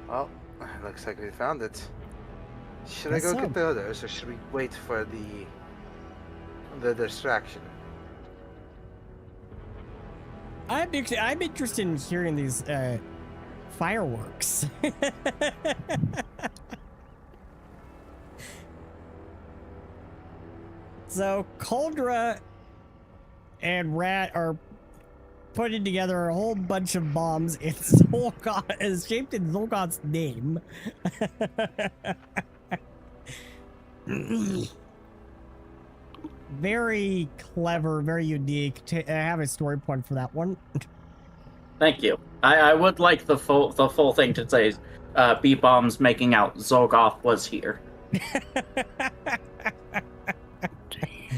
Well, looks like we found it. Should Guess I go so. get the others, or should we wait for the distraction? I'm interested in hearing these fireworks. So Cauldra and Rat are putting together a whole bunch of bombs in Xulgoth, is shaped in Xulgoth's name. Very clever, very unique. I have a story point for that one. Thank you. I would like the full thing to say, B-Bombs making out Xulgoth was here.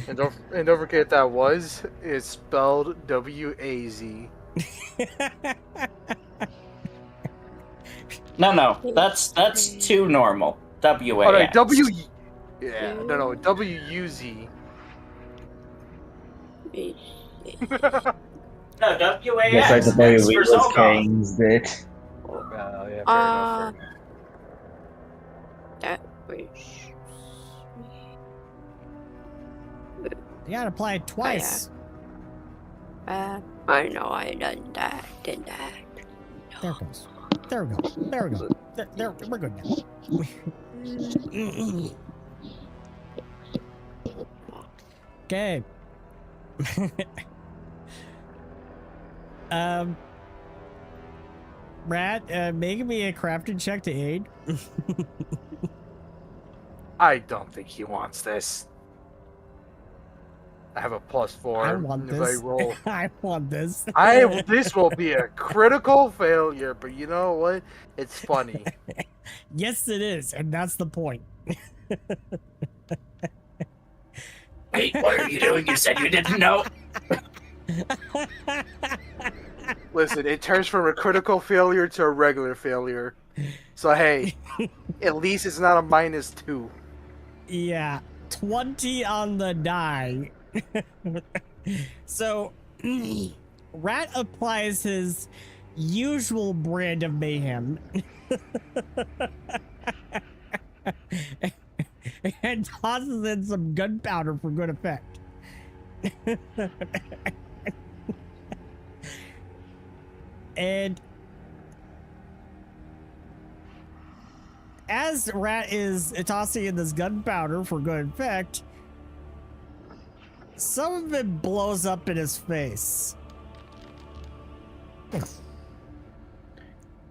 And don't forget that was is spelled W-A-Z. No, that's too normal. W-A-X. Oh, no, W. Yeah, no, W-U-Z. No, W-A-X. Yes, I suppose we for was Xulgoth. changed it. Yeah, fair enough. That was. You gotta apply it twice. I know I done that. Did that. There it goes. There we go. There we go. There, we're good now. Okay. Rat, make me a crafting check to aid. I don't think he wants this. I have a +4. I want if this. I roll. I want this. This will be a critical failure, but you know what? It's funny. Yes, it is, and that's the point. Hey, what are you doing? You said you didn't know. Listen, it turns from a critical failure to a regular failure. So hey, at least it's not a -2. Yeah, 20 on the die. So, Rat applies his usual brand of mayhem and tosses in some gunpowder for good effect. And as Rat is tossing in this gunpowder for good effect, some of it blows up in his face.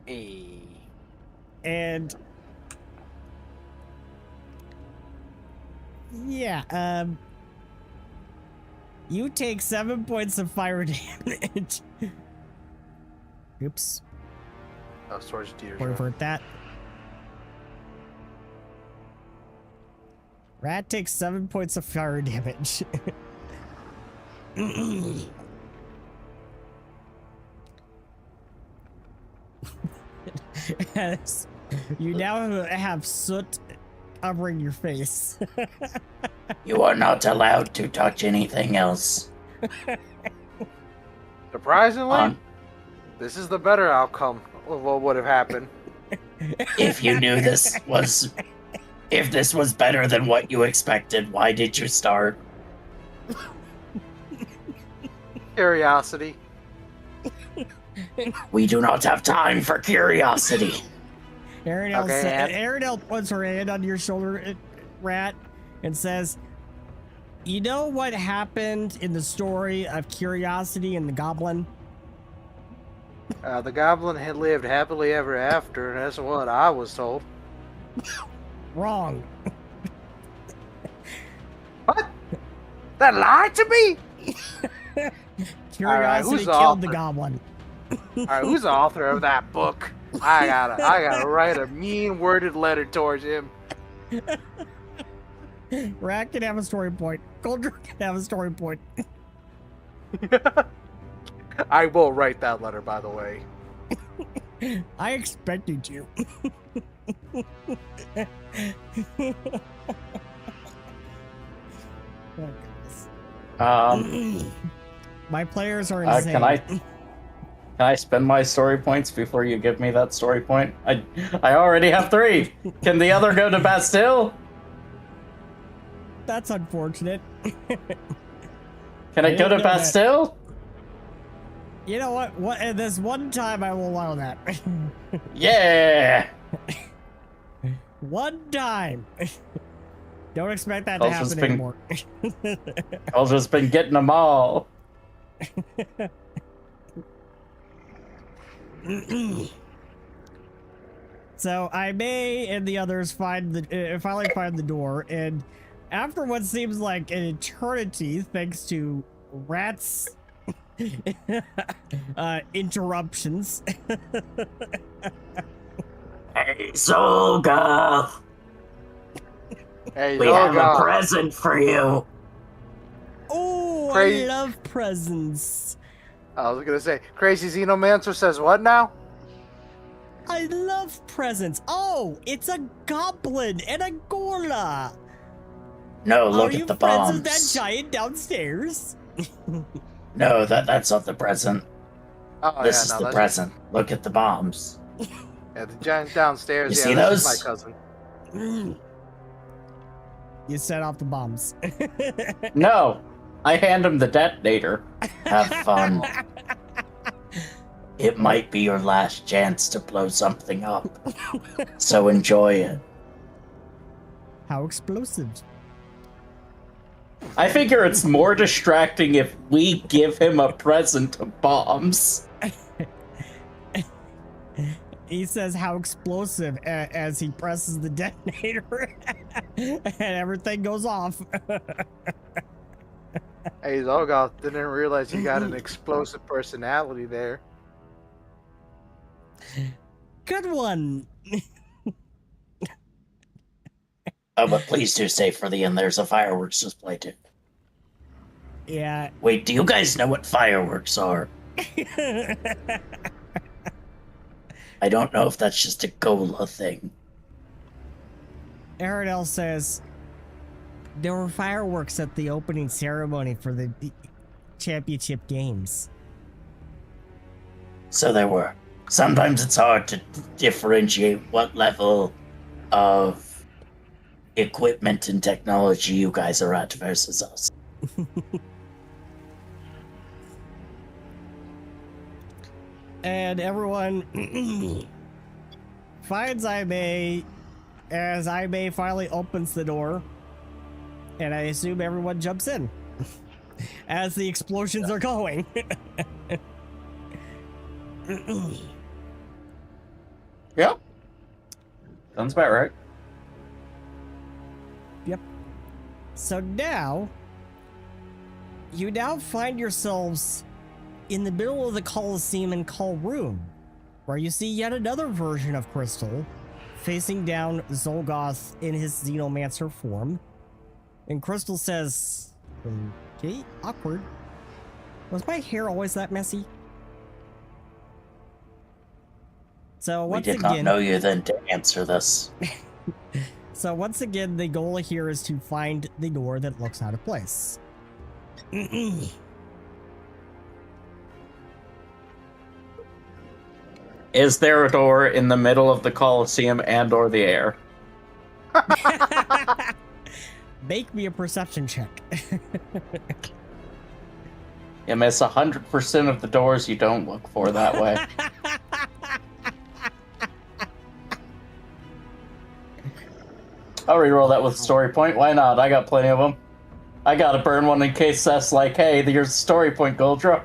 Hey. And yeah, you take 7 points of fire damage. Oops. Oh, storage deer. Revert that. Rat takes 7 points of fire damage. As you now have soot covering your face. You are not allowed to touch anything else. Surprisingly, this is the better outcome of what would have happened. If you knew this was better than what you expected, why did you start? Curiosity. We do not have time for curiosity. Aridel puts her hand on your shoulder, Rat, and says, "You know what happened in the story of Curiosity and the Goblin?" The goblin had lived happily ever after, and that's what I was told. Wrong. What? That lied to me? Curiosity killed the Goblin. Alright, who's the author of that book? I gotta write a mean worded letter towards him. Rat can have a story point. Coldra can have a story point. I will write that letter, by the way. I expected you. My players are insane. Can I spend my story points before you give me that story point? I already have 3. Can the other go to Bastille? That's unfortunate. Can I go to Bastille? You know what? This one time I will allow that. Yeah. One time. Don't expect that to happen anymore. I've just been getting them all. So I may and the others finally find the door, and after what seems like an eternity, thanks to Rat's interruptions. Hey, Xulgoth! Hey, We have a present for you. Oh, I love presents. I was gonna say, Crazy Xenomancer says what now? I love presents. Oh, it's a goblin and a gorla. No, look at the bombs. Are you friends with that giant downstairs? No, that's not the present. Oh, this is the present. Look at the bombs. Yeah, the giant downstairs. You see those? This is my cousin. You set off the bombs. No, I hand him the detonator. Have fun. It might be your last chance to blow something up. So enjoy it. How explosive. I figure it's more distracting if we give him a present of bombs. He says how explosive as he presses the detonator and everything goes off. Hey, Xulgoth didn't realize you got an explosive personality there. Good one. Oh, but please do stay for the end. There's a fireworks display too. Yeah. Wait, do you guys know what fireworks are? I don't know if that's just a Gola thing. Aridel says there were fireworks at the opening ceremony for the championship games. So there were. Sometimes it's hard to differentiate what level of equipment and technology you guys are at versus us. And everyone finds Aimee as Aimee finally opens the door, and I assume everyone jumps in as the explosions are going. Yep. Sounds about right. Yep. So now, you now find yourselves in the middle of the Colosseum in Kalroom, where you see yet another version of Crystal facing down Xulgoth in his Xenomancer form. And Crystal says, okay, awkward. Was my hair always that messy? So We once did again, not know you then to answer this. so once again, the goal here is to find the door that looks out of place. Is there a door in the middle of the Colosseum and or the air? Make me a perception check. You miss 100% of the doors you don't look for that way. I'll reroll that with story point. Why not? I got plenty of them. I gotta burn one in case Seth's like, hey, here's a story point, Goldra.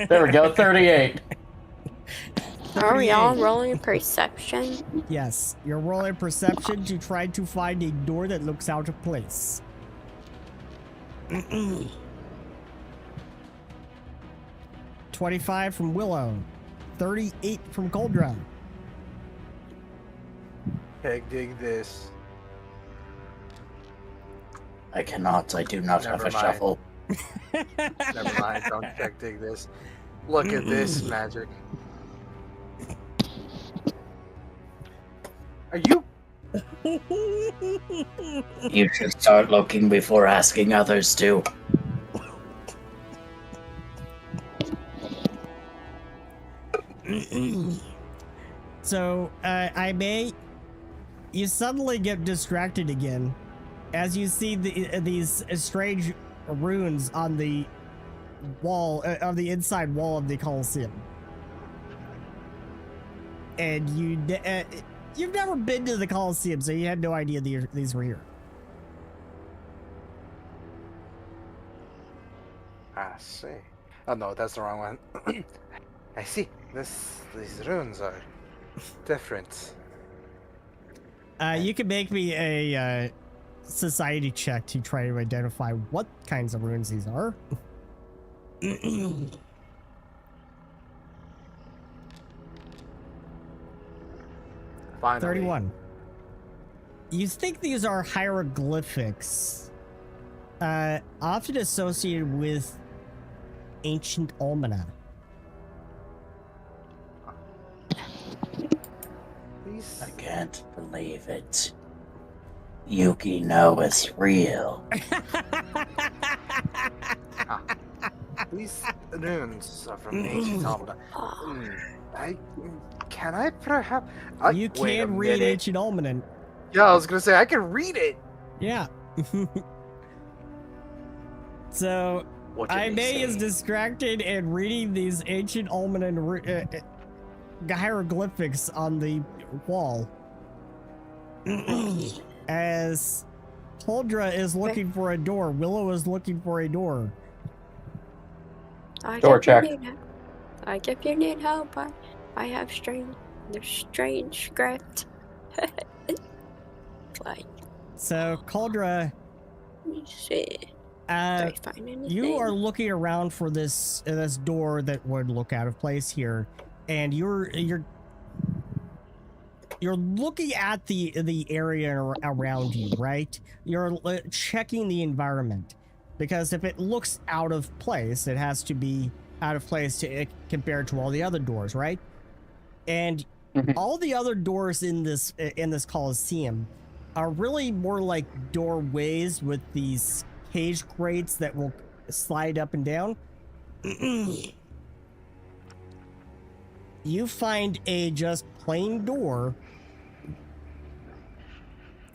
There we go, 38. Are we all rolling perception? Yes, you're rolling perception to try to find a door that looks out of place. 25 from Willow, 38 from Goldra. Heck, dig this. I cannot, I do not have Never a mind. shuffle. Never mind, don't heck dig this. Look at this magic. Are you? You should start looking before asking others to. So, you suddenly get distracted again as you see these strange runes on the wall, of the inside wall of the Colosseum. And you've never been to the Colosseum, so you had no idea these were here. I see. Oh no, that's the wrong one. I see. These runes are different. You can make me a society check to try to identify what kinds of runes these are. Finally. 31. You think these are hieroglyphics, often associated with ancient almana. These, I can't believe it. Yuki know it's real. these runes are from ancient Almana. Can I perhaps? You wait a can read minute. ancient almana. Yeah, I was gonna say I can read it. Yeah. So What did he Aimee is say? distracted and reading these ancient almana hieroglyphics on the wall. As Holdra is looking for a door, Willow is looking for a door. Door check. If you need help, I have strange script. Like, So Cauldra, let me see. Did I find anything? you are looking around for this door that would look out of place here, and you're looking at the area around you, right? You're checking the environment, because if it looks out of place, it has to be out of place compared to all the other doors, right? And all the other doors in this Colosseum are really more like doorways with these cage grates that will slide up and down. You find a just plain door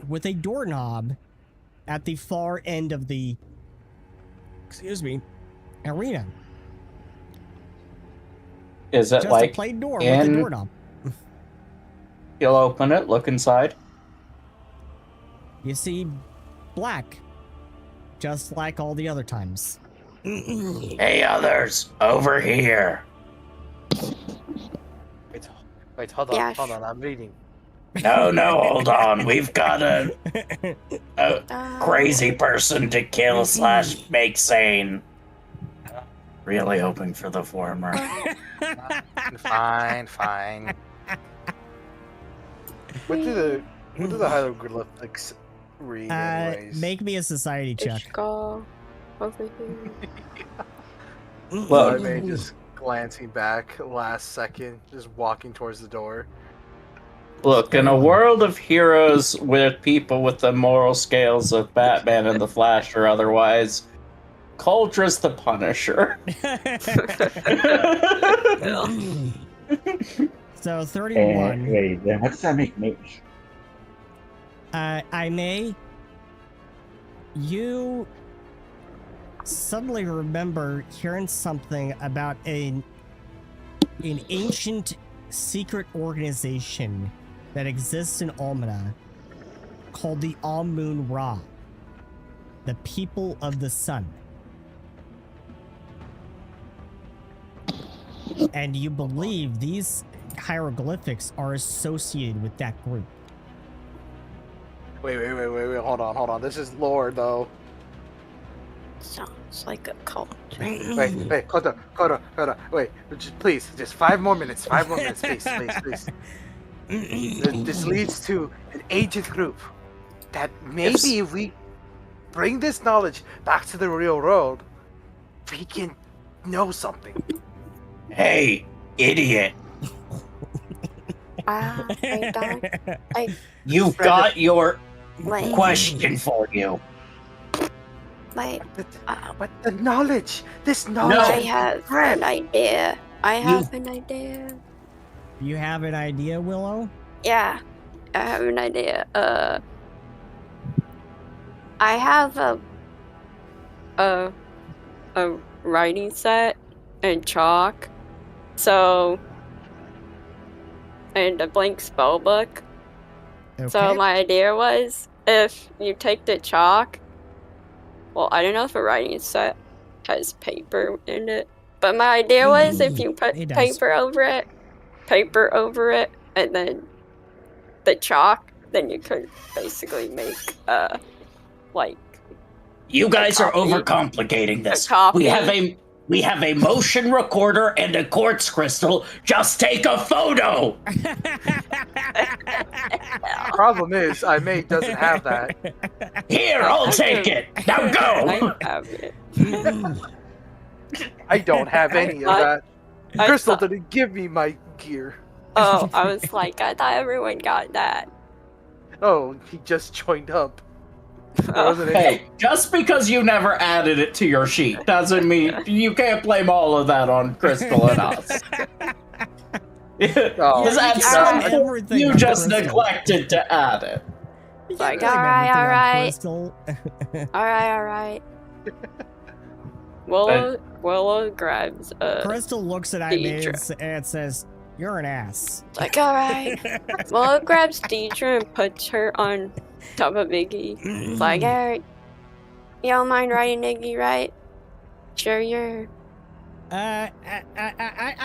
with a doorknob at the far end of the arena. Is it Just like a plain door with a in- doorknob. You'll open it, look inside? You see black, just like all the other times. Hey others, over here. Wait, hold on, Yeah, hold on. I'm reading. No, hold on. We've got a crazy person to kill / make sane. Really hoping for the former. Fine. What do the hieroglyphics read, anyways? Make me a society check. Ishka over here. Well, I may just glancing back last second, just walking towards the door. Look, in a world of heroes with people with the moral scales of Batman and the Flash or otherwise, Coldra's the Punisher. So 31. Wait, then what does that make me? I may. You suddenly remember hearing something about an ancient secret organization that exists in Almana called the Amun Ra, the People of the Sun. And you believe these hieroglyphics are associated with that group. Wait, hold on. This is lore, though. Sounds like a cult. Wait, hold on. Wait, please, just 5 more minutes. 5 more minutes, please. This leads to an ancient group that maybe if we bring this knowledge back to the real world, we can know something. Hey, idiot. You've got your question for you. But the knowledge, this knowledge. I have an idea. an idea. You have an idea, Willow? Yeah, I have an idea. I have a writing set and chalk, and a blank spell book. Okay. So my idea was, if you take the chalk, well, I don't know if a writing set has paper in it, but my idea was if you put It does. paper over it, and then the chalk, then you could basically make like. You guys are copy. overcomplicating this. A copy. We have a motion recorder and a quartz crystal. Just take a photo. Problem is, doesn't have that. Here, I'll take it. Now go. I have it. I don't have any of that. I Crystal thought- didn't give me my gear. Oh, I was like, I thought everyone got that. Oh, he just joined up. There Oh. wasn't any. Hey, just because you never added it to your sheet doesn't mean you can't blame all of that on Crystal and us. Oh. Because at You some can't point, everything you on just Crystal. neglected to add it. You Like, can't blame everything on alright. Crystal. Alright. Willow grabs Crystal looks at Ivy Deidre. and says, "You're an ass." like, alright. Willow grabs Deidre and puts her on top of Iggy. It's like, alright. You don't mind riding Iggy, right? Sure you're... I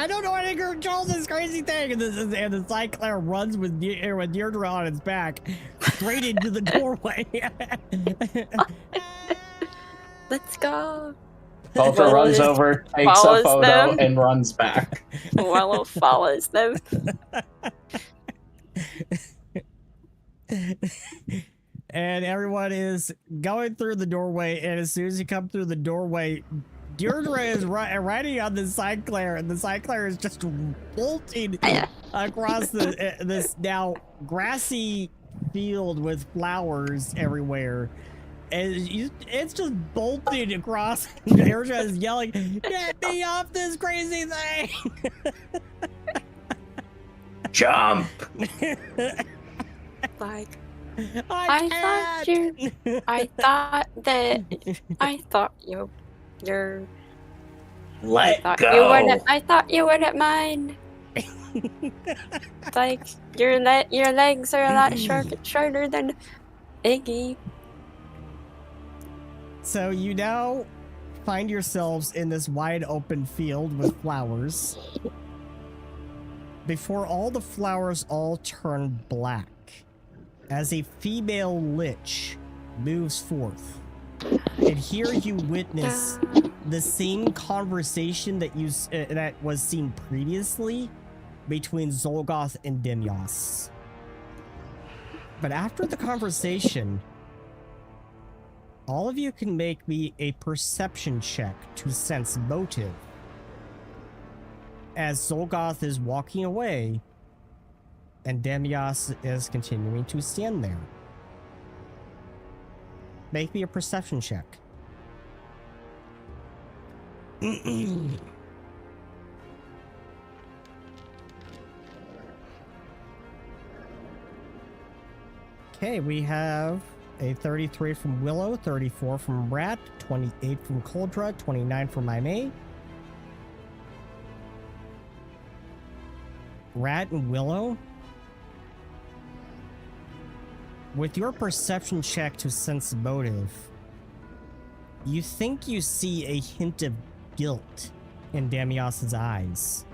don't know how to control this crazy thing. And the cycler runs with Deirdre on its back straight into the doorway. Let's go. Ultra Willow runs just over, takes a follows photo, them. and runs back. Willow follows them. And everyone is going through the doorway, and as soon as you come through the doorway, Deirdre is riding on the cycler, and the cycler is just bolting across this now grassy field with flowers everywhere. And it's just bolting across. Deirdre is yelling, "Get me off this crazy thing!" Jump! Like, I thought you're... Let I go! thought you wouldn't mind. Like, your legs are a lot shorter than Iggy. So you now find yourselves in this wide open field with flowers. before all the flowers all turn black, as a female lich moves forth. And here you witness the same conversation that that was seen previously between Xulgoth and Demios. But after the conversation, all of you can make me a perception check to sense motive. As Xulgoth is walking away, and Demios is continuing to stand there. Make me a perception check. Okay, we have a 33 from Willow, 34 from Rat, 28 from Coldra, 29 from Aimee. Rat and Willow, with your perception check to sense motive, you think you see a hint of guilt in Demios' eyes.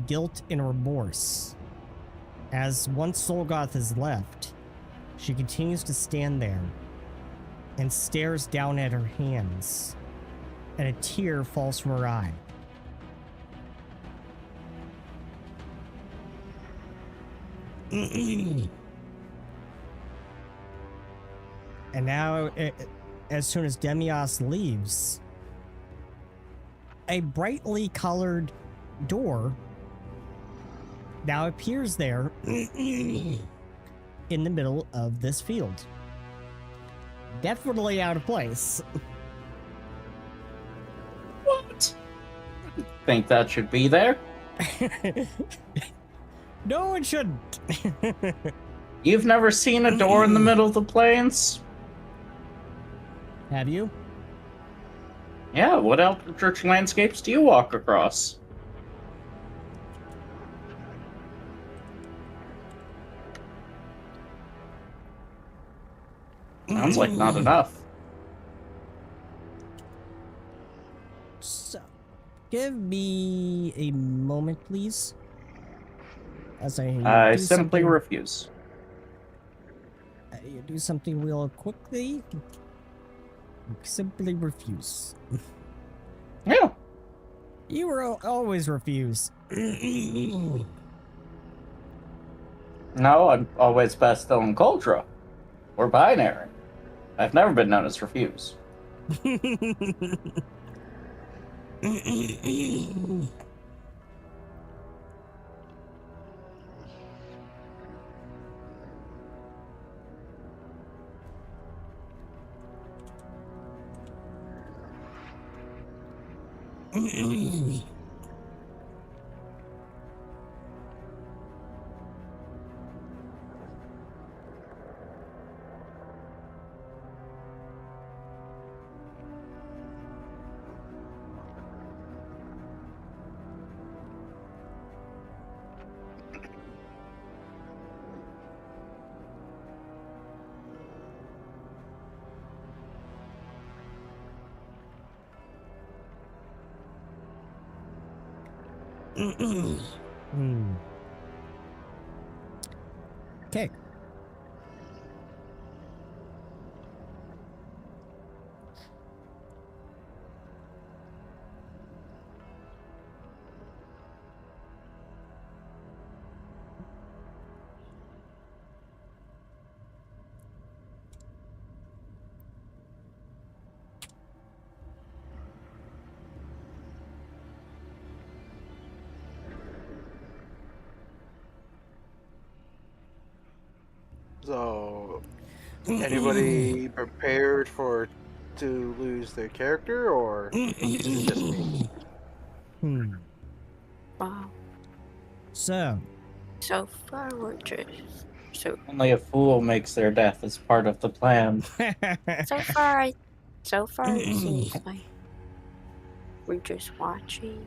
Guilt and remorse. As once Xulgoth has left, she continues to stand there and stares down at her hands, and a tear falls from her eye. And now, as soon as Demios leaves, a brightly colored door now appears there in the middle of this field. Definitely out of place. What? Think that should be there? No, it shouldn't. You've never seen a door in the middle of the plains? Have you? Yeah, what eldritch landscapes do you walk across? Sounds like not enough. So, give me a moment, please. As I simply refuse. Do something real quickly. Simply refuse. Yeah. You will always refuse. No, I'm always best on Coldra. Or binary. I've never been known as refuse. Okay. So, anybody prepared to lose their character, or is it just me? Wow. So So far, we're just Only a fool makes their death as part of the plan. so far it seems like we're just watching.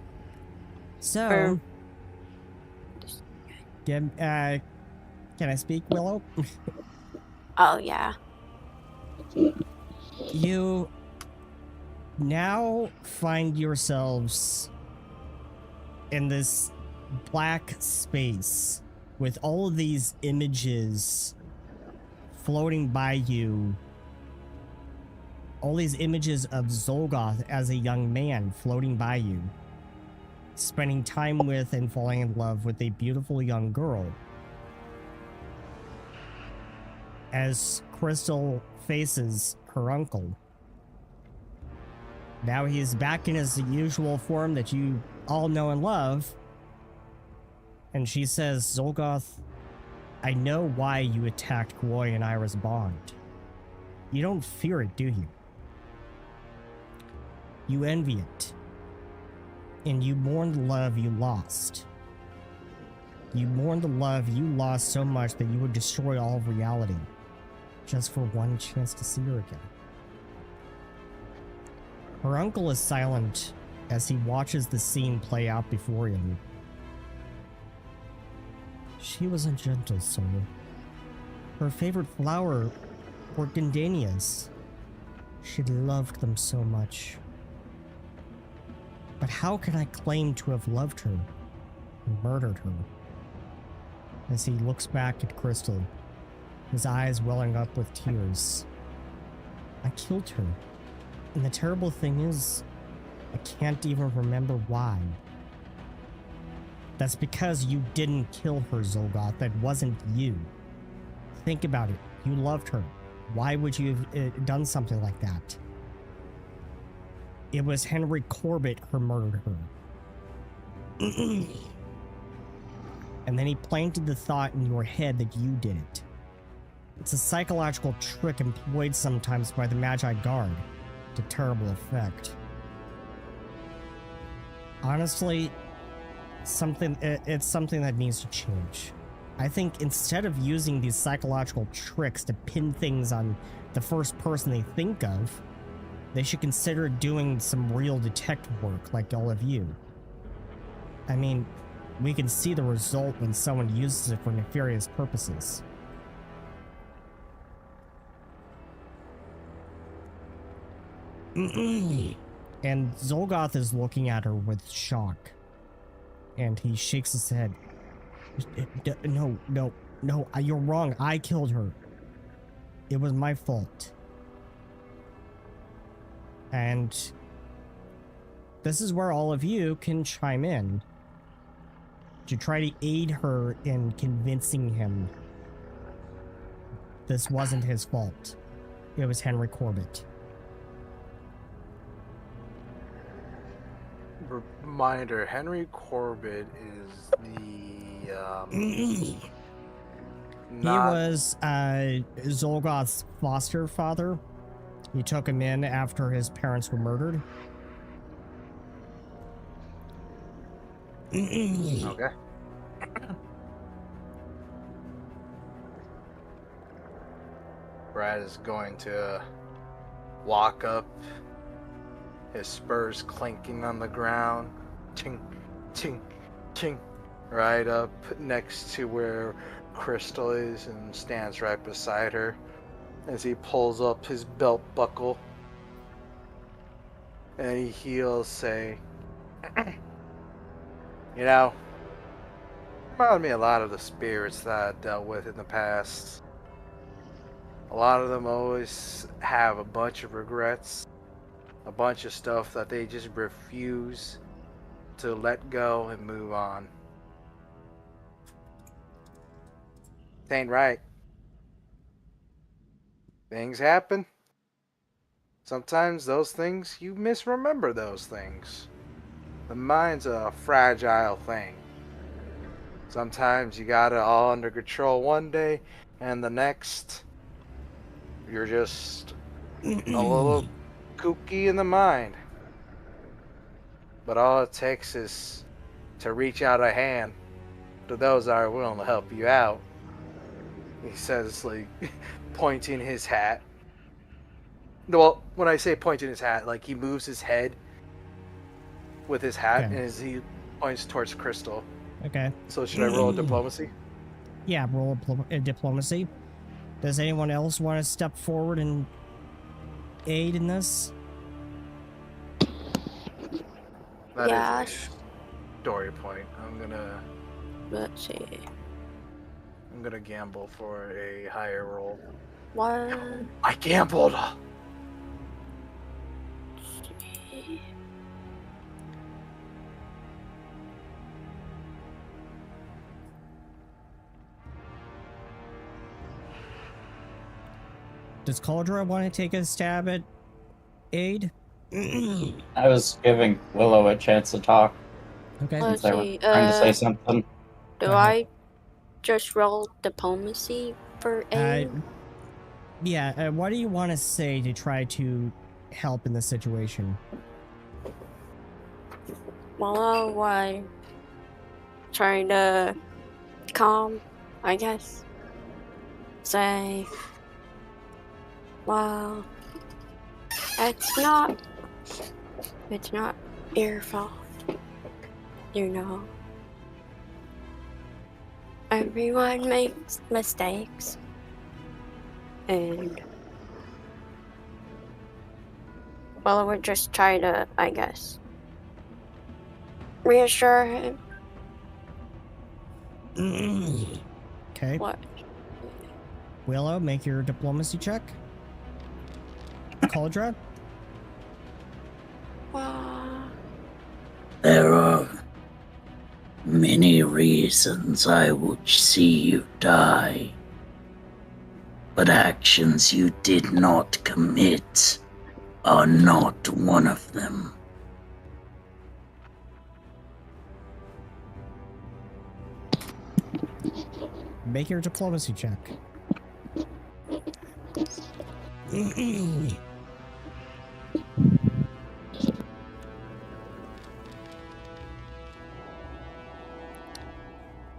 So, can I speak, Willow? Oh yeah. You now find yourselves in this black space with all of these images floating by you. All these images of Xulgoth as a young man floating by you, spending time with and falling in love with a beautiful young girl. As Crystal faces her uncle. Now he's back in his usual form that you all know and love. And she says, Xulgoth, I know why you attacked Gloy and Iris Bond. You don't fear it, do you? You envy it. And you mourn the love you lost. You mourn the love you lost so much that you would destroy all of reality just for one chance to see her again. Her uncle is silent as he watches the scene play out before him. She was a gentle soul. Her favorite flower were gardenias. She loved them so much. But how can I claim to have loved her and murdered her? As he looks back at Crystal, his eyes welling up with tears. I killed her. And the terrible thing is, I can't even remember why. That's because you didn't kill her, Xulgoth. That wasn't you. Think about it. You loved her. Why would you have done something like that? It was Henry Corbett who murdered her. And then he planted the thought in your head that you did it. It's a psychological trick employed sometimes by the Magi Guard. To terrible effect. Honestly, it's something that needs to change. I think instead of using these psychological tricks to pin things on the first person they think of, they should consider doing some real detective work like all of you. I mean, we can see the result when someone uses it for nefarious purposes. And Xulgoth is looking at her with shock. And he shakes his head. No, you're wrong. I killed her. It was my fault. And this is where all of you can chime in to try to aid her in convincing him this wasn't his fault. It was Henry Corbett. Reminder, Henry Corbett is the He was Xulgoth's foster father. He took him in after his parents were murdered. Okay. Brad is going to walk up, his spurs clinking on the ground, ching, ching, ching, right up next to where Crystal is, and stands right beside her as he pulls up his belt buckle, and he'll say, you know, reminded me a lot of the spirits that I dealt with in the past. A lot of them always have a bunch of regrets, a bunch of stuff that they just refuse to let go and move on. It ain't right. Things happen. Sometimes those things, you misremember those things. The mind's a fragile thing. Sometimes you got it all under control one day, and the next, you're just a little kooky in the mind. But all it takes is to reach out a hand to those that are willing to help you out. He says, like, pointing his hat. Well, when I say pointing his hat, like, he moves his head with his hat, Okay. and as he points towards Crystal. Okay. So should I roll a diplomacy? Yeah, roll diplomacy. Does anyone else want to step forward and aid in this? That is Yeah, it. story point. Let's see. I'm gonna gamble for a higher roll. What? I gambled. Does Cauldra want to take a stab at aid? I was giving Willow a chance to talk. Okay. Let's They were see. trying to say something. Do Go ahead. I just roll diplomacy for aid? Yeah, what do you want to say to try to help in this situation? Well, I trying to calm, I guess. Say, well, it's not your fault. You know, everyone makes mistakes, and well, I would just try to, I guess, reassure him. Okay. What? Willow, make your diplomacy check. Cauldra? Well, There are many reasons I would see you die, but actions you did not commit are not one of them. Make your diplomacy check.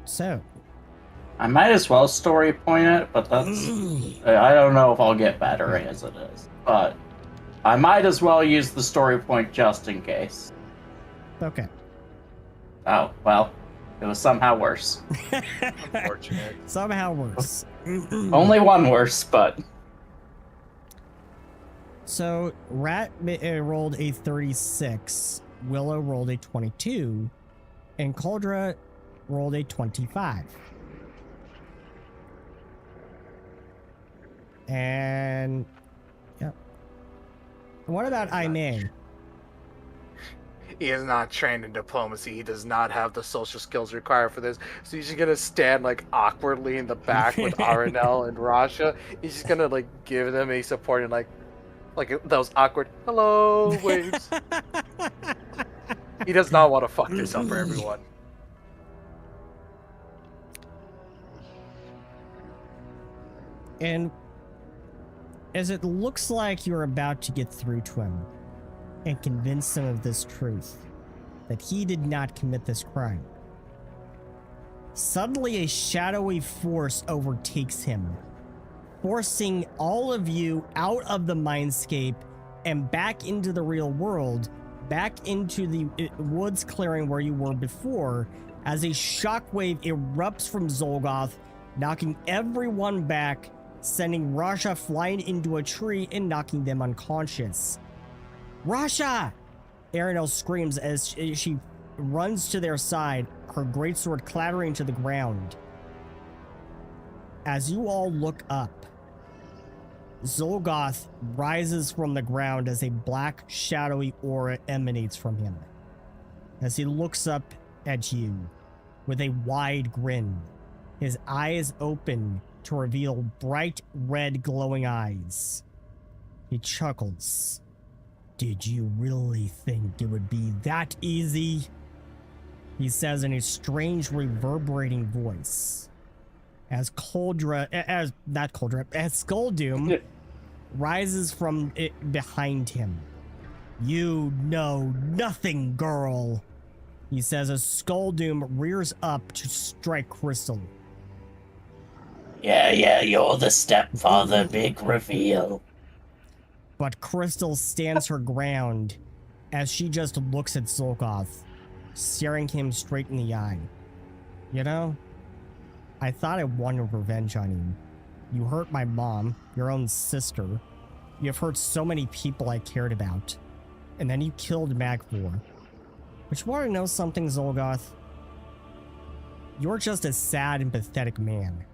So, I might as well story point it, but that's... I don't know if I'll get better as it is. But I might as well use the story point just in case. okay. Oh, well. It was somehow worse. Unfortunate. Somehow worse. Only one worse, but... So, Rat rolled a 36, Willow rolled a 22, and Cauldra rolled a 25. And... Yep. What about Aimee? He is not trained in diplomacy. He does not have the social skills required for this. So he's just gonna stand like awkwardly in the back with Aranel and Rasha. He's just gonna like give them a supporting like those awkward hello waves. He does not want to fuck this up for everyone. And as it looks like you're about to get through to him and convince him of this truth, that he did not commit this crime, suddenly a shadowy force overtakes him, forcing all of you out of the mindscape and back into the real world, back into the woods clearing where you were before, as a shockwave erupts from Xulgoth, knocking everyone back, sending Rasha flying into a tree and knocking them unconscious. Rasha! Aranel screams as she runs to their side, her greatsword clattering to the ground. As you all look up, Xulgoth rises from the ground as a black, shadowy aura emanates from him. As he looks up at you with a wide grin, his eyes open to reveal bright red glowing eyes. He chuckles. Did you really think it would be that easy? He says in a strange reverberating voice. As Skulldoom rises from it behind him. You know nothing, girl. He says as Skulldoom rears up to strike Crystal. Yeah, you're the stepfather, big reveal. But Crystal stands her ground as she just looks at Xulgoth, staring him straight in the eye. You know, I thought I wanted revenge on you. You hurt my mom, your own sister. You've hurt so many people I cared about. And then you killed Magvor. But you want to know something, Xulgoth? You're just a sad and pathetic man.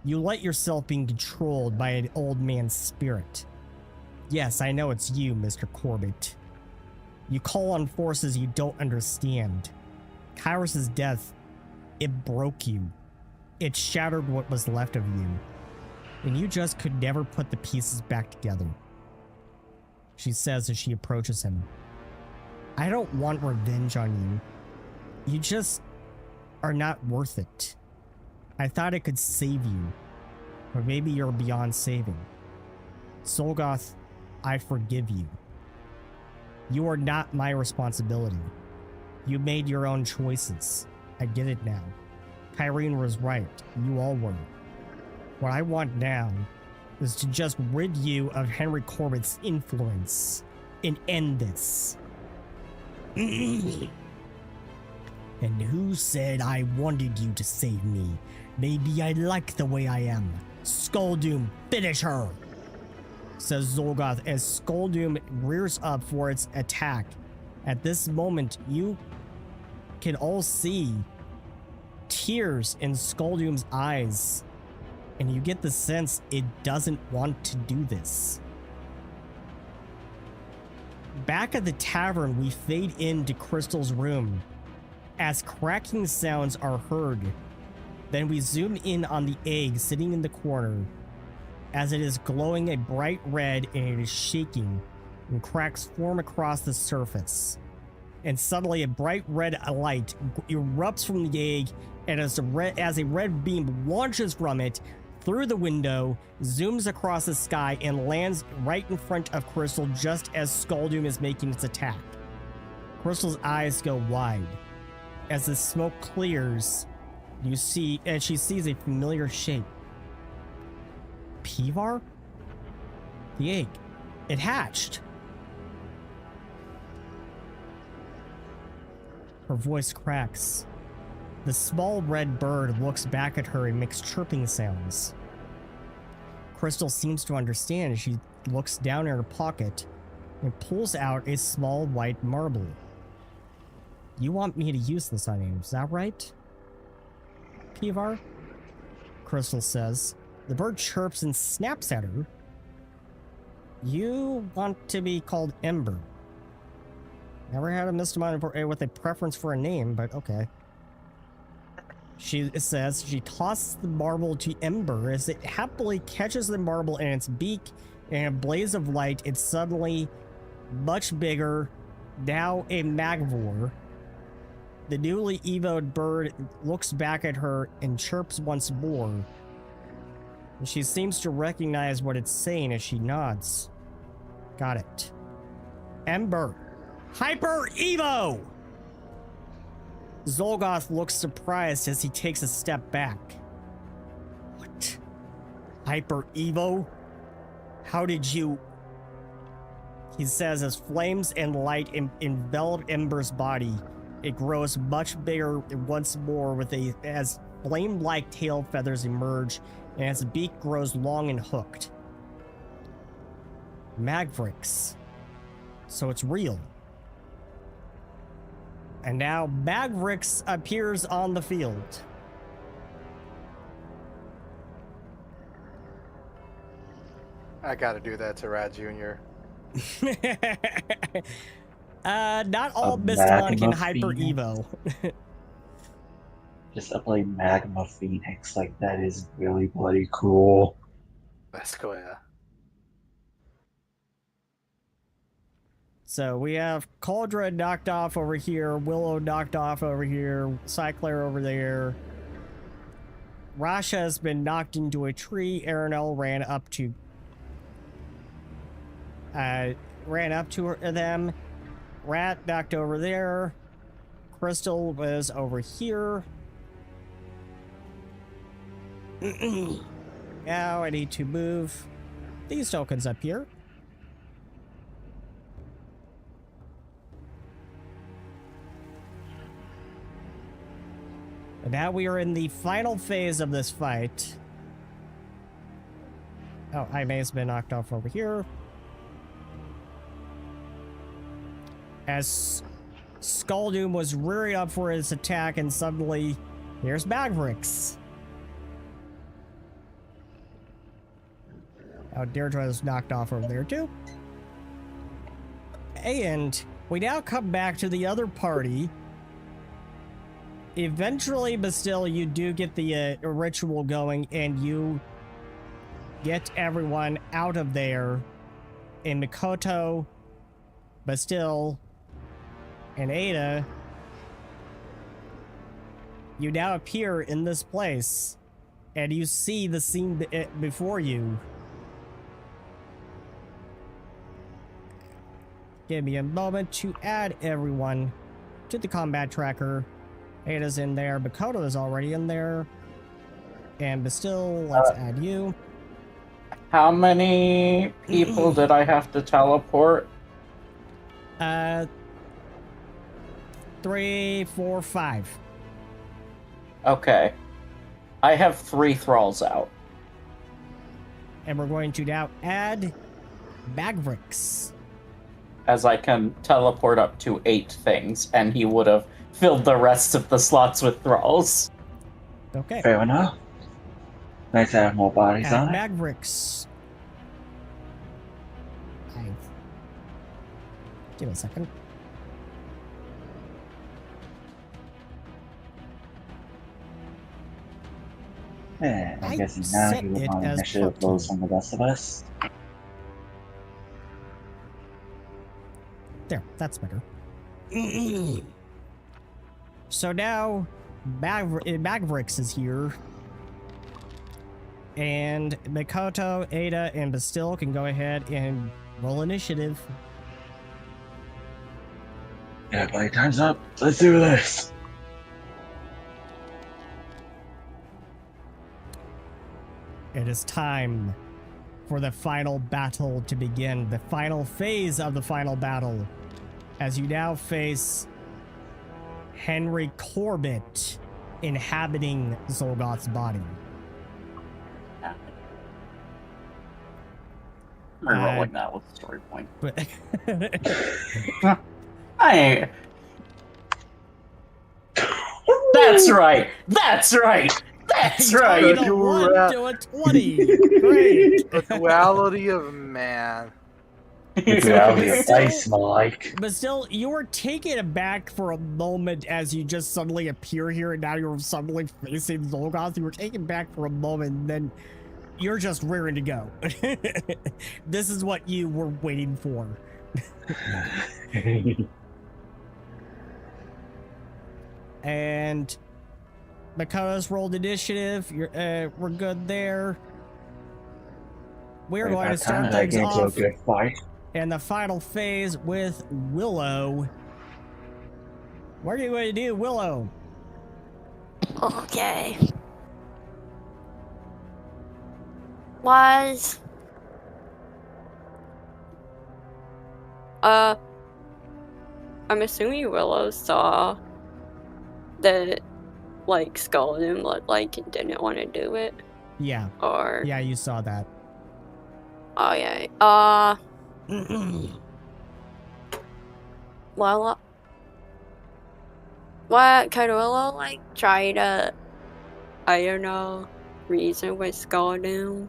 You let yourself be controlled by an old man's spirit. Yes, I know it's you, Mr. Corbett. You call on forces you don't understand. Kairos' death, it broke you. It shattered what was left of you. And you just could never put the pieces back together. She says as she approaches him. I don't want revenge on you. You just are not worth it. I thought it could save you. Or maybe you're beyond saving. Xulgoth, I forgive you. You are not my responsibility. You made your own choices. I get it now. Kyrene was right. You all were. What I want now is to just rid you of Henry Corbett's influence and end this. And who said I wanted you to save me? Maybe I like the way I am. Skulldoom, finish her! Says Xulgoth as Skulldoom rears up for its attack. At this moment, you can all see tears in Skulldoom's eyes. And you get the sense it doesn't want to do this. Back at the tavern, we fade into Crystal's room as cracking sounds are heard. Then we zoom in on the egg sitting in the corner as it is glowing a bright red and it is shaking and cracks form across the surface. And suddenly a bright red light erupts from the egg, and as a red beam launches from it through the window, zooms across the sky, and lands right in front of Crystal just as Skulldoom is making its attack. Crystal's eyes go wide. As the smoke clears, she sees a familiar shape. Pivar? The egg. It hatched. Her voice cracks. The small red bird looks back at her and makes chirping sounds. Crystal seems to understand as she looks down in her pocket and pulls out a small white marble. You want me to use this on you, is that right? Pivar? Crystal says. The bird chirps and snaps at her. You want to be called Ember. Never had a Mystimon with a preference for a name, but okay. She says she tosses the marble to Ember as it happily catches the marble in its beak, and a blaze of light, it's suddenly much bigger, now a Magvor. The newly evoed bird looks back at her and chirps once more. She seems to recognize what it's saying as she nods. Got it. Ember. Hyper Evo! Xulgoth looks surprised as he takes a step back. What? Hyper Evo? How did you... He says as flames and light envelop Ember's body, it grows much bigger once more as flame-like tail feathers emerge and its beak grows long and hooked. Mavericks. So it's real. And now Mavericks appears on the field. I gotta do that to Rad Jr. Not all A Mystimon can magma Hyper phoenix? Evo. Just up like Magma Phoenix, like that is really bloody cool. That's cool, yeah. So we have Cauldron knocked off over here, Willow knocked off over here, Cycler over there. Rasha has been knocked into a tree. Aranel ran up to them. Rat knocked over there. Crystal was over here. Now I need to move these tokens up here. And now we are in the final phase of this fight. Oh, I may have been knocked off over here. As Skulldoom was rearing up for his attack, and suddenly, here's Mavericks. Oh, Deirdre was knocked off over there too. And we now come back to the other party. Eventually, but still, you do get the ritual going, and you get everyone out of there. And Mikoto, but still, and Ada, you now appear in this place, and you see the scene before you. Give me a moment to add everyone to the combat tracker. Ada's in there, Mikoto is already in there, and Bastille, let's add you. How many people did I have to teleport? 3, 4, 5. Okay. I have 3 thralls out. And we're going to now add Mavericks. As I can teleport up to 8 things, and he would have filled the rest of the slots with thralls. Okay. Fair enough. Nice to have more bodies Add on it. Mavericks. Give it a second. Yeah, I I'm guessing now set you it will as initiative protein. lows from the rest of us. There, that's better. So now, Mavericks is here. And Mikoto, Ada, and Bastille can go ahead and roll initiative. Yeah, buddy, time's up. Let's do this. It is time for the final battle to begin. The final phase of the final battle. As you now face Henry Corbett inhabiting Xulgoth's body. I'm rolling that with a story point. But I. That's right! That's right! That's right! a 1 to a 20. Great. The duality of man. The duality of dice, Mike. But still, you were taken aback for a moment as you just suddenly appear here, and now you're suddenly facing Xulgoth. You were taken back for a moment, and then you're just rearing to go. This is what you were waiting for. And Mikoto's rolled initiative. We're good there. We're going to start things off Good fight. in the final phase with Willow. What are you going to do, Willow? Okay. Was I'm assuming Willow saw that like Skulldoom looked like it didn't want to do it. Yeah. Or Yeah, you saw that. oh yeah. Well, what could Willow like try to, I don't know, reason with Skulldoom?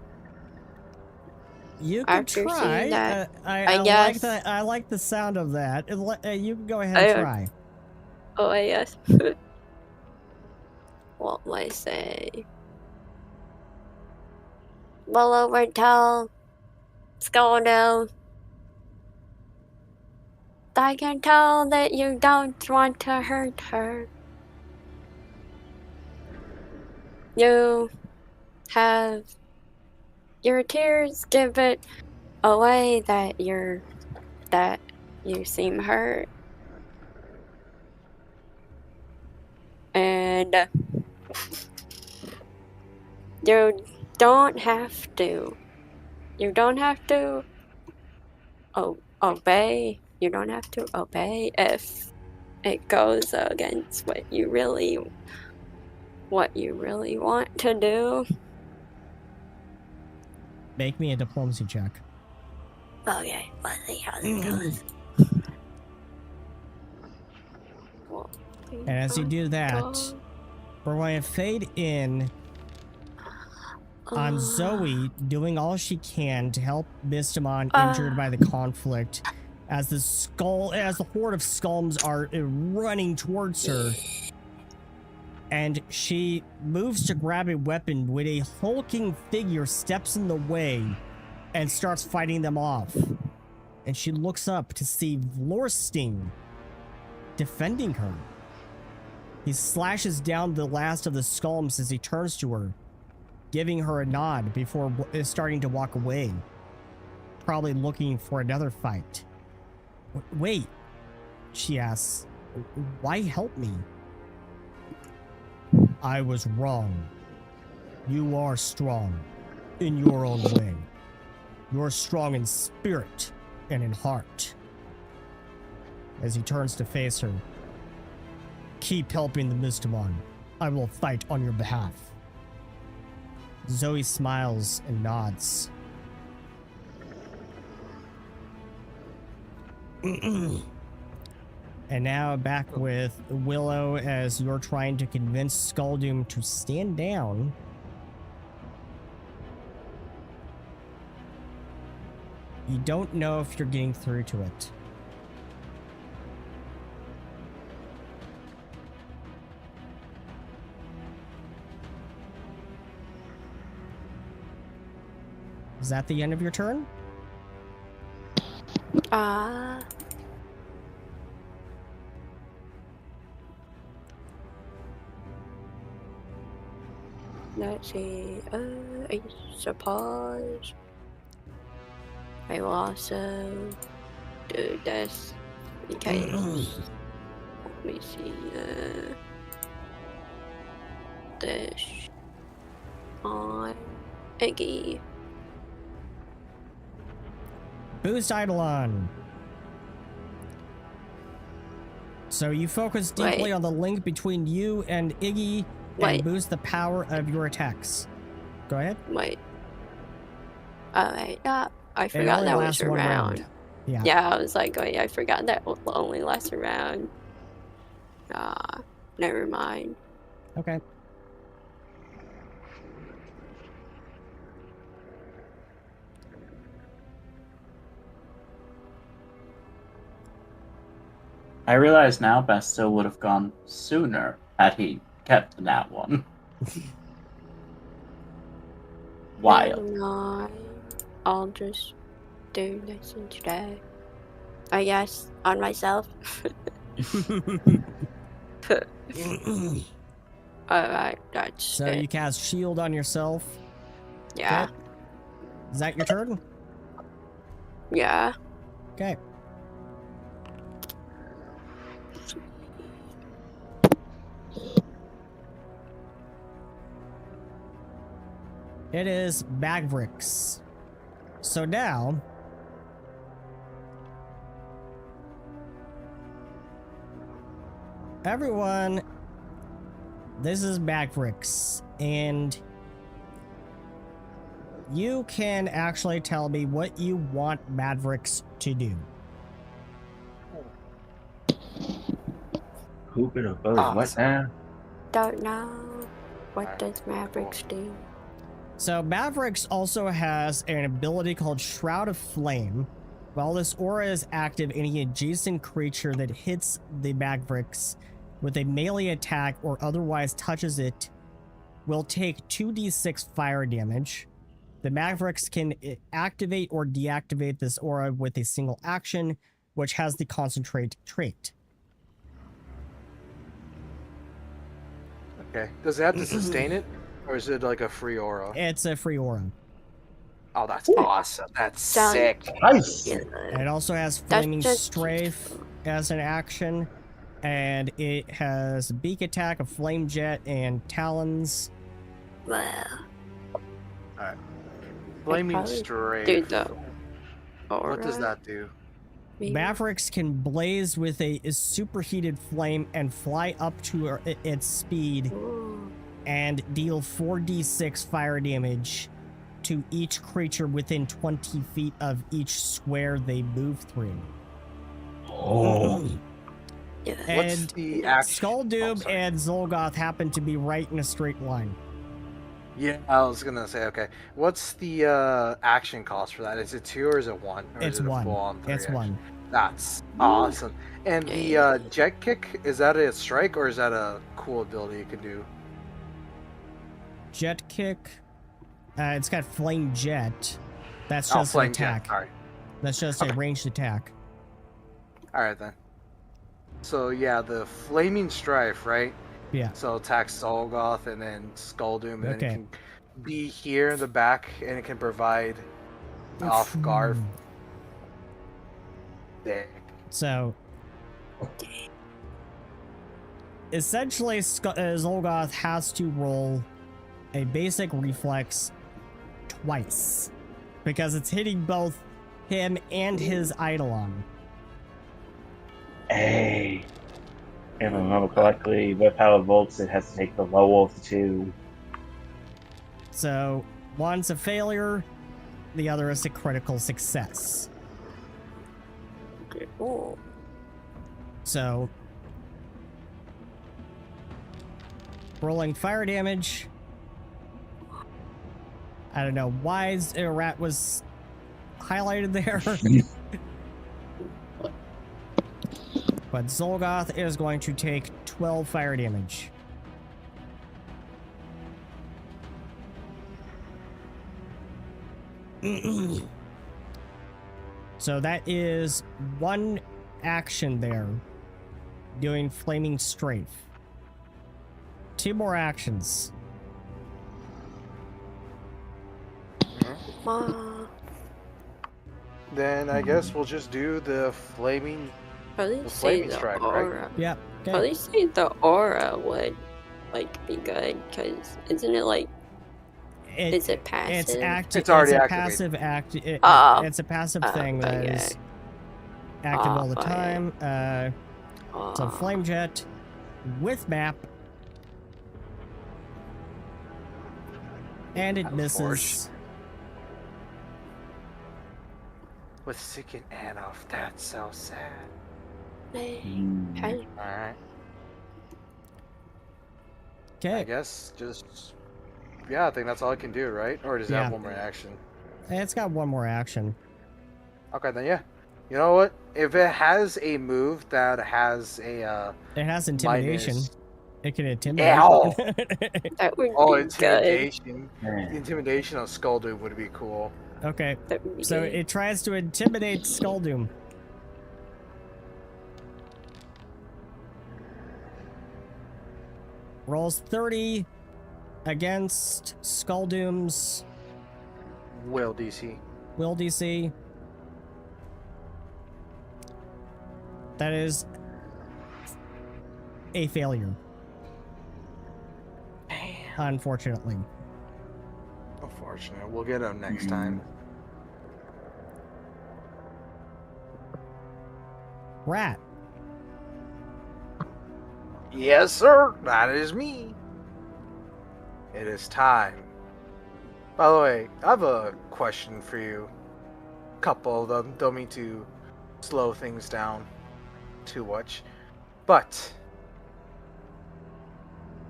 You can After try. seeing that, I guess- I like the sound of that. You can go ahead I- and try. Oh yes. What will I say? Willow would tell Skulldoom, I can tell that you don't want to hurt her. You have your tears give it away that you seem hurt. And you don't have to obey. You don't have to obey if it goes against what you really want to do. Make me a diplomacy check. Okay, let's see how this goes. And as you do that, we're going to fade in on Zoe doing all she can to help Mystimon injured by the conflict as the horde of skulms are running towards her. And she moves to grab a weapon when a hulking figure steps in the way and starts fighting them off. And she looks up to see Vlorsting defending her. He slashes down the last of the skulms as he turns to her, giving her a nod before starting to walk away, probably looking for another fight. Wait, she asks, why help me? I was wrong. You are strong in your own way. You're strong in spirit and in heart. As he turns to face her, keep helping the Mystimon. I will fight on your behalf. Zoe smiles and nods. And now back with Willow as you're trying to convince Skulldoom to stand down. You don't know if you're getting through to it. Is that the end of your turn? Let's see, I suppose I will also do this because let me see, this on Iggy. Boost Eidolon. So you focus deeply on the link between you and Iggy and boost the power of your attacks. Go ahead. Wait. Alright, I forgot that was a round. Yeah, I was like, wait, I forgot that only lasts a round. Never mind. Okay. I realize now Bastille would have gone sooner had he kept that one. Wild. No, I'll just do this instead. I guess on myself. Alright, that's So it. you cast shield on yourself. Yeah. Okay. Is that your turn? Yeah. Okay. It is Mavericks. So now, everyone, this is Mavericks, and you can actually tell me what you want Mavericks to do. Who could have voted what now? Don't know. What does Mavericks do? So Mavericks also has an ability called Shroud of Flame. While this aura is active, any adjacent creature that hits the Mavericks with a melee attack or otherwise touches it will take 2d6 fire damage. The Mavericks can activate or deactivate this aura with a single action, which has the Concentrate trait. Okay. Does it have to sustain it? Or is it like a free aura? It's a free aura. Oh, that's awesome. That's sick. Nice! And it also has Flaming Strafe as an action. And it has Beak Attack, a Flame Jet, and Talons. Well, Alright. Flaming Strafe. dude, though. What does that do? Mavericks can blaze with a superheated flame and fly up to its speed and deal 4d6 fire damage to each creature within 20 feet of each square they move through. Oh. Yeah. What's And the action? Skulldoom sorry. and Xulgoth happen to be right in a straight line. Yeah, I was gonna say, okay. What's the action cost for that? Is it 2 or is it 1? Or It's is it a 1. full on 3? It's 1. That's awesome. And the jet kick, is that a strike or is that a cool ability you can do? Jet kick. It's got flame jet. That's Oh, just an flame attack. jet. Alright. That's just a ranged attack. Alright then. So yeah, the flaming strife, right? Yeah. So attacks Xulgoth and then Skulldoom, and then Okay. it can be here in the back and it can provide off guard. Sick. So, essentially, Xulgoth has to roll a basic reflex twice because it's hitting both him and his Eidolon. Hey. If I remember correctly, with how it volts, it has to take the low of the 2. So, one's a failure, the other is a critical success. Oh. So, rolling fire damage. I don't know why rat was highlighted there. But Xulgoth is going to take 12 fire damage. So that is 1 action there, doing Flaming Strafe. 2 more actions. Then I guess we'll just do the flaming. At The least say flaming the strike, right? aura. Yeah. At Okay. least say the aura would be good, because isn't it is it passive? It's active. It's already a activated. passive act. Oh. It's a passive Oh, thing that okay. is active all the fire. time. So flame jet with map, and it Of misses. course. With second and off, that's so sad. Hey, Alright. I Okay, guess just. Yeah, I think that's all I can do, right? Or does it Yeah. have one more action? it's got 1 more action. Okay, then yeah. You know what? If it has a move that has a It has intimidation. minus- It can intimidate. Ow! that would Oh, be good. intimidation. The Man. intimidation of Skulldoom would be cool. Okay, That would be so good. it tries to intimidate Skulldoom. Rolls 30 against Skulldoom's Will DC. will DC. That is a failure. Unfortunately. Unfortunate. We'll get him next time. Rat. Yes, sir. That is me. It is time. By the way, I have a question for you. Couple of them. Don't mean to slow things down too much. But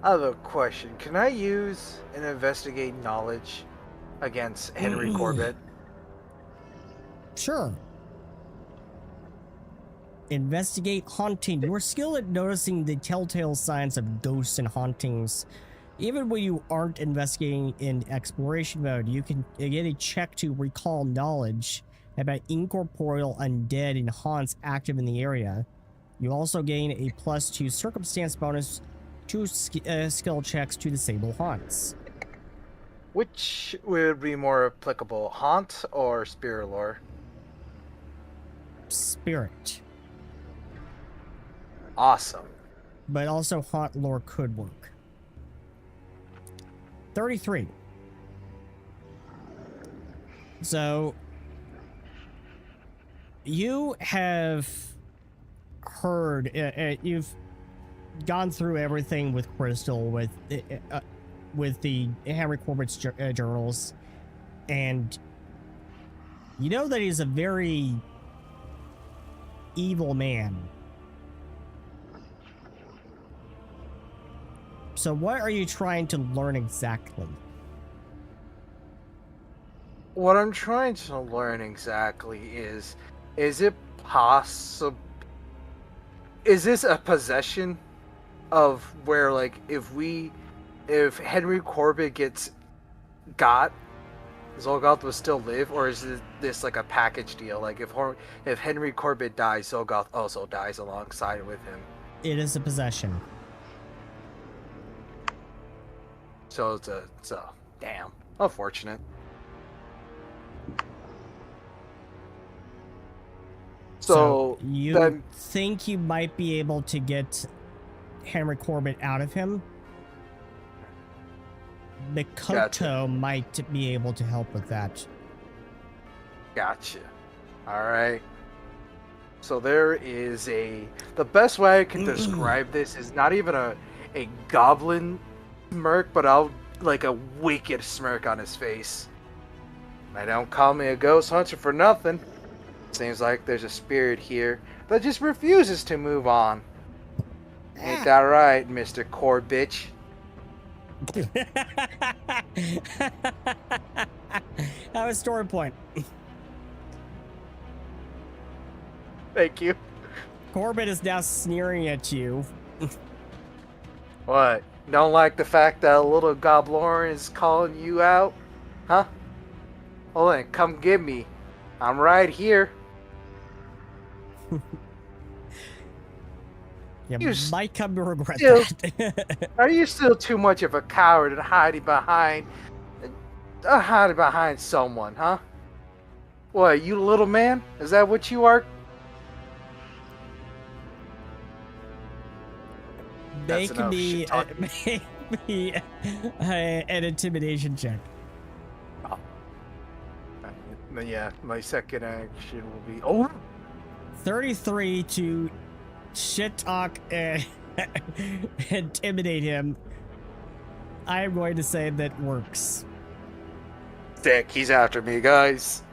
I have a question. Can I use an investigate knowledge against Henry Corbett? Sure. Investigate haunting. Your skill at noticing the telltale signs of ghosts and hauntings. Even when you aren't investigating in exploration mode, you can get a check to recall knowledge about incorporeal undead and haunts active in the area. You also gain a +2 circumstance bonus to skill checks to disable haunts. Which would be more applicable, haunt or spirit lore? Spirit. Awesome. But also haunt lore could work. 33. So you have heard, you've gone through everything with Crystal, with the Henry Corbett's journals, and you know that he's a very evil man. So what are you trying to learn exactly? What I'm trying to learn exactly is it possible? Is this a possession of where, like, if Henry Corbett got, Xulgoth will still live, or is this like a package deal? Like, if Henry Corbett dies, Xulgoth also dies alongside with him. It is a possession. So it's a damn unfortunate. So you then, think you might be able to get Henry Corbett out of him? Mikoto Gotcha. might be able to help with that. gotcha. All right. So there is the best way I can describe this is not even a goblin smirk, but like a wicked smirk on his face. They don't call me a ghost hunter for nothing. Seems like there's a spirit here that just refuses to move on. Ain't that right, Mr. Corbett? Have a story point. Thank you. Corbett is now sneering at you. What? Don't like the fact that a little goblin is calling you out? Huh? Well then, come get me. I'm right here. You might come to regret still- that. Are you still too much of a coward and hiding behind someone, huh? What, you little man? Is that what you are? Make enough me, shit talking. make me an intimidation check. Yeah, my second action will be 33 to shit talk and intimidate him. I am going to say that works. Dick, he's after me, guys.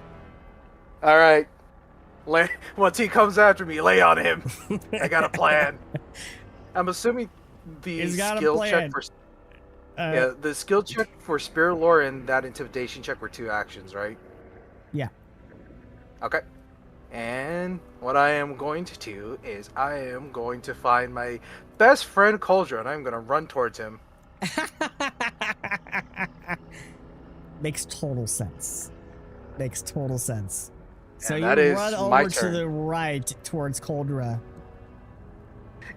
All right. Once he comes after me, lay on him. I got a plan. I'm assuming the He's got a skill plan. check for the skill check for spirit lore and that intimidation check were 2 actions, right? Yeah. Okay. And what I am going to do is I am going to find my best friend Cauldron and I'm going to run towards him. Makes total sense. Makes total sense. So And you that is run my over to turn. the right towards Coldra.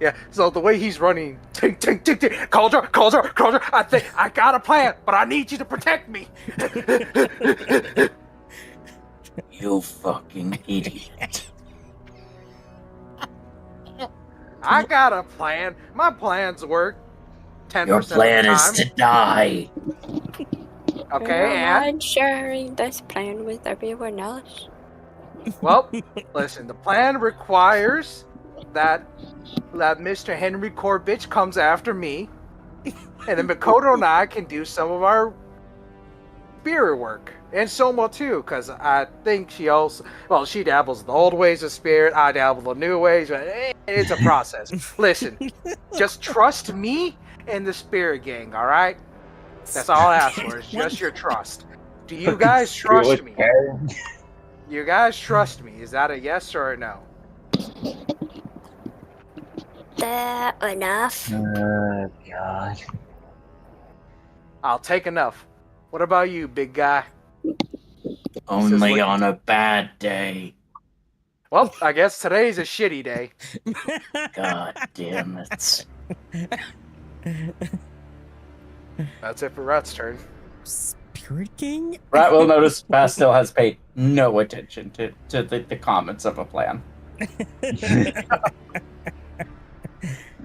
Yeah, so the way he's running, tink, tink, tink, tink, Cauldron, I think I got a plan, but I need you to protect me. You fucking idiot. I got a plan. My plans work 10% Your plan of is the to die. time. Okay, You're and not sharing this plan with everyone else. well, listen, the plan requires that Mr. Henry Corbett comes after me, and then Mikoto and I can do some of our spirit work. And Soma too, because I think she dabbles in the old ways of spirit, I dabble in the new ways, but it's a process. Listen, just trust me and the spirit gang, alright? That's all I ask for, is just your trust. Do you guys trust me? You guys trust me? Is that a yes or a no? That enough? God. I'll take enough. What about you, big guy? Only like- on a bad day. Well, I guess today's a shitty day. God damn it. That's it for Rat's turn. Spirit King? Rat will notice Bastille has paid no attention to the comments of a plan. I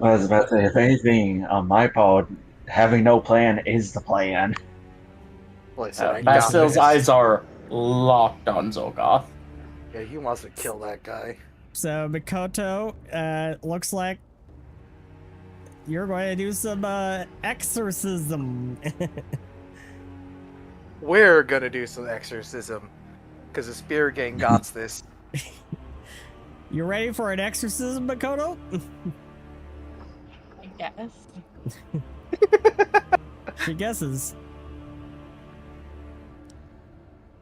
was about to say, if anything, on my part, having no plan is the plan. Listen, I got Bastille's this. eyes are locked on Xulgoth. Yeah, he wants to kill that guy. So Mikoto, looks like you're going to do some exorcism. We're gonna do some exorcism, because the spirit gang got this. You ready for an exorcism, Mikoto? I guess. She guesses.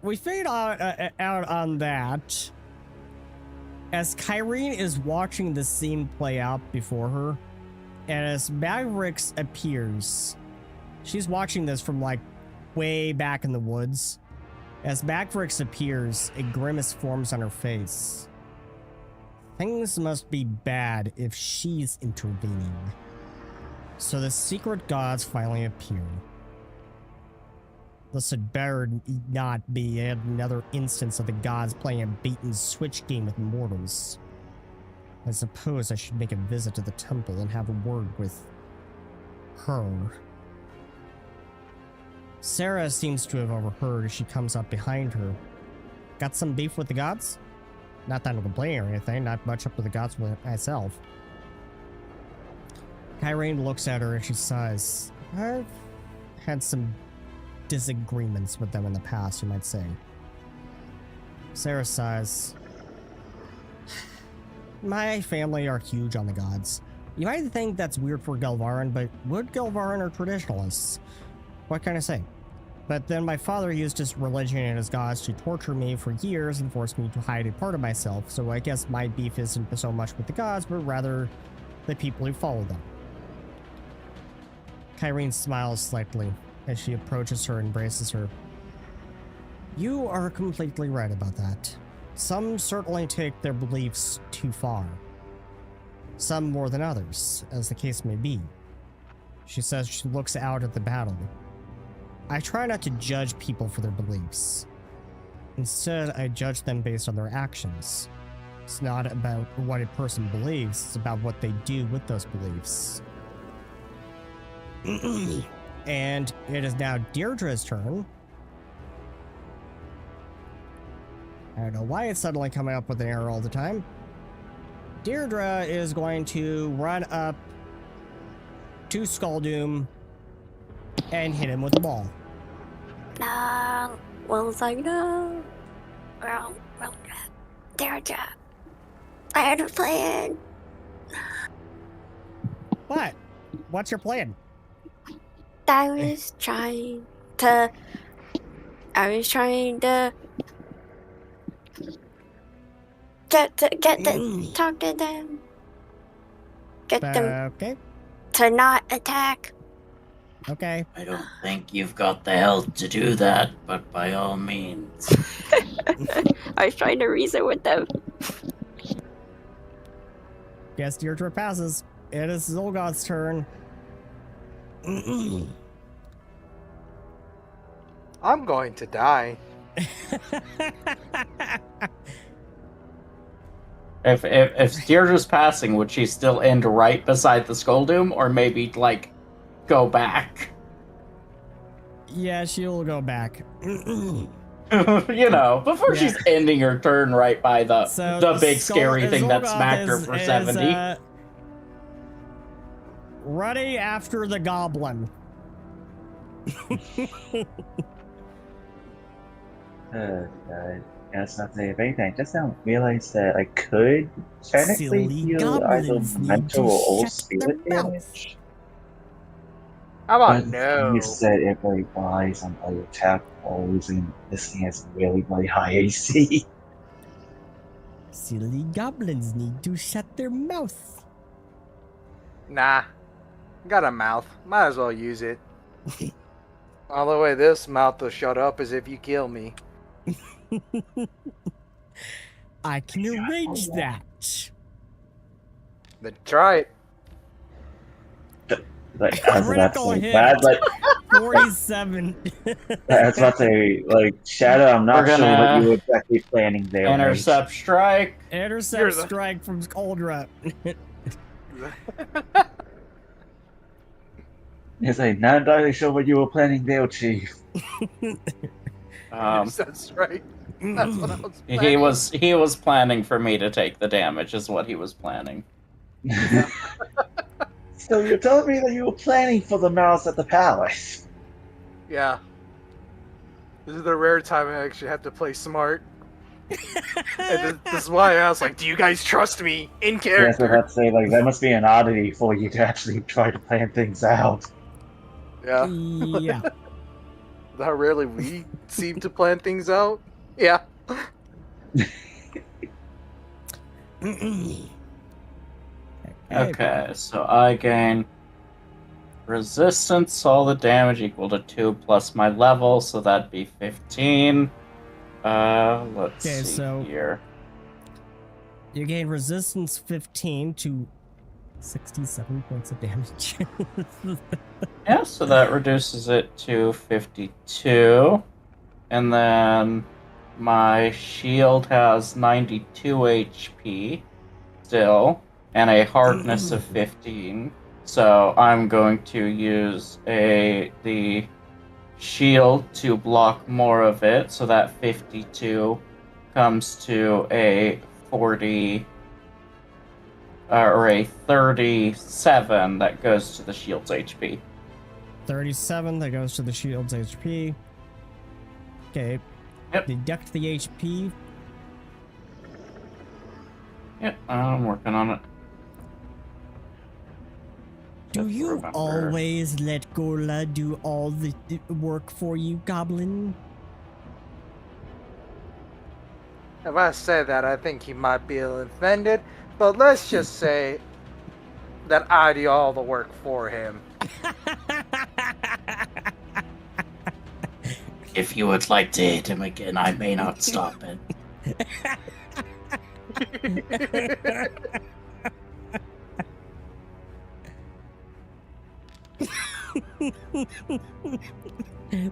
We fade out on that as Carii is watching the scene play out before her, and as Mavericks appears, she's watching this from like way back in the woods. As Mavericks appears, a grimace forms on her face. Things must be bad if she's intervening. So the secret gods finally appear. This had better not be another instance of the gods playing a bait-and-switch game with mortals. I suppose I should make a visit to the temple and have a word with her. Sarah seems to have overheard as she comes up behind her. Got some beef with the gods? Not that I'm complaining or anything, not much up with the gods myself. Carii looks at her and she sighs. I've had some disagreements with them in the past, you might say. Sarah sighs. My family are huge on the gods. You might think that's weird for Gelvarin, but wood Gelvarin are traditionalists. What can I say? But then my father used his religion and his gods to torture me for years and forced me to hide a part of myself, so I guess my beef isn't so much with the gods, but rather the people who follow them. Carii smiles slightly as she approaches her and embraces her. You are completely right about that. Some certainly take their beliefs too far. Some more than others, as the case may be. She says she looks out at the battle. I try not to judge people for their beliefs. Instead, I judge them based on their actions. It's not about what a person believes, it's about what they do with those beliefs. And it is now Deirdre's turn. I don't know why it's suddenly coming up with an error all the time. Deirdre is going to run up to Skulldoom and hit him with the ball. No. Will's like, no. Well, Deirdre. I had a plan. What? What's your plan? I was trying to get the talk to them. Get them Okay. to not attack. Okay. I don't think you've got the health to do that, but by all means. I was trying to reason with them. Guess Deirdre passes. It is Xulgoth's turn. I'm going to die. If Deirdre's passing, would she still end right beside the Skulldoom, or maybe like go back? Yeah, she'll go back. You know, before she's ending her turn right by the big scary thing that smacked her for 70. Running after the goblin. That's not say anything. I just now realized that I could technically Silly heal either goblins need mental to or shut their spirit mouth. damage. How about But no? you said it relies on other attack rolls, and this thing has really, really high AC. Silly goblins need to shut their mouth. Nah. Got a mouth. Might as well use it. All the way this mouth will shut up is if you kill me. I can arrange that. Then try it. Like, I was about to Critical say, hit. bad, like, 47. I was about to say, like, Shadow, I'm not We're sure what gonna you were exactly planning there. mate. Intercept strike. Intercept You're the- strike from Skuldra. It's like, not entirely sure what you were planning there, Chief. That's right. That's what I was He planning. he was planning for me to take the damage, is what he was planning. So you're telling me that you were planning for the mouse at the palace? Yeah. This is the rare time I actually have to play smart. And this is why I was like, do you guys trust me in Yes, I was character? about to say, like, that must be an oddity for you to actually try to plan things out. Yeah. Yeah. How rarely we seem to plan things out. Yeah. Okay, so I gain resistance, all the damage equal to 2 plus my level, so that'd be 15. Let's Okay, see so- here. You gain resistance 15 to 67 points of damage. Yeah, so that reduces it to 52. And then my shield has 92 HP still, and a hardness of 15. So I'm going to use the shield to block more of it, so that 52 comes to a 40 or a 37 that goes to the shield's HP. 37, that goes to the shield's HP. Okay. Yep. Deduct the HP. Yep, I'm working on it. Do Just you remember. always let Gola do all the work for you, Goblin? If I say that, I think he might be offended, but let's just say that I do all the work for him. If you would like to hit him again, I may not stop it.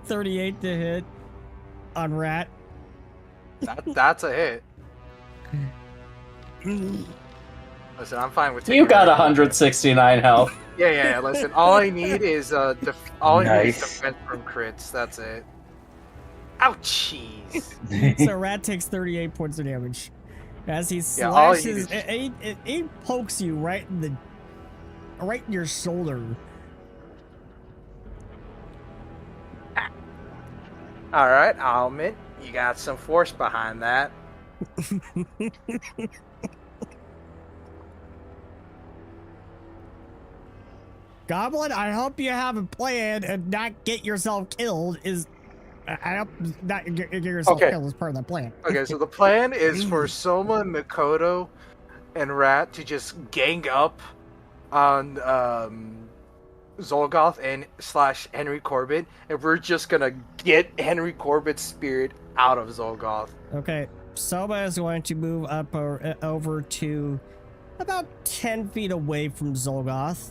38 to hit on Rat. That's a hit. Listen, I'm fine with taking You got it. 169 health. Yeah. Listen, all I need is I need is Nice. defense from crits. That's it. Ouchies. So Rat takes 38 points of damage. As he Yeah, all he slashes, needs- he pokes you right in your shoulder. All right, I'll admit you got some force behind that. Goblin, I hope you have a plan and not get yourself killed. I hope not get yourself Okay. killed as part of that plan. Okay, so the plan is for Soma, Mikoto, and Rat to just gang up on Xulgoth and / Henry Corbett, and we're just gonna get Henry Corbett's spirit out of Xulgoth. Okay, Soma is going to move up over to about 10 feet away from Xulgoth.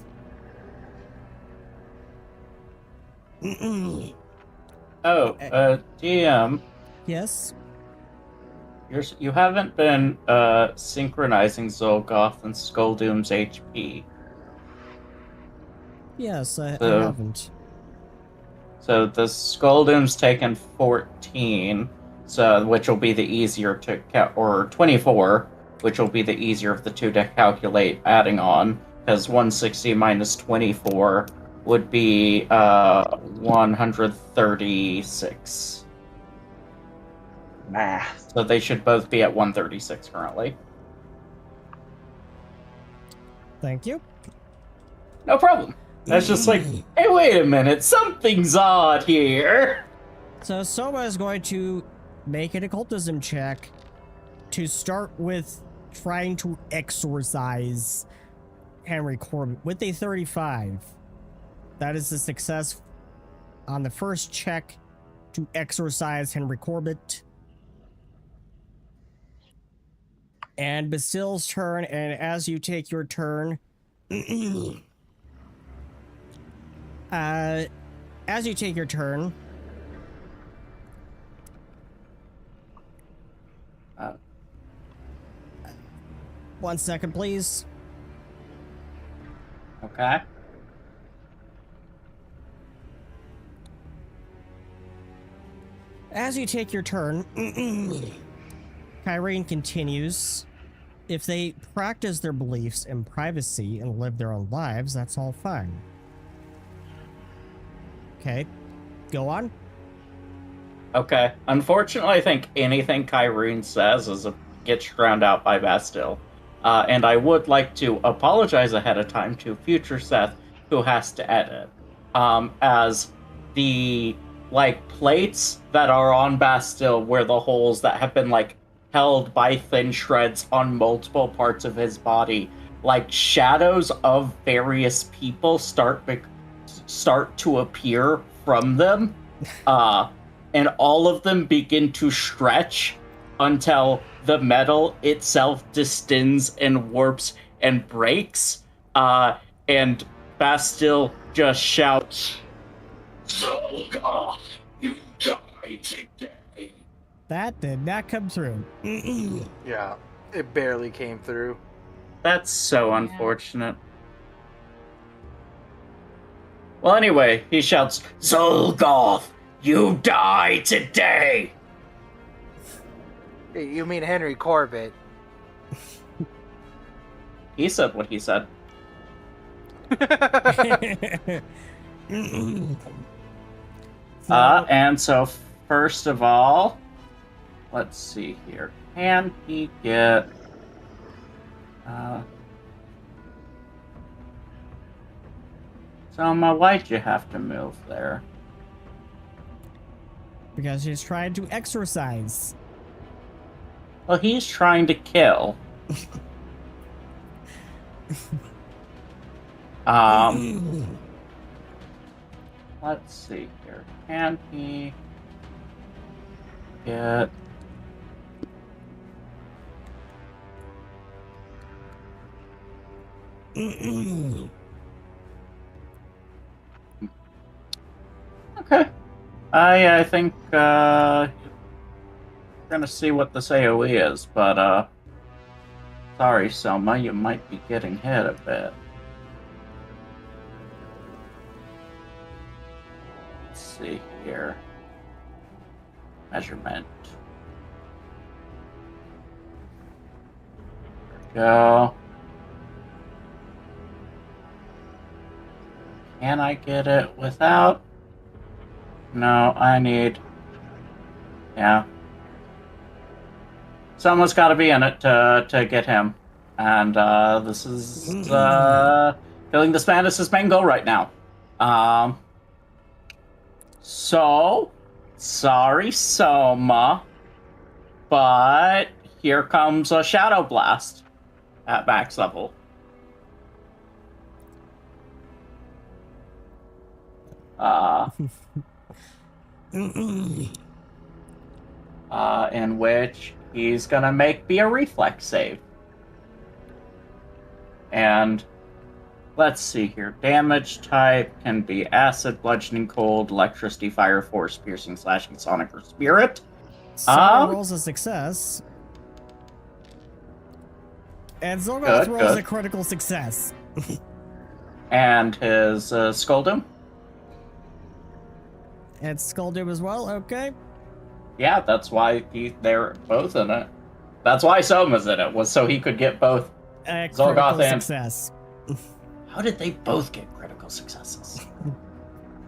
DM, Yes. you haven't been synchronizing Xulgoth and Skulldoom's HP. Yes, I So- haven't. So the Skulldoom's taken 14, so which will be the easier to or 24, which will be the easier of the two to calculate adding on, because 160 minus 24 would be 136. Math. So they should both be at 136 currently. Thank you. No problem. That's just like, hey, wait a minute, something's odd here. So Soma is going to make an occultism check to start with trying to exorcise Henry Corbett with a 35. That is a success on the first check to exorcise Henry Corbett. And Bastille's turn, and as you take your turn, as you take your turn, one second, please. Okay. As you take your turn, Kyrene continues. If they practice their beliefs in privacy and live their own lives, that's all fine. Okay, go on. Okay. Unfortunately, I think anything Kyrene says gets drowned out by Bastille. And I would like to apologize ahead of time to future Seth, who has to edit. as the like plates that are on Bastille, where the holes that have been like held by thin shreds on multiple parts of his body, like shadows of various people start to appear from them, and all of them begin to stretch until the metal itself distends and warps and breaks, and Bastille just shouts, "Xulgoth, you die today." That did not come through. Yeah, it barely came through. That's so Yeah. unfortunate. Well, anyway, he shouts, "Xulgoth, you die today!" Hey, you mean Henry Corbett? He said what he said. And so first of all, let's see here. Can he get... Selma, why'd you have to move there? Because he's trying to exercise. Well, he's trying to kill. Let's see here. Can he get... Okay. I think we're gonna see what this AoE is, but sorry, Selma, you might be getting hit a bit. Let's see here. Measurement. There we go. Can I get it without? No, I need... Yeah. Someone's got to be in it to get him. And this is filling this madness' main goal right now. So, sorry, Soma, but here comes a Shadow Blast at max level. In which he's gonna be a reflex save. And let's see here. Damage type can be acid, bludgeoning, cold, electricity, fire, force, piercing, slashing, sonic, or spirit. So rolls a success. And Xulgoth rolls a critical success. And his Skuldum? And Skuldum as well, okay. Yeah, that's why they're both in it. That's why Soma's in it, was so he could get both Xulgoth and... success. How did they both get critical successes?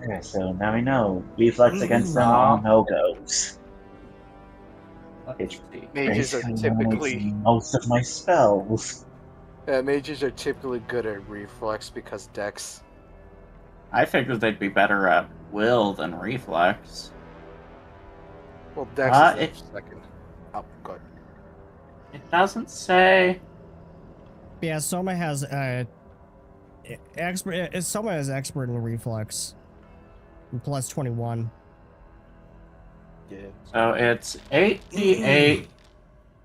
Okay, so now we know. Reflex against them are no-goes. Mages are typically... most of my spells. Mages are typically good at reflex because Dex. I figured they'd be better at will than reflex. Well, Dex is second. Oh, good. It doesn't say. Yeah, Soma has expert. Soma is expert in reflex. Plus 21. Yeah. So it's 8d8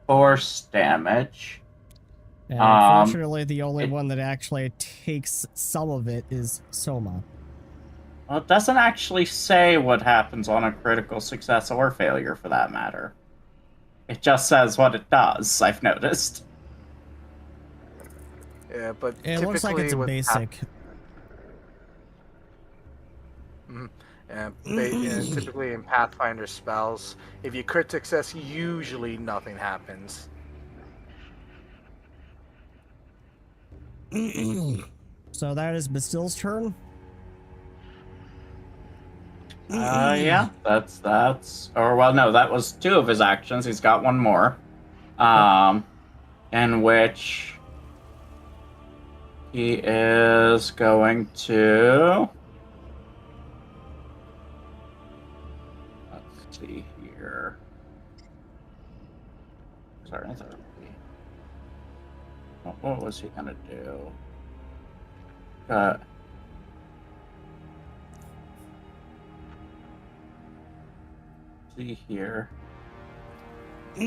force damage. And unfortunately, the only one that actually takes some of it is Soma. Well, it doesn't actually say what happens on a critical success or failure, for that matter. It just says what it does, I've noticed. Yeah, but it looks like it's a basic. Typically in Pathfinder spells, if you crit success, usually nothing happens. So that is Bastille's turn. Yeah, that's. Or well, no, that was 2 of his actions. He's got 1 more, in which he is going to Starting therapy. What was he gonna do? See here. Does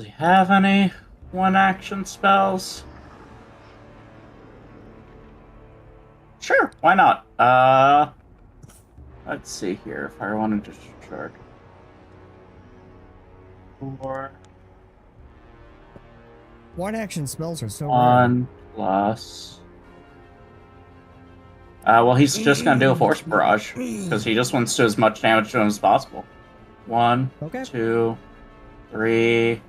he have any one-action spells? Sure, why not? Let's see here. If I wanted to discharge 4. One action spells are so rare. 1 plus. Well, he's just gonna do a force barrage because he just wants to do as much damage to him as possible. 1, Okay. 2, 3,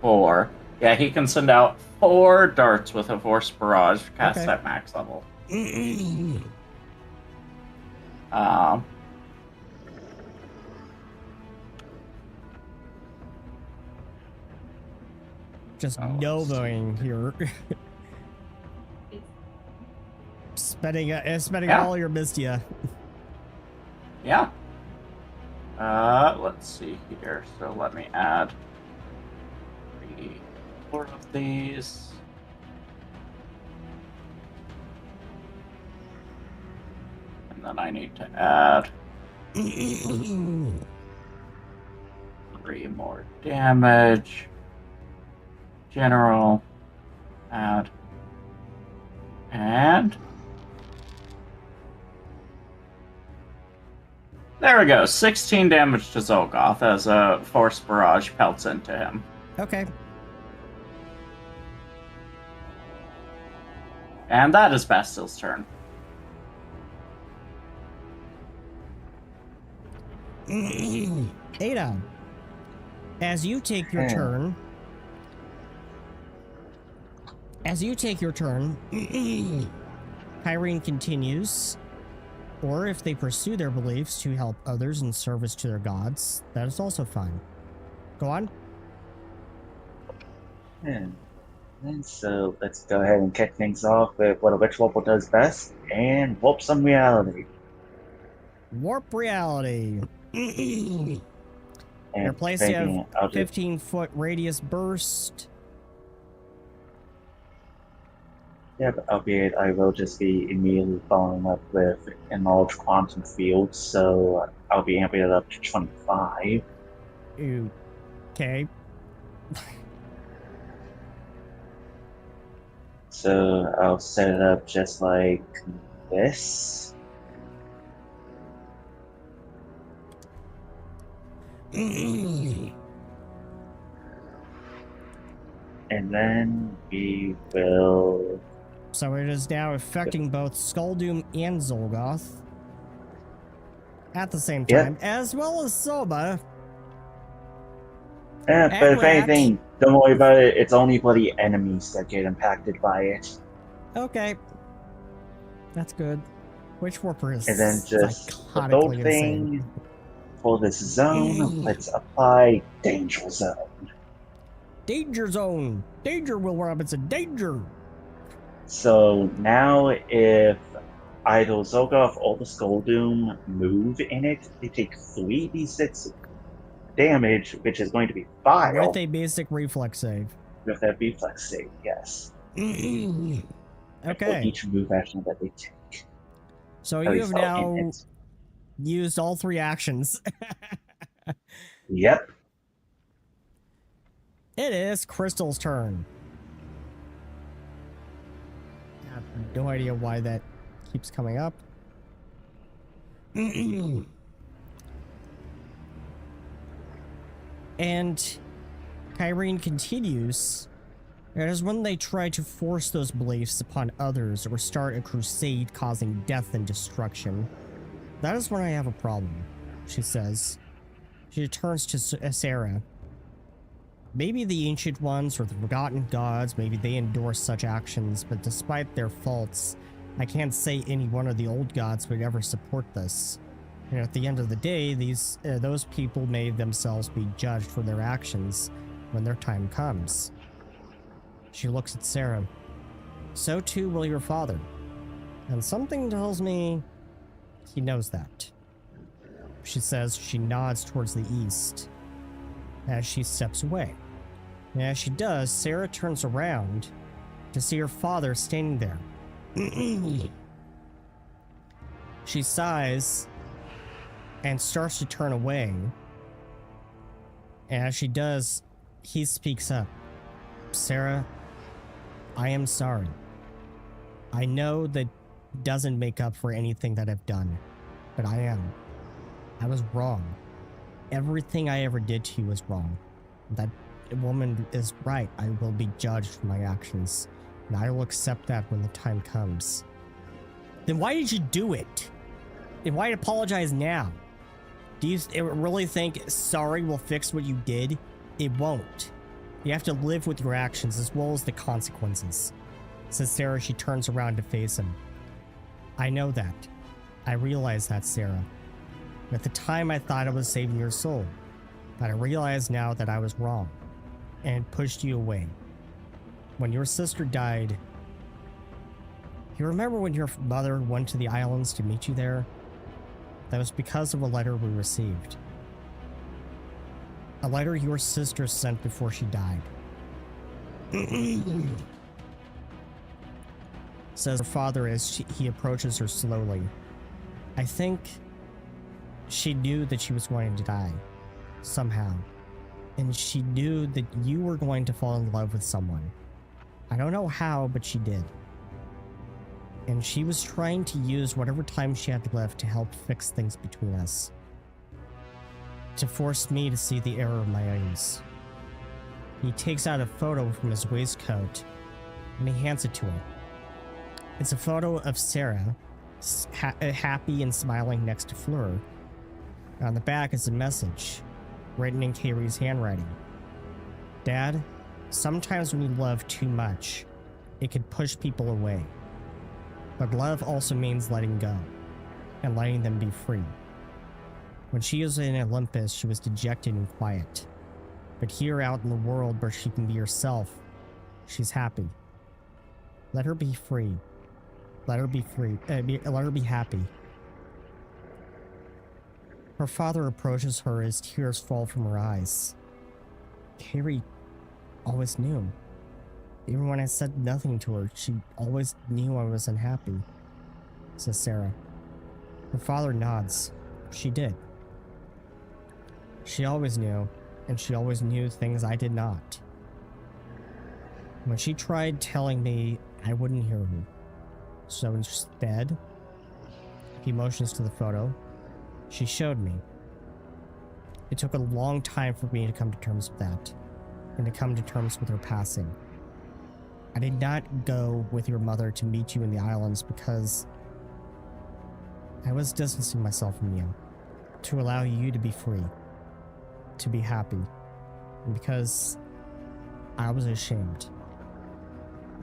4. Yeah, he can send out 4 darts with a force barrage cast Okay. at max level. Just Oh, novoing here. spending Yeah. all your Mistia. Yeah. Let's see here. So let me add 3, 4 of these. And then I need to add 3 more damage. General. Add. And there we go. 16 damage to Xulgoth as a force barrage pelts into him. Okay. And that is Bastille's turn. Ada, as you take your turn, Kyrene continues, or if they pursue their beliefs to help others in service to their gods, that is also fine. Go on. And so let's go ahead and kick things off with what a witch warp does best, and warp some reality. Warp reality. And Your place you have I'll do 15-foot radius burst. Yeah, but albeit I will just be immediately following up with enlarged quantum field, so I'll be amping it up to 25. Ooh. Okay. So I'll set it up just like this. And then we will... So it is now affecting both Skulldoom and Xulgoth at the same Yep. time, as well as Soba. but if Rat. anything, don't worry about it. It's only for the enemies that get impacted by it. Okay. That's good. Witch Warper is And then just the psychotically third insane. thing for this zone, let's apply Danger Zone. Danger Zone! Danger, Will Robinson, danger! So now if either Xulgoth or the Skulldoom move in it, they take 3d6 damage, which is going to be vile With a basic reflex save. with that reflex save, yes. For Okay. each move action that they take. So At you least have all in now it. used all 3 actions. Yep. It is Crystal's turn. I have no idea why that keeps coming up. And Kyrene continues. It is when they try to force those beliefs upon others or start a crusade causing death and destruction. That is when I have a problem, she says. She turns to Sarah. Maybe the Ancient Ones or the Forgotten Gods, maybe they endorse such actions, but despite their faults, I can't say any one of the old gods would ever support this. And at the end of the day, those people may themselves be judged for their actions when their time comes. She looks at Sarah. So too will your father. And something tells me he knows that. she says. She nods towards the east as she steps away. And as she does, Sarah turns around to see her father standing there. She sighs and starts to turn away. And as she does, he speaks up. Sarah, I am sorry. I know that doesn't make up for anything that I've done, but I am. I was wrong. Everything I ever did to you was wrong. That woman is right. I will be judged for my actions, and I will accept that when the time comes. Then why did you do it? And why apologize now? Do you really think sorry will fix what you did? It won't. You have to live with your actions as well as the consequences, says Sarah. She turns around to face him. I know that. I realize that, Sarah. At the time, I thought I was saving your soul, but I realize now that I was wrong and pushed you away. When your sister died, you remember when your mother went to the islands to meet you there? That was because of a letter we received. A letter your sister sent before she died. Says her father as he approaches her slowly. I think she knew that she was going to die, somehow. And she knew that you were going to fall in love with someone. I don't know how, but she did. And she was trying to use whatever time she had left to help fix things between us. To force me to see the error of my eyes. He takes out a photo from his waistcoat and he hands it to her. It's a photo of Sarah, happy and smiling next to Fleur. On the back is a message, written in Carie's handwriting. Dad, sometimes when you love too much, it can push people away. But love also means letting go, and letting them be free. When she was in Olympus, she was dejected and quiet. But here out in the world where she can be herself, she's happy. Let her be free. Let her be free. Let her be happy. Her father approaches her as tears fall from her eyes. Carii always knew. Even when I said nothing to her, she always knew I was unhappy, says Sarah. Her father nods. She did. She always knew, and she always knew things I did not. When she tried telling me, I wouldn't hear her. So instead, he motions to the photo. She showed me. It took a long time for me to come to terms with that, and to come to terms with her passing. I did not go with your mother to meet you in the islands because I was distancing myself from you, to allow you to be free, to be happy, and because I was ashamed.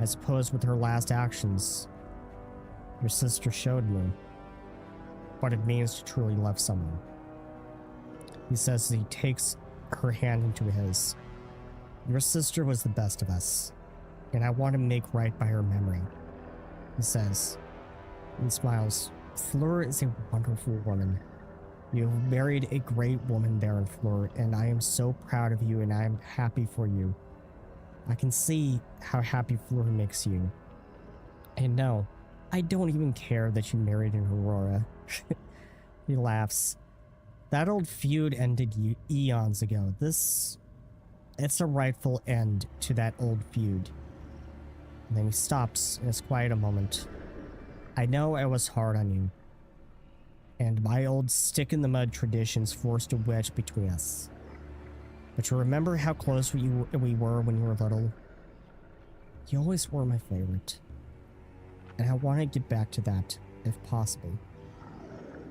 I suppose with her last actions, your sister showed me what it means to truly love someone. He says as he takes her hand into his. Your sister was the best of us, and I want to make right by her memory, he says, and smiles. Fleur is a wonderful woman. You have married a great woman, Baron Fleur, and I am so proud of you, and I am happy for you. I can see how happy Fleur makes you. And no, I don't even care that you married an Aurora. He laughs. That old feud ended eons ago. It's a rightful end to that old feud. And then he stops and is quiet a moment. I know I was hard on you, and my old stick-in-the-mud traditions forced a wedge between us. But you remember how close we were when you were little? You always were my favorite. And I want to get back to that, if possible.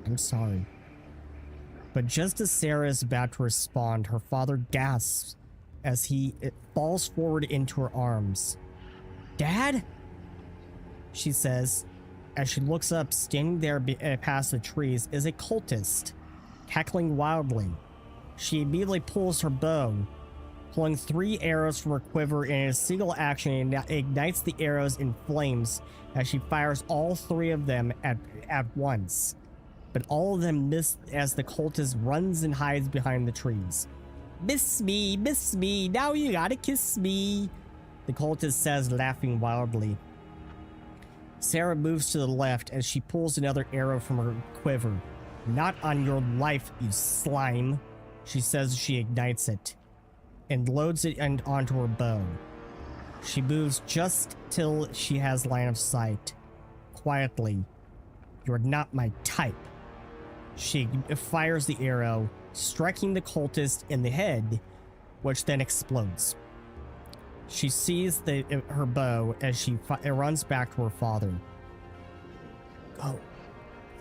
I'm sorry. But just as Sarah is about to respond, her father gasps as he falls forward into her arms. Dad? She says, as she looks up. Standing there past the trees is a cultist, cackling wildly. She immediately pulls her bow, pulling 3 arrows from her quiver, and in a single action ignites the arrows in flames as she fires all 3 of them at once. but all of them miss as the cultist runs and hides behind the trees. Miss me, now you gotta kiss me, the cultist says, laughing wildly. Sarah moves to the left as she pulls another arrow from her quiver. Not on your life, you slime, she says as she ignites it and loads it onto her bow. She moves just till she has line of sight. Quietly, you're not my type. She fires the arrow, striking the cultist in the head, which then explodes. She sees her bow as she runs back to her father. Go.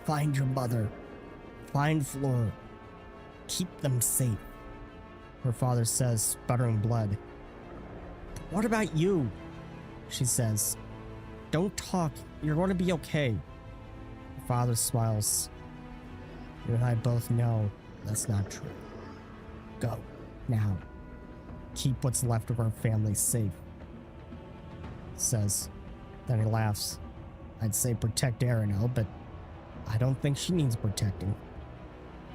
Find your mother. Find Flora. Keep them safe, her father says, sputtering blood. What about you? She says. Don't talk. You're going to be okay. Her father smiles. You and I both know that's not true. Go. Now. Keep what's left of our family safe. Says. Then he laughs. I'd say protect Arano, but I don't think she needs protecting.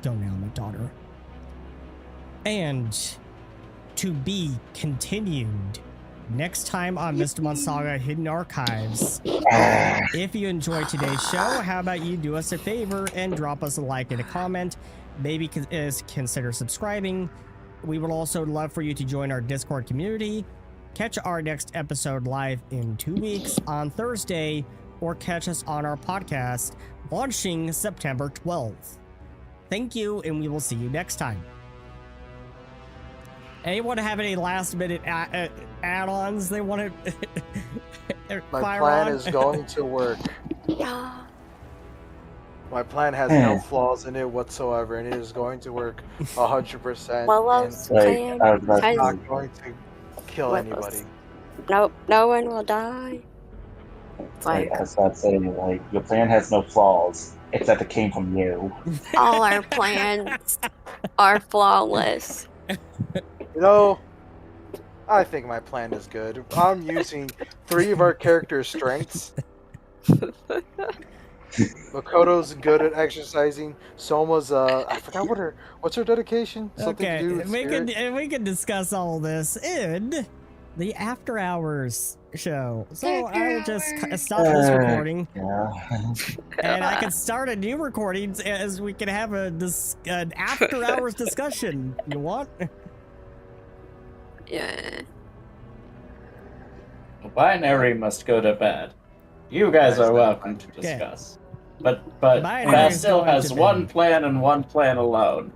Go now, my daughter. And to be continued next time on Mystimon Saga Hidden Archives. If you enjoyed today's show, how about you do us a favor and drop us a like and a comment. Maybe consider subscribing. We would also love for you to join our Discord community. Catch our next episode live in 2 weeks on Thursday, or catch us on our podcast launching September 12th. Thank you, and we will see you next time. Anyone have any last minute add-ons they want to My fire plan on? is going to work. Yeah. My plan has no flaws in it whatsoever, and it is going to work 100%. Willow's Like, plan I was about to and has... I'm not going to kill anybody. Nope, no one will die. It's Like, like, I was about to say, like, your plan has no flaws, except it came from you. all our plans are flawless. You know, I think my plan is good. I'm using 3 of our characters' strengths. Makoto's good at exercising. Soma's I forgot what's her dedication? Something to do with spirit? we can discuss all this in the After Hours show. So I will just stop this recording, Yeah. and I can start a new recording as we can have an After Hours discussion. You want? Yeah. Binary must go to bed. You guys are welcome to discuss. But Binary's Bastille going has to one bed. plan and one plan alone.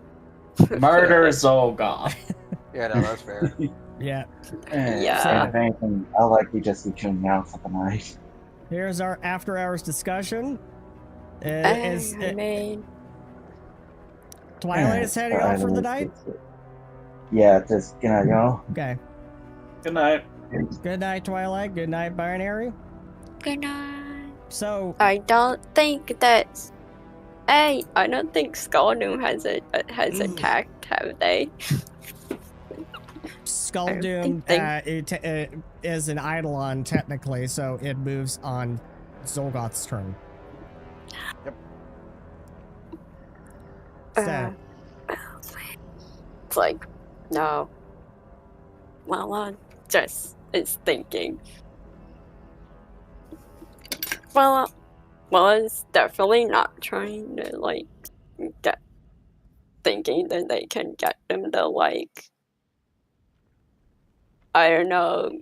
Murder Xulgoth. Yeah, no, that's fair. Yeah. Yeah. If anything, I'll likely just be tuning out for the night. Here's our After Hours discussion. I mean, Twilight is heading off for the night? Yeah, just, you know. Okay. Good night. Good night, Twilight. Good night, Binary. good night. So, I don't think that. Hey, I don't think Skulldoom has attacked, have they? Skulldoom is an Eidolon technically, so it moves on Xulgoth's turn. Yep. So, It's like, no. Well, just is thinking. Well, it's definitely not trying to, like, get, thinking that they can get them to, like, I don't know,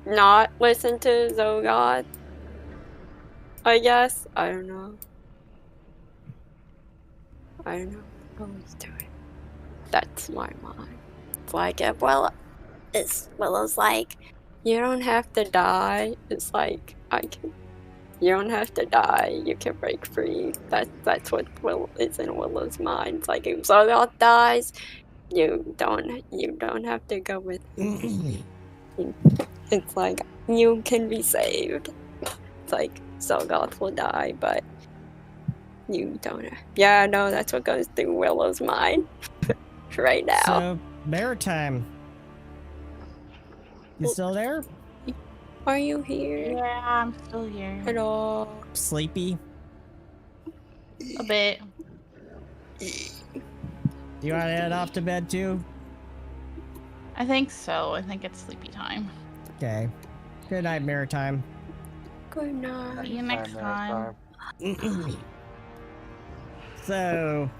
not listen to Xulgoth, I guess. I don't know what he's doing. That's my mind. It's like, Willow's like, you don't have to die. It's like, you don't have to die. You can break free. That's what is in Willow's mind. It's like, if Xulgoth dies, you don't have to go with him. It's like, you can be saved. It's like, Xulgoth will die, but you don't. Yeah, no, that's what goes through Willow's mind right now. So, Maritime. You still there? Are you here? Yeah, I'm still here. Hello. Sleepy? A bit. You want to head off to bed too? I think so. I think it's sleepy time. Okay. Good night, Maritime. Good night. See you next time. So,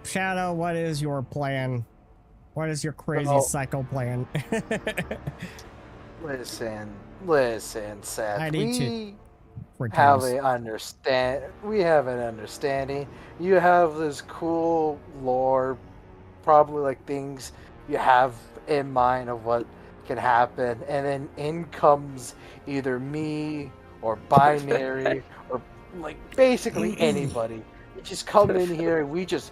Shadow, what is your plan? What is your crazy Well- psycho plan? Listen, Seth. I need to We returns. we have an understanding. You have this cool lore, probably like things you have in mind of what can happen, and then in comes either me or binary or like basically anybody. You just come in here and we just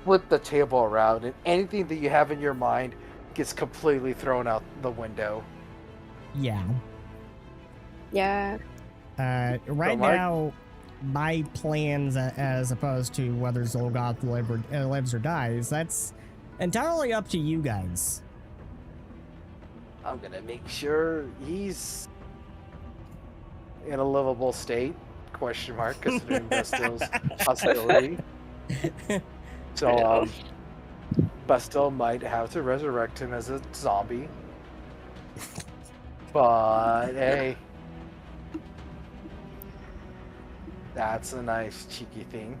flip the table around, and anything that you have in your mind gets completely thrown out the window. Yeah. Yeah. Right Mark? now, my plans, as opposed to whether Xulgoth lives or dies, that's entirely up to you guys. I'm gonna make sure he's in a livable state. Question mark, considering Bastille's hostility. So, Bastille might have to resurrect him as a zombie. But hey, that's a nice cheeky thing.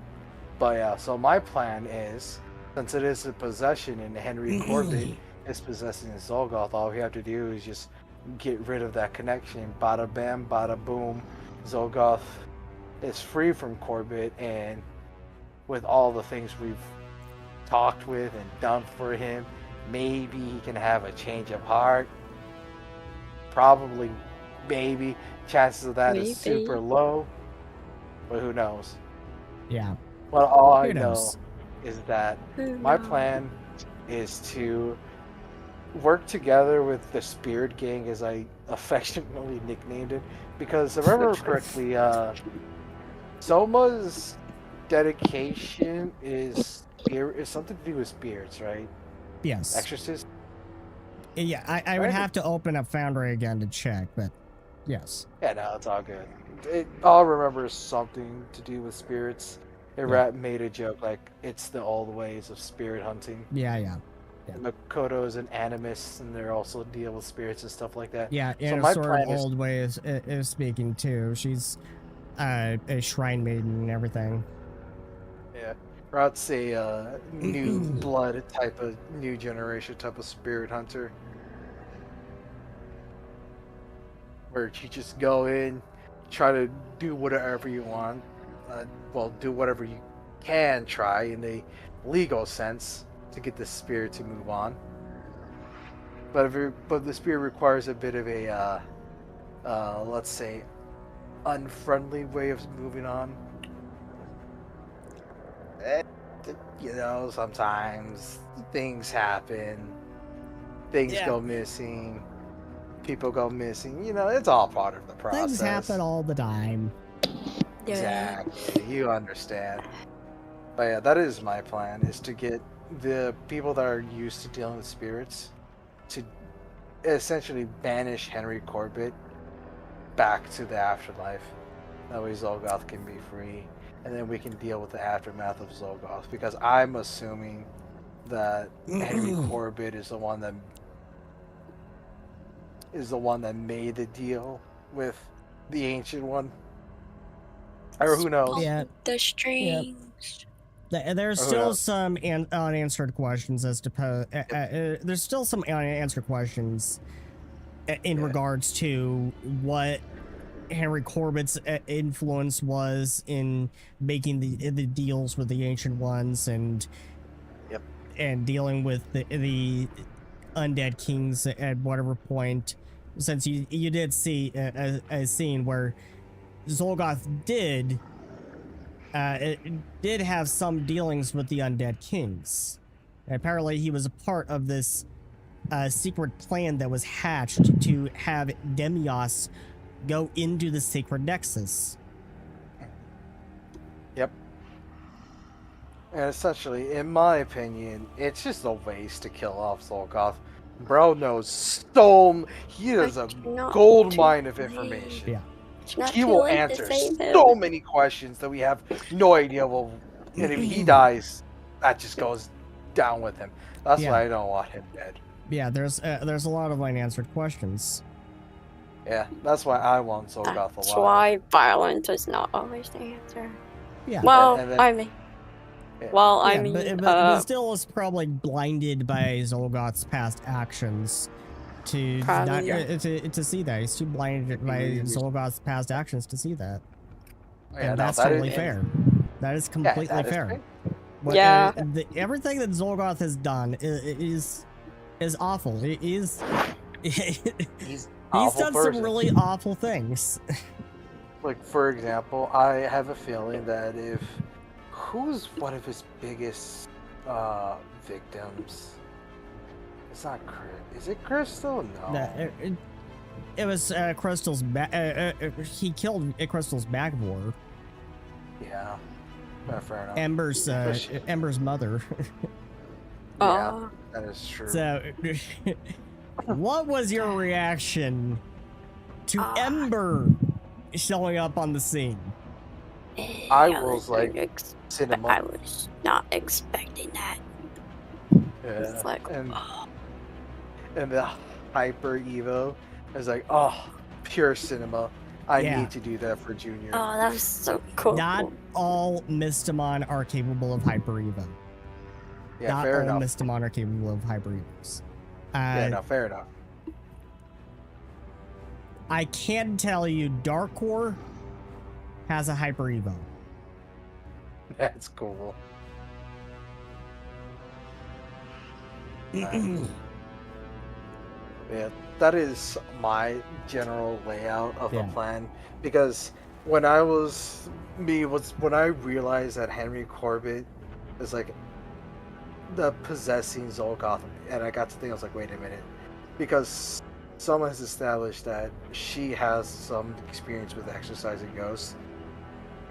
But yeah, so my plan is, since it is a possession and Henry Corbett is possessing Xulgoth, all we have to do is just get rid of that connection. Bada bam, bada boom. Xulgoth is free from Corbett, and with all the things we've talked with and done for him, maybe he can have a change of heart. Probably, maybe. Chances of that is Maybe. super low, but who knows? Yeah. Well, all Who I know knows? is that Who my knows? plan is to work together with the Spirit Gang, as I affectionately nicknamed it, because if I remember correctly, Soma's dedication is something to do with spirits, right? Yes. Exorcist. Yeah, I would Right. have to open up Foundry again to check, but yes. Yeah, no, it's all good. All I remember is something to do with spirits. Rat made a joke like it's the old ways of spirit hunting. Yeah, yeah. Makoto is an animist, and they're also deal with spirits and stuff like that. Yeah, So in my a sort plan of is- old way is speaking too. She's a shrine maiden and everything. Yeah, Rat's a new blood type of new generation type of spirit hunter, where you just go in, try to do whatever you want. Do whatever you can try in a legal sense to get the spirit to move on. But the spirit requires a bit of a let's say unfriendly way of moving on. You know, sometimes things happen, things Yeah. go missing, people go missing. You know, it's all part of the process. Things happen all the time. Yeah. Exactly, you understand. But yeah, that is my plan: is to get the people that are used to dealing with spirits to essentially banish Henry Corbett back to the afterlife. That way Xulgoth can be free, and then we can deal with the aftermath of Xulgoth. Because I'm assuming that Henry Corbett is the one that made the deal with the Ancient One, or who knows? Yeah. The strings. There's Oh, still yeah. some unanswered questions as to there's still some unanswered questions in regards to what Henry Corbett's influence was in making the deals with the Ancient Ones and and dealing with the undead kings at whatever point, since you did see a scene where Xulgoth did have some dealings with the undead kings. Apparently he was a part of this secret plan that was hatched to have Demios go into the sacred nexus. Yep. And essentially, in my opinion, it's just a waste to kill off Xulgoth. Bro knows he is a Not gold too mine of late. information. Yeah. It's not he too will late to answer save him. so many questions that we have no idea. And if he dies, that just goes down with him. That's Yeah. why I don't want him dead. Yeah, there's a lot of unanswered questions. Yeah, that's why I want Xulgoth That's alive. why violence is not always the answer. Yeah. Well, and then- I mean, Yeah. well, I Yeah, mean, but still is probably blinded by Xulgoth's past actions to Probably, not, yeah. to see that. He's too blinded by Xulgoth's past actions to see that. Yeah, And no, that's that is- totally fair. That is completely that is fair. fair. Yeah. Everything that Xulgoth has done is awful. It is. He's He's done some really awful things. Like, for example, I have a feeling that who's one of his biggest victims? It's not Is it Crystal? No. It was Crystal's he killed Crystal's Magvor. Yeah. Fair enough. Ember's mother. Yeah, that is true. So, what was your reaction to Ember showing up on the scene? I was like, cinema. I was not expecting that. Yeah. It's like, And the hyper Evo is like, oh, pure cinema. I need to do that for Junior. Oh, that was so cool. Not all Mystimon are capable of Hyper Evo. Yeah, Not fair all enough. Mystimon are capable of Hyper Evos. Yeah, no, fair enough. I can tell you Darkcore has a Hyper Evo. That's cool. Yeah, that is my general layout of the plan. Because when I realized that Henry Corbett is like the possessing Xulgoth, and I got to think, I was like, wait a minute, because someone has established that she has some experience with exercising ghosts.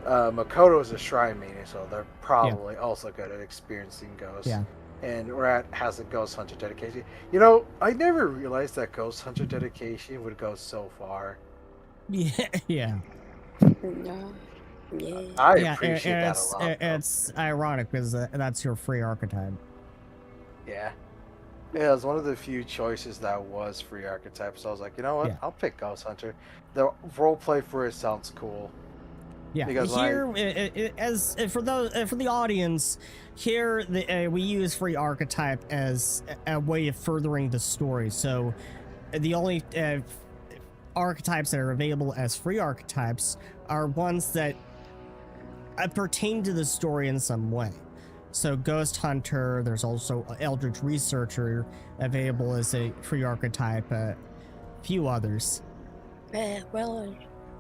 Makoto is a shrine maiden, so they're probably also good at experiencing ghosts. Yeah. And Rat has a Ghost Hunter dedication. You know, I never realized that Ghost Hunter dedication would go so far. Yeah. Yeah. I appreciate that a lot. It's ironic because that's your free archetype. Yeah. Yeah, it was one of the few choices that was free archetype, so I was like, you know what? Yeah. I'll pick Ghost Hunter. The roleplay for it sounds cool. Yeah, Because here, as for the audience, here we use free archetype as a way of furthering the story. So, the only archetypes that are available as free archetypes are ones that pertain to the story in some way. So, Ghost Hunter. There's also Eldritch Researcher available as a free archetype. A few others.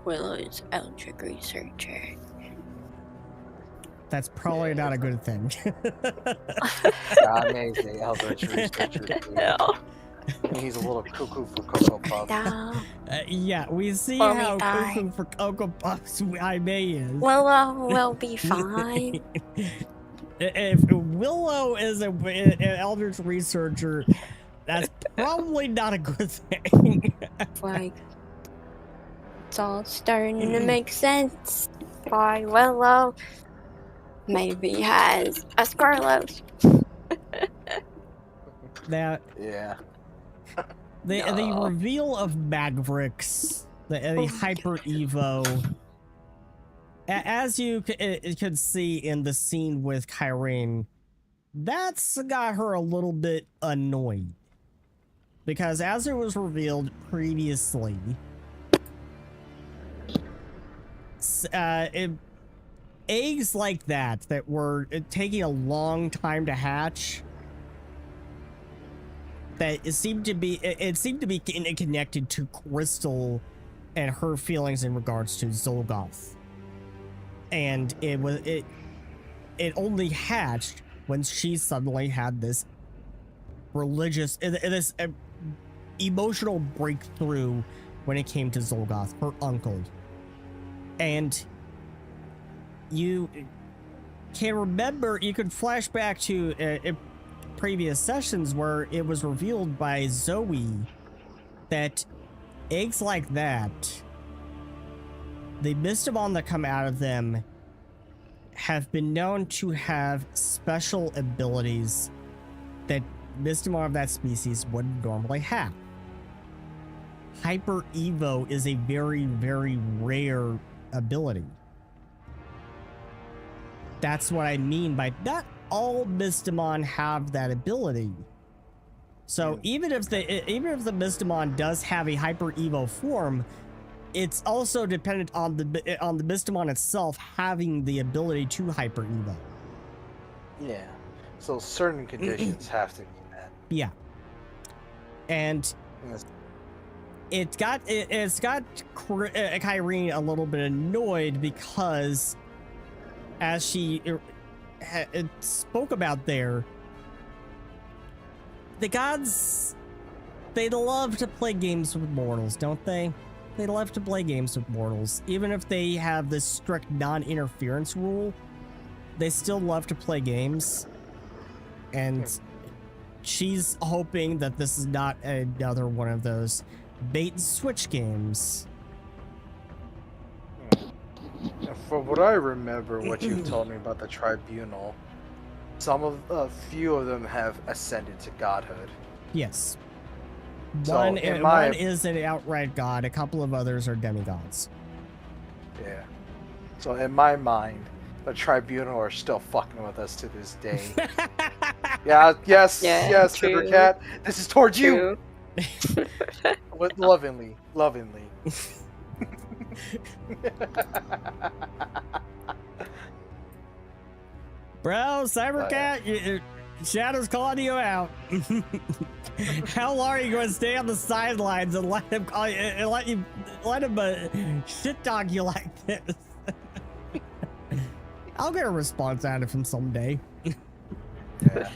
Willow's Eldritch Researcher. That's probably not a good thing. Amazing Eldritch Researcher. Hell. He's a little cuckoo for Cocoa Puffs. No. Yeah, we see Or how we die. cuckoo for Cocoa Puffs I May is. Willow will be fine. If Willow is an Eldritch Researcher, that's probably not a good thing. Like, it's all starting to make sense. Why Willow maybe has a Scarlet. That Yeah. the reveal of Mavericks, the Hyper Evo, as you could see in the scene with Kyrene, that's got her a little bit annoyed. Because as it was revealed previously, eggs like that were taking a long time to hatch, that it seemed to be connected to Crystal and her feelings in regards to Xulgoth. And it only hatched when she suddenly had this emotional breakthrough when it came to Xulgoth, her uncle. And you can remember, you could flash back to previous sessions where it was revealed by Zoe that eggs like that the Mystimon that come out of them have been known to have special abilities that Mystimon of that species wouldn't normally have. Hyper Evo is a very, very rare ability. That's what I mean by not all Mystimon have that ability. So even if the Mystimon does have a Hyper Evo form, it's also dependent on the Mystimon itself having the ability to Hyper Evo. Yeah. So certain conditions have to be met. Yeah. And Yes. it's got Carii a little bit annoyed because, as she spoke about there, the gods, they love to play games with mortals, don't they? They love to play games with mortals. Even if they have this strict non-interference rule, they still love to play games. And she's hoping that this is not another one of those bait and switch games. From what I remember, what you told me about the tribunal, a few of them have ascended to godhood. Yes. So, One in is an outright god. A couple of others are demigods. Yeah. So in my mind, the tribunal are still fucking with us to this day. Yeah. Yes. Yeah, yes, true. Cindercat. This is towards you. True. With lovingly. Bro, Cybercat, Shadow's calling you out. How long are you going to stay on the sidelines and let him call you, and let him shit talk you like this? I'll get a response out of him someday. Yeah.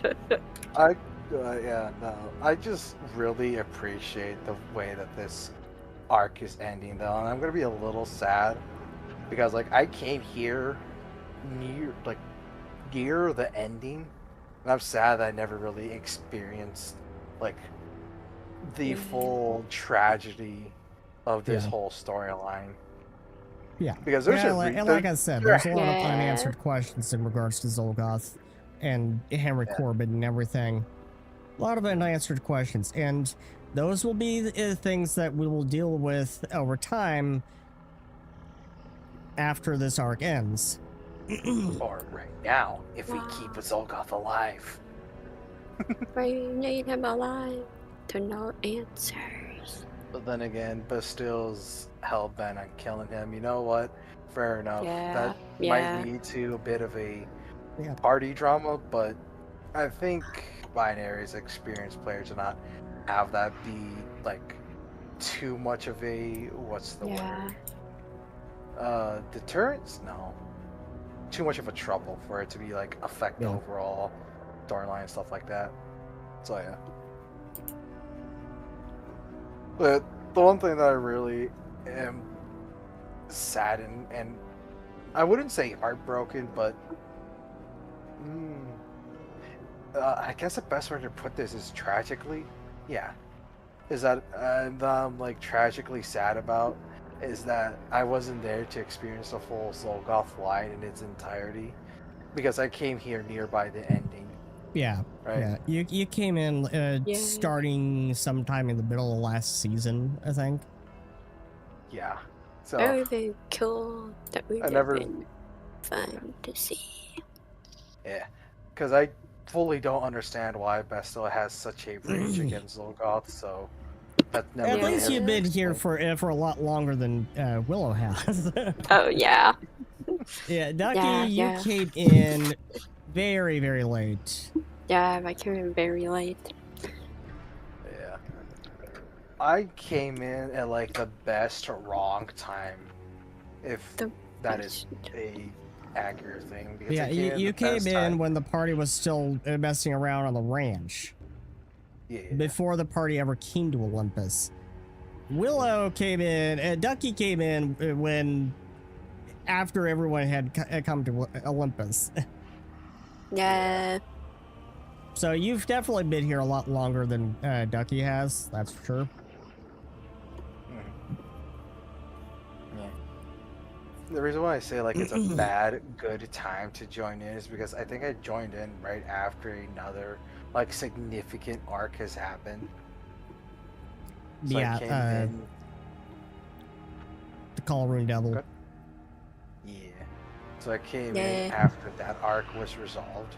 I just really appreciate the way that this arc is ending, though, and I'm gonna be a little sad because, like, I came here near the ending, and I'm sad that I never really experienced like the full tragedy of this whole storyline. Yeah, because there's like I said, there's a lot of Yeah. unanswered questions in regards to Xulgoth and Henry Corbin and everything. A lot of unanswered questions, and those will be the things that we will deal with over time after this arc ends. or right now, if we keep Xulgoth alive. We need him alive to know answers. But then again, Bastille's hell-bent on killing him. You know what? Fair enough. Yeah, That yeah. might lead to a bit of a Yeah. party drama, but I think binaries, experienced players, do not have that be like too much of a what's the Yeah. word? Deterrence? No. Too much of a trouble for it to be like affect the Yeah. overall storyline and stuff like that. So yeah. But the one thing that I really am saddened and I wouldn't say heartbroken, but I guess the best way to put this is tragically. Yeah. Is that I'm like tragically sad about is that I wasn't there to experience the full Xulgoth line in its entirety because I came here nearby the ending. Yeah, Right. yeah. You came in starting sometime in the middle of last season, I think. Yeah. So Very, very cool. That would I have never- been fun to see. yeah, because I fully don't understand why Bastille has such a rage against Xulgoth. So that's never. At really least you've been been here explained. for a lot longer than Willow has. Oh, yeah. Yeah, Ducky, Yeah. you came in very, very late. Yeah, I came in very late. Yeah. I came in at like the best wrong time, if The that is a accurate thing. Because Yeah, I you the came best in time. when the party was still messing around on the ranch, Yeah. before the party ever came to Olympus. Willow came in, Ducky came in when after everyone had come to Olympus. Yeah. So you've definitely been here a lot longer than Ducky has, that's for sure. Mhm. Yeah. The reason why I say like it's a bad good time to join in is because I think I joined in right after another like significant arc has happened. So I came in. The Call Rune Devil. Okay. Yeah. So I came Yeah. in after that arc was resolved.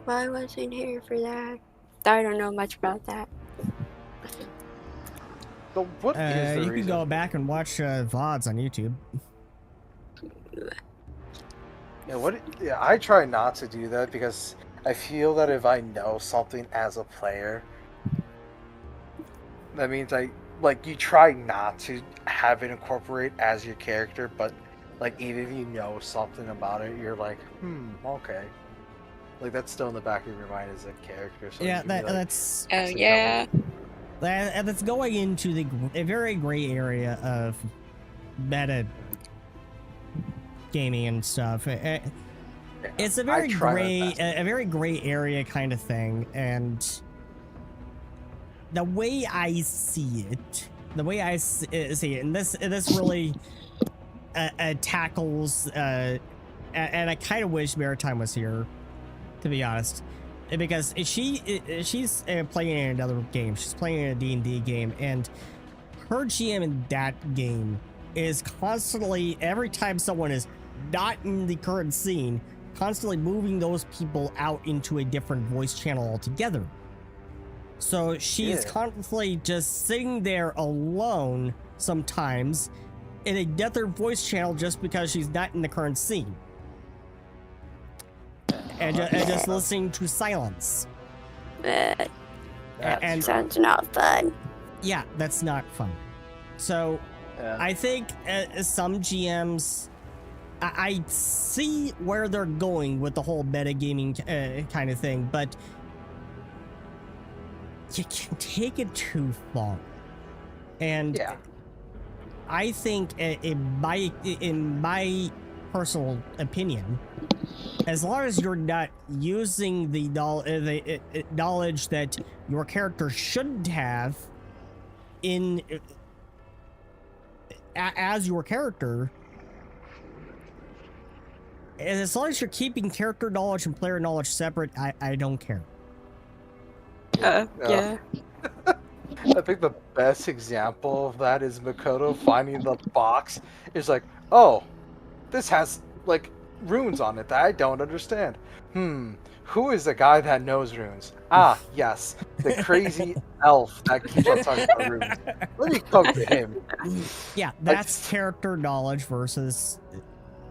Well, I wasn't here for that. I don't know much about that. So what is the You reason? can go back and watch VODs on YouTube. Yeah, I try not to do that because I feel that if I know something as a player, that means you try not to have it incorporate as your character, but like even if you know something about it, you're like, okay. Like that's still in the back of your mind as a character. So Yeah, you can be like, that's Oh yeah. that's going into a very gray area of meta gaming and stuff. It's a very gray area kind of thing, and the way I see it, and this really tackles, and I kind of wish Maritime was here, to be honest, because she's playing in another game. She's playing in a D&D game, and her GM in that game is constantly, every time someone is not in the current scene, constantly moving those people out into a different voice channel altogether. So she's constantly just sitting there alone sometimes in another voice channel just because she's not in the current scene. And just listening to silence. And Sounds not fun. Yeah, that's not fun. So I think some GMs, I see where they're going with the whole metagaming kind of thing, but you can take it too far. And I think, in my personal opinion, as long as you're not using the knowledge that your character should have in as your character, as long as you're keeping character knowledge and player knowledge separate, I don't care. Yeah. I think the best example of that is Makoto finding the box. Is like, oh, this has like runes on it that I don't understand. Who is the guy that knows runes? Ah, yes, the crazy elf that keeps on talking about runes. Let me come to him. Yeah, that's character knowledge versus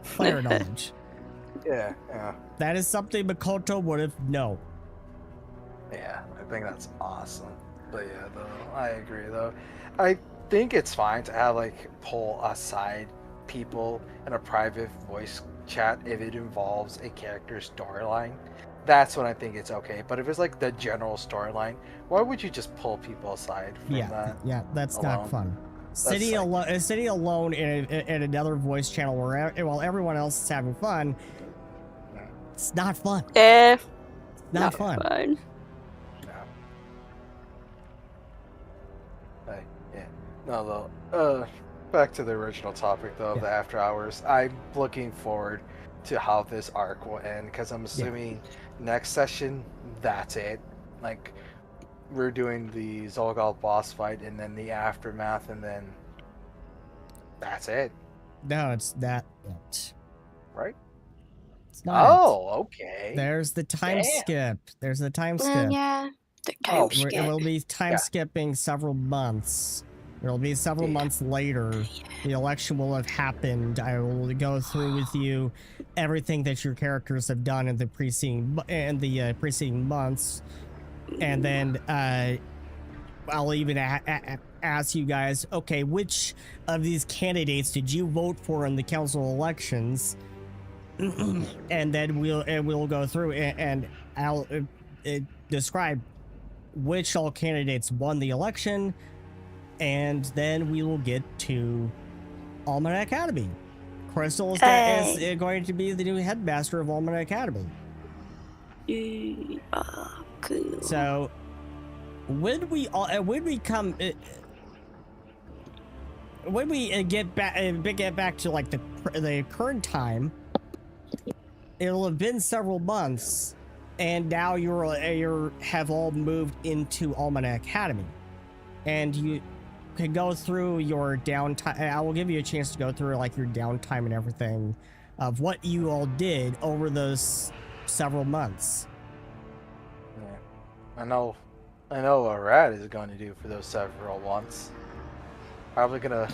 player knowledge. Yeah. That is something Makoto would have known. Yeah, I think that's awesome. But yeah, though, I agree though. I think it's fine to have like pull aside people in a private voice chat if it involves a character's storyline. That's when I think it's okay. But if it's like the general storyline, why would you just pull people aside from that? Yeah, that's alone? Not fun. Sitting alone in another voice channel while everyone else is having fun, it's not fun. Yeah. Not fun. No, though. Back to the original topic, though, the After Hours. I'm looking forward to how this arc will end, because I'm assuming next session, that's it. Like, we're doing the Xulgoth boss fight, and then the aftermath, and then that's it. No, it's that. Right? It's not. Oh, okay. There's the time skip. There's the time skip. Yeah, the time skip. It will be time skipping several months. It'll be several months later. The election will have happened. I will go through with you everything that your characters have done in the preceding months, and then I'll even ask you guys, okay, which of these candidates did you vote for in the council elections? And then we'll go through and I'll describe which all candidates won the election. And then we will get to Almanac Academy. Crystal is going to be the new headmaster of Almanac Academy. Cool. So when we get back to like the the current time, it'll have been several months, and now you have all moved into Almana Academy, and you can go through your downtime. I will give you a chance to go through like your downtime and everything of what you all did over those several months. Yeah. I know what Rad is going to do for those several months. Probably gonna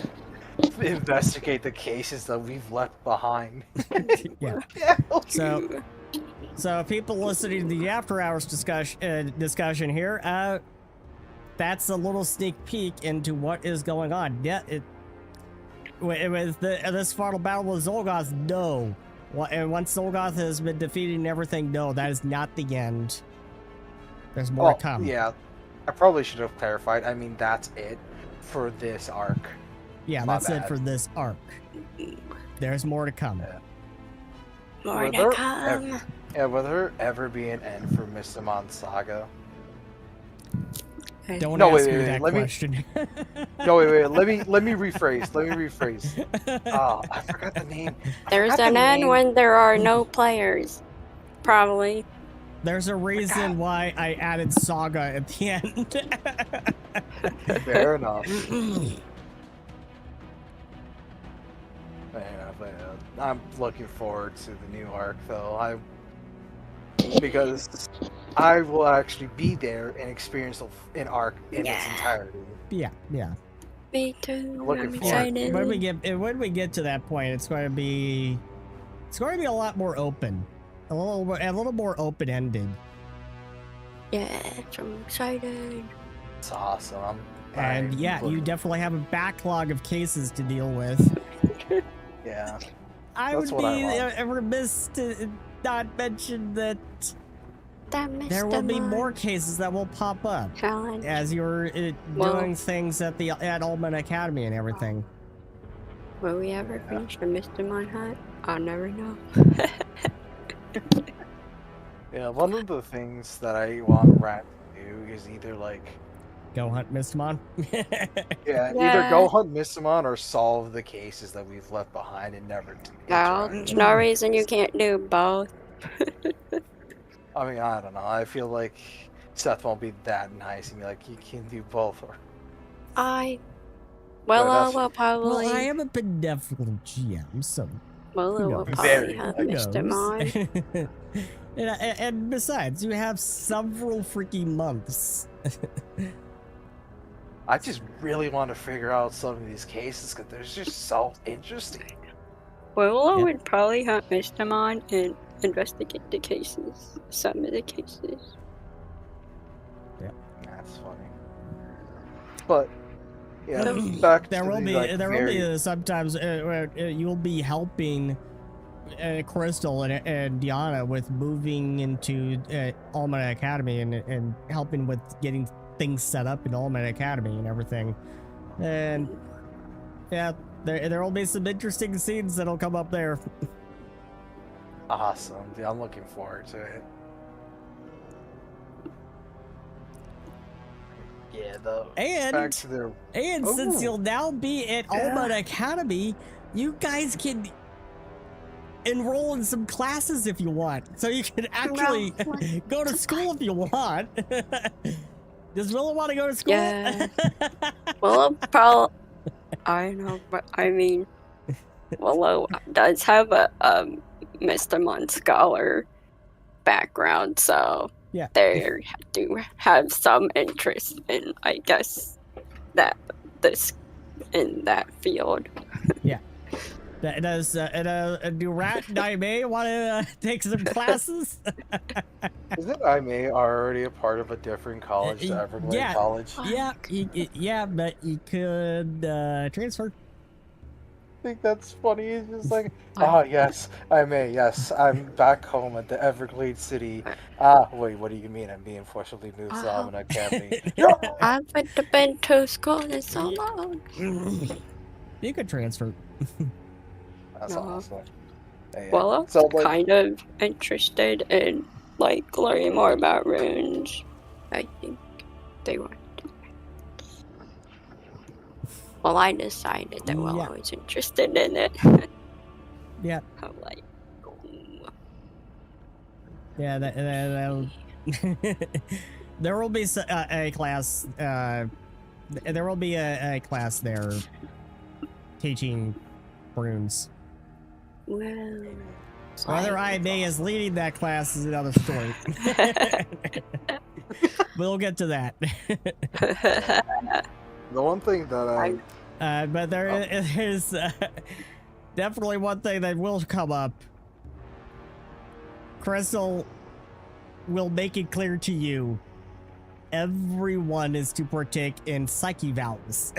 investigate the cases that we've left behind. Yeah. So people listening to the After Hours discussion here, that's a little sneak peek into what is going on. Yeah, with this final battle with Xulgoth, no. And once Xulgoth has been defeated and everything, no, that is not the end. There's more to come. Yeah, I probably should have clarified. I mean, that's it for this arc. Yeah, My that's it bad. for this arc. There's more to come. Yeah. More Will to there come. Will there ever be an end for Mystimon Saga? Don't No, ask wait, me wait, that let me- question. No, wait. Let me rephrase. Oh, I forgot the name. There's an end when there are no players. Probably. There's a reason why I added Saga at the end. Fair enough. I'm looking forward to the new arc, though. Because I will actually be there and experience an arc in its entirety. Yeah. Me too. Looking I'm forward. excited. When we get to that point, it's going to be a lot more open, a little more open ended. Yeah, I'm excited. It's awesome. And yeah, you definitely have a backlog of cases to deal with. Yeah. I That's would what I be want. remiss to not mention that That there will be Mystimon more cases that will pop up challenge. as you're doing things at Almana Academy and everything. Will we ever finish the Mystimon hunt? I'll never know. Yeah, one of the things that I want Rat to do is either Go hunt Mystimon. either go hunt Mystimon or solve the cases that we've left behind and never No, there's no reason you can't do both. I mean, I don't know. I feel like Seth won't be that nice and be like, you can do both. Or Willow that's- will probably. Well, I am a benevolent GM, so Willow will knows? probably hunt who knows? Mystimon. and besides, you have several freaking months. I just really want to figure out some of these cases because they're just so interesting. Willow Yeah. would probably hunt Mystimon and investigate the cases. Some of the cases. That's funny. But yeah, So, back There to will the, be like, very- sometimes you'll be helping Crystal and Diana with moving into Almana Academy and helping with getting things set up in Almana Academy and everything. And yeah, there will be some interesting scenes that'll come up there. Awesome. Yeah, I'm looking forward to it. Yeah, though. Back And to their since Ooh. you'll now be at Almana Academy, you guys can enroll in some classes if you want. So you can actually go to school if you want. Does Willow want to go to school? Yeah. Willow probably. I know, but I mean, Willow does have a Mystimon scholar background, so Yeah. they do have some interest in, I guess, in that field. Does do Rat and I may want to take some classes? Isn't I May already a part of a different college to Evergreen yeah. College? Yeah, yeah, but you could transfer. I think that's funny. It's just like, yes, I may. Yes, I'm back home at the Evergreen City. Wait, what do you mean? I'm being forcibly moved to Almana Academy. I haven't been to school in so long. You could transfer. That's No. awesome. Yeah. Willow So, like, kind of interested in learning more about runes. I think they want to. Well, I decided that Willow was interested in it. Yeah. I'm like, ooh. Yeah, there will be a class. There will be a class there teaching runes. Well, Whether like, IB is leading that class is another story. We'll get to that. The one thing that But there is definitely one thing that will come up. Crystal will make it clear to you everyone is to partake in psyche vows.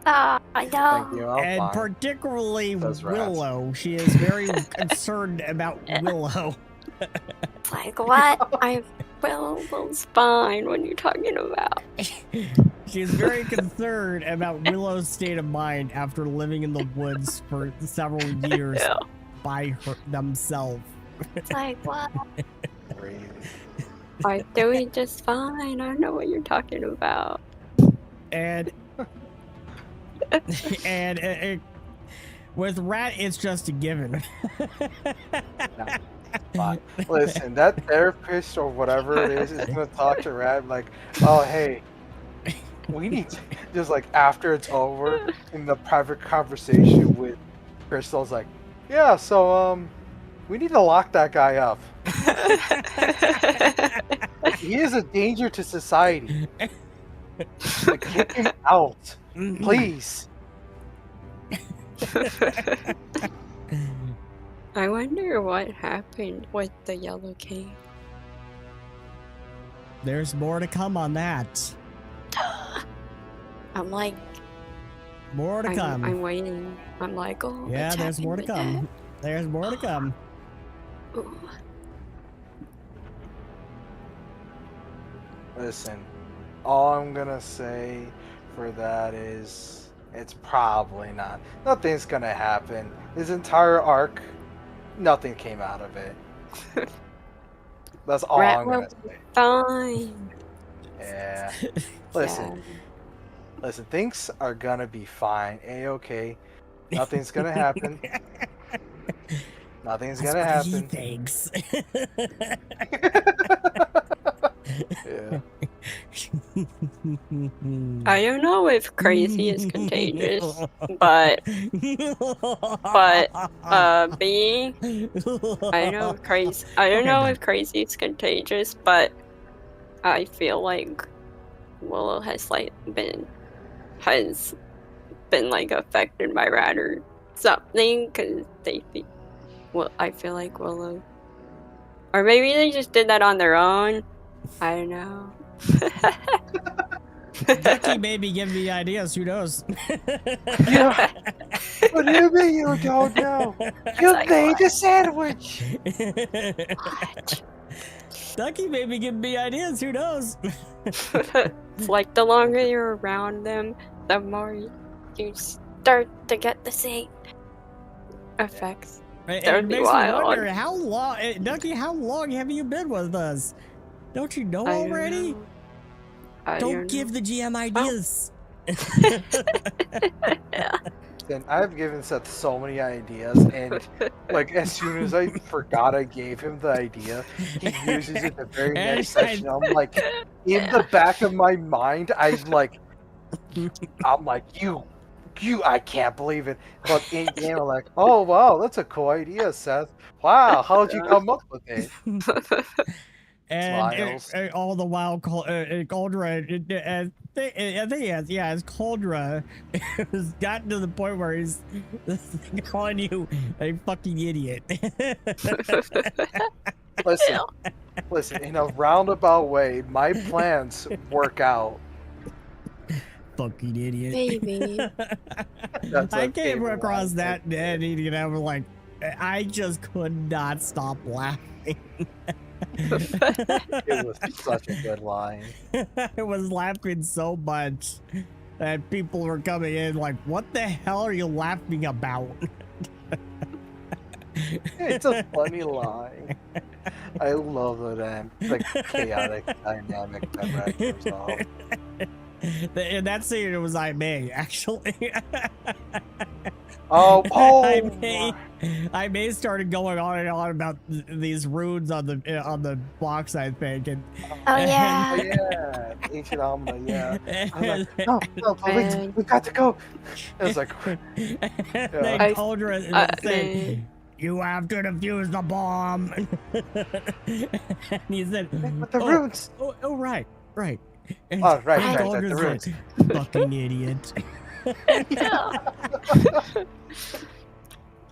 I thank know. you, I'm And fine. particularly Those rats. Willow. She is very concerned about Willow. It's like, what? Willow's fine. What are you talking about? She's very concerned about Willow's state of mind after living in the woods for several years Yeah. by themselves. It's like, what? Really. I'm doing just fine. I don't know what you're talking about. And with Rat, it's just a given. Fine. Listen, that therapist or whatever it is gonna talk to Rad like, oh hey, we need to, just like after it's over in the private conversation with Crystal's like, yeah, so we need to lock that guy up. He is a danger to society. Like get him out, please. I wonder what happened with the Yellow King. There's more to come on that. I'm like, More to come. I'm waiting. I'm like, oh, Yeah, what's there's more to happening come. There's more to come. with that? Ooh. Listen, all I'm gonna say for that is it's probably not. Nothing's gonna happen. His entire arc, nothing came out of it. That's all Rat I'm gonna will say. Fine. Yeah. Yeah. Listen, things are gonna be fine. A-okay. Nothing's gonna happen. Nothing's That's gonna what he happen. thinks. Yeah. I don't know if crazy is contagious, but being I don't know if crazy is contagious, but I feel like Willow has been like affected by rat or something because I feel like Willow, or maybe they just did that on their own. I don't know. Ducky maybe give me ideas. Who knows? Yeah. What do you mean you don't know? You like, made what? a sandwich. What? Ducky maybe give me ideas. Who knows? It's like the longer you're around them, the more you start to get the same effects. That would be makes me wild. wonder how long, Ducky. How long have you been with us? Don't you know I don't already? know. I Don't give the GM ideas. Yeah. Then I've given Seth so many ideas, and like as soon as I forgot I gave him the idea, he uses it the very next session. I'm like, in the back of my mind, I'm like, you, I can't believe it. But in game, I'm like, oh wow, that's a cool idea, Seth. Wow, how'd you come up with it? And Smiles. all the while, Coldra, I think as Coldra has gotten to the point where he's calling you a fucking idiot. Listen, in a roundabout way, my plans work out. Fucking idiot. Maybe. I came across that and I was like, I just could not stop laughing. It was such a good line. I was laughing so much that people were coming in like, what the hell are you laughing about? It's a funny line. I love that chaotic dynamic that Red gives off. In that scene, it was I May actually. Oh, I May started going on and on about these runes on the box, I think, and Oh Oh yeah. yeah, ancient omina. Yeah. I was and, like, no, Man. we got to go. It was like, and Yeah. then I- Cauldron said, "You have to defuse the bomb." And he said, with the "Oh, runes. oh, right. And Oh, right, and right, Cauldron's the runes. like, fucking idiot.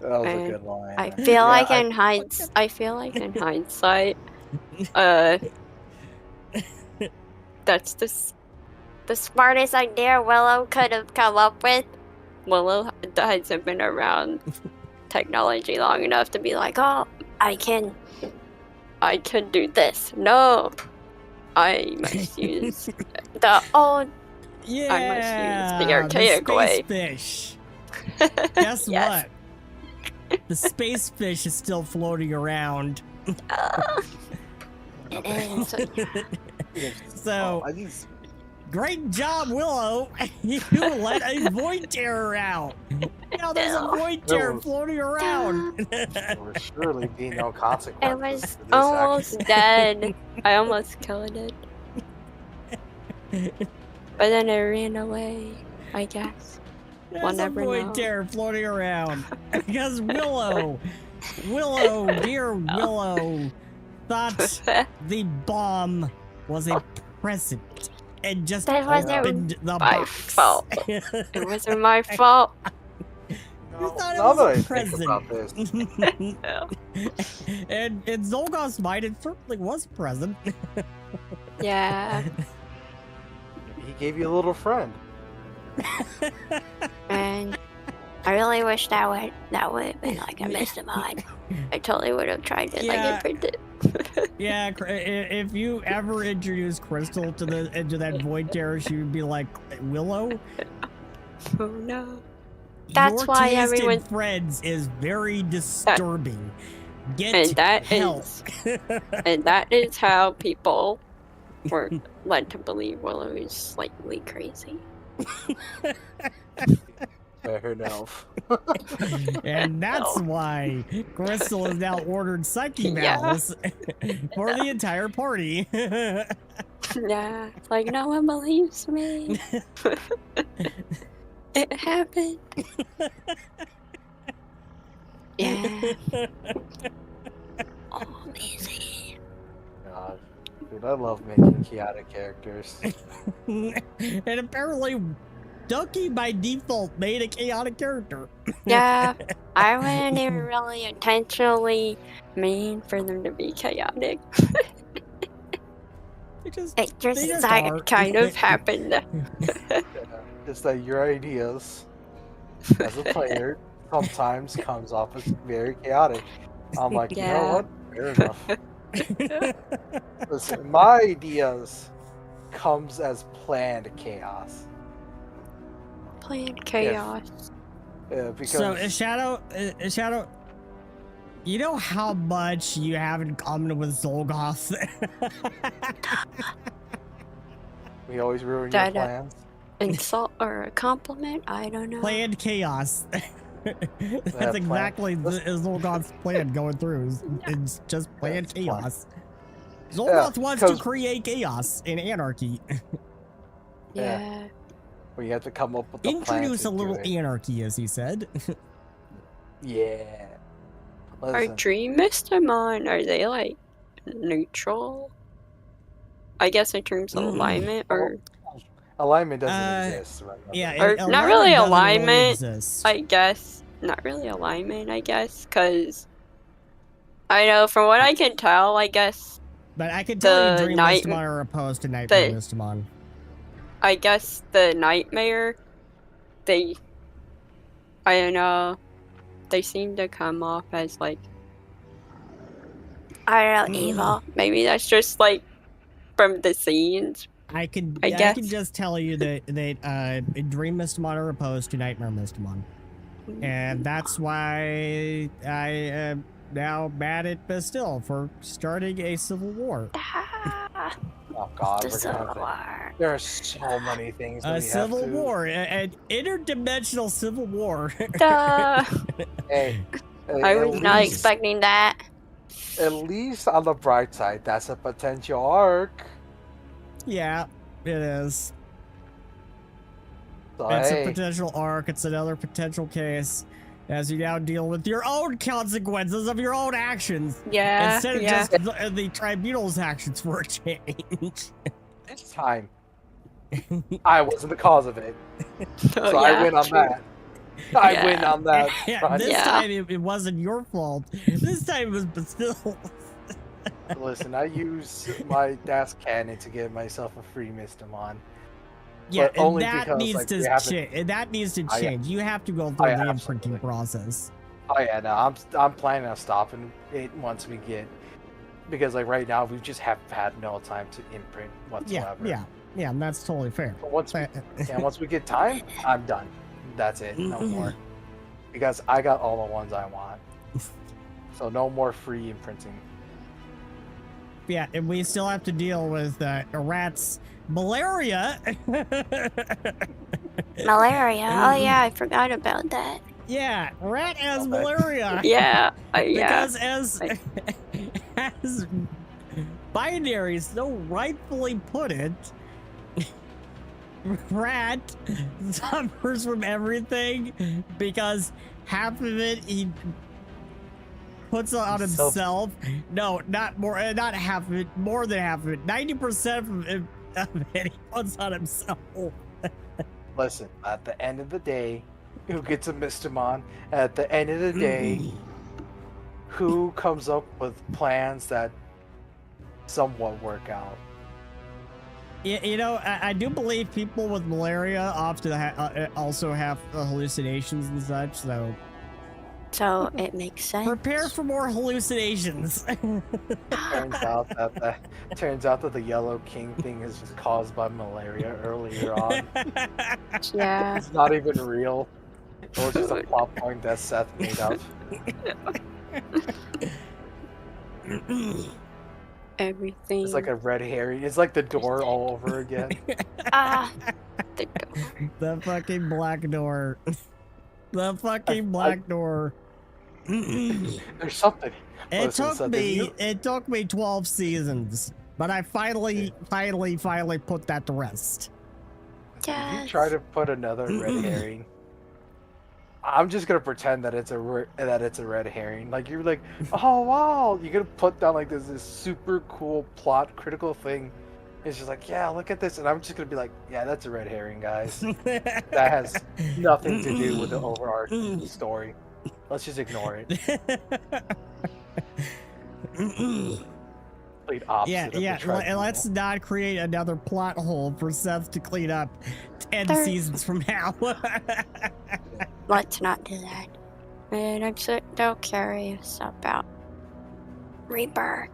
That was a Man, good line. I feel like I- in hindsight, that's the smartest idea Willow could have come up with. Willow hasn't been around technology long enough to be like, oh, I can do this. No, I must use the old. Yeah, the archaic space way. fish. Guess Yes. what? The space fish is still floating around. It is. So, I just great job, Willow. You let a void terror out. Now there's a void terror floating around. there will surely be no It consequences. was to this almost action. dead. I almost killed it. But then it ran away, I guess. There's We'll a never void know. terror floating around. Because Willow, dear Willow, thought the bomb was a present and just That wasn't opened the my box. fault. It wasn't my fault. You thought it Now was that a I think present. about this, and in Xulgoth's mind, it certainly was a present. Yeah. he gave you a little friend. And I really wish that would have been like a Mystimon. I totally would have tried it Yeah. like it printed. Yeah, if you ever introduce Crystal into that void terror, she would be like, Willow, Oh no. That's your why taste in everyone- friends is very disturbing. Get And that help. And that is how people were led to believe Willow is slightly crazy. Fair enough. And that's why Crystal has now ordered psyche Yeah. valves for the entire party. Yeah, it's like no one believes me. It happened. Yeah. Oh, amazing. God. Dude, I love making chaotic characters. And apparently, Ducky by default made a chaotic character. Yeah, I wouldn't even really intentionally mean for them to be chaotic. It just, It They just just are. kind of happened. Just that your ideas as a player sometimes comes off as very chaotic. I'm like, you know Yeah. what? Fair enough. Listen, my ideas comes as planned chaos. Planned chaos. Because So, Shadow, you know how much you have in common with Xulgoth? we always ruin your That, plans. Insult or a compliment? I don't know. Planned chaos. That's plan. exactly Xulgoth's plan going through. It's just planned That's plan. chaos. Xulgoth wants to 'cause- create chaos and anarchy. Yeah. Where you have to come up with the plan Introduce to a do little it. anarchy, as he said. Yeah. Are Listen, Dream Mystimon, are they like neutral? I guess in terms of alignment or alignment doesn't exist. Right? Yeah, Or alignment not really doesn't alignment, exist. I guess not really alignment, I guess, because I know from what I can tell, I guess But I can tell you the Dream night- Mystimon are opposed to Nightmare the- Mystimon. the Nightmare, I don't know, they seem to come off as like, I don't know, evil. Maybe that's just like from the scenes. I can guess. just tell you that Dream Mystimon are opposed to Nightmare Mystimon. And that's why I am now mad at Bastille for starting a civil war. Ah, Oh God, The we're gonna Civil have to. War. There are so many things that A we civil have to. war, an interdimensional civil war. Duh. Hey, I at was not least, expecting that. at least on the bright side, that's a potential arc. Yeah, it is. So It's a hey, potential arc. It's another potential case as you now deal with your own consequences of your own actions. Yeah. Instead of yeah. just the tribunal's actions for a change. this time, I wasn't the cause of it, Oh, so yeah, I win on true. that. I Yeah. win on that. Yeah, front. this Yeah. time it wasn't your fault. This time it was Bastille. Listen, I use my Das cannon to get myself a free Mystimon. Yeah, But only and that because, needs like, to we haven't- change. That needs to I- change. You have to go through I the imprinting absolutely- process. Oh yeah, no, I'm planning on stopping it once we get, because like right now we just have had no time to imprint Yeah, whatsoever. yeah, and that's totally fair. But once we, But- and once we get time, I'm done. That's it, no more. Because I got all the ones I want. So no more free imprinting. Yeah, and we still have to deal with a rat's malaria. Malaria. Oh yeah, I forgot about that. Yeah, rat has Okay. malaria. Yeah. Yeah. Because as Binary so rightfully put it, rat suffers from everything because half of it he puts on himself. No, not more, not half of it, more than half of it. 90% of it he puts on himself. Listen, at the end of the day, who gets a Mystimon? At the end of the day, who comes up with plans that somewhat work out? You know, I do believe people with malaria often also have hallucinations and such, so So it makes sense. prepare for more hallucinations. Turns out that the Yellow King thing is just caused by malaria earlier on. Yeah. It's not even real. It was just a plot point that Seth made up. Everything. It's like a red herring. It's like the door all over again. Ah. The door. The fucking black door. The fucking black door. There's something. Listen, Seth, It took me 12 seasons, but I finally put that to rest. If you Yes. try to put another red herring, I'm just gonna pretend that it's a red herring. Like you're like, oh wow, you're gonna put down like this super cool plot critical thing. It's just like, yeah, look at this, and I'm just gonna be like, yeah, that's a red herring, guys. That has nothing to do with the overarching story. Let's just ignore it. Complete opposite Yeah, of the yeah. tribunal. Let's not create another plot hole for Seth to clean up 10 There- seasons from now. Let's not do that. And I'm so curious about Rebirth.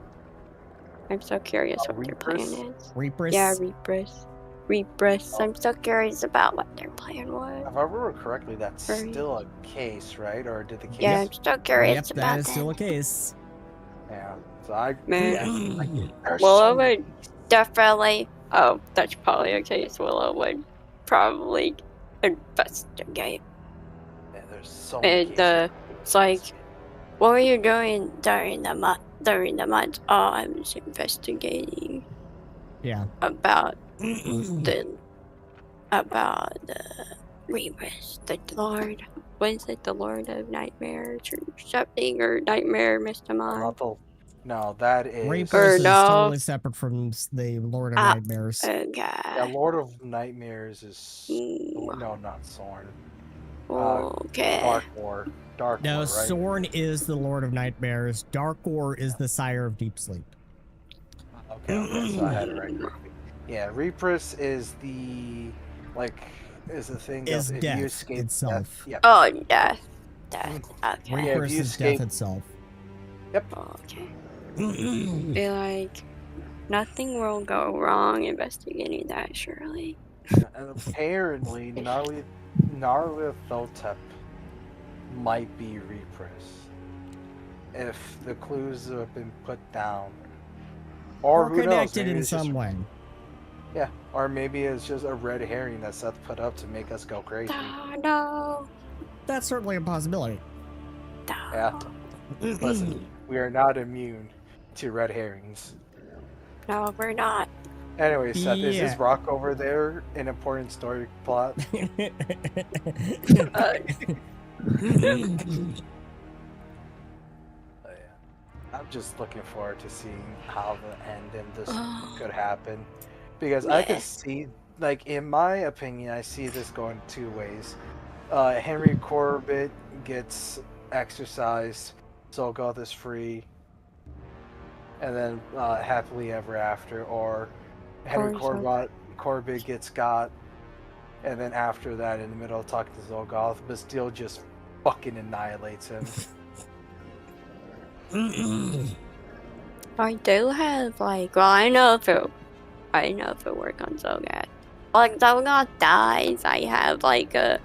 I'm so curious what their plan Reapers? is. Reapers? Yeah, Rebirth. Rebirth. I'm so curious about what their plan was. If I remember correctly, that's Right. still a case, right? Or did the case? Yeah, I'm so curious Yep, about that is still a that. case. Yeah. So I. Man. Yeah, there's Well, I so many- would definitely. Oh, that's probably a case. Willow would probably investigate. Yeah, there's so many And cases. it's like, what were you doing during the month? Oh, I was investigating Yeah. about the Rebirth, the Lord. What is it? The Lord of Nightmares or something, or Nightmare Mystimon? Not the- No, that is. Reapers is no. totally separate from the Lord of Ah, Nightmares. Oh Yeah, God. Lord of Nightmares is. Mm. No, not Sorn. Okay. Dark War. Dark No, War, right? Sorn is the Lord of Nightmares. Darkor is the Sire of Deep Sleep. Okay, so I had it right. Yeah, Reapers is the the thing Is of if death you escape itself. Death, yeah. Oh, death. Okay. Yeah, if Reapers you is escape- death itself. Okay. Be like, nothing will go wrong investigating that, surely. And apparently, Narlithotep might be Reapers if the clues have been put down, or Or who knows, connected maybe in it's just- some way. Yeah, or maybe it's just a red herring that Seth put up to make us go crazy. Oh, no. That's certainly a possibility. No. Yeah. Listen, we are not immune to red herrings. No, we're not. Anyway, Seth, is Yeah. this rock over there an important story plot? Uh, Yeah. I'm just looking forward to seeing how the end of this Oh. could happen. Because I Yeah. could see, like, in my opinion, I see this going two ways. Henry Corbett gets exercised, Xulgoth is free, and then happily ever after. Or Henry Corbett gets got, and then after that, in the middle of talking to Xulgoth, but still just fucking annihilates him. I do have like, well, I know if it work on Xulgoth. Like Xulgoth dies, I have like a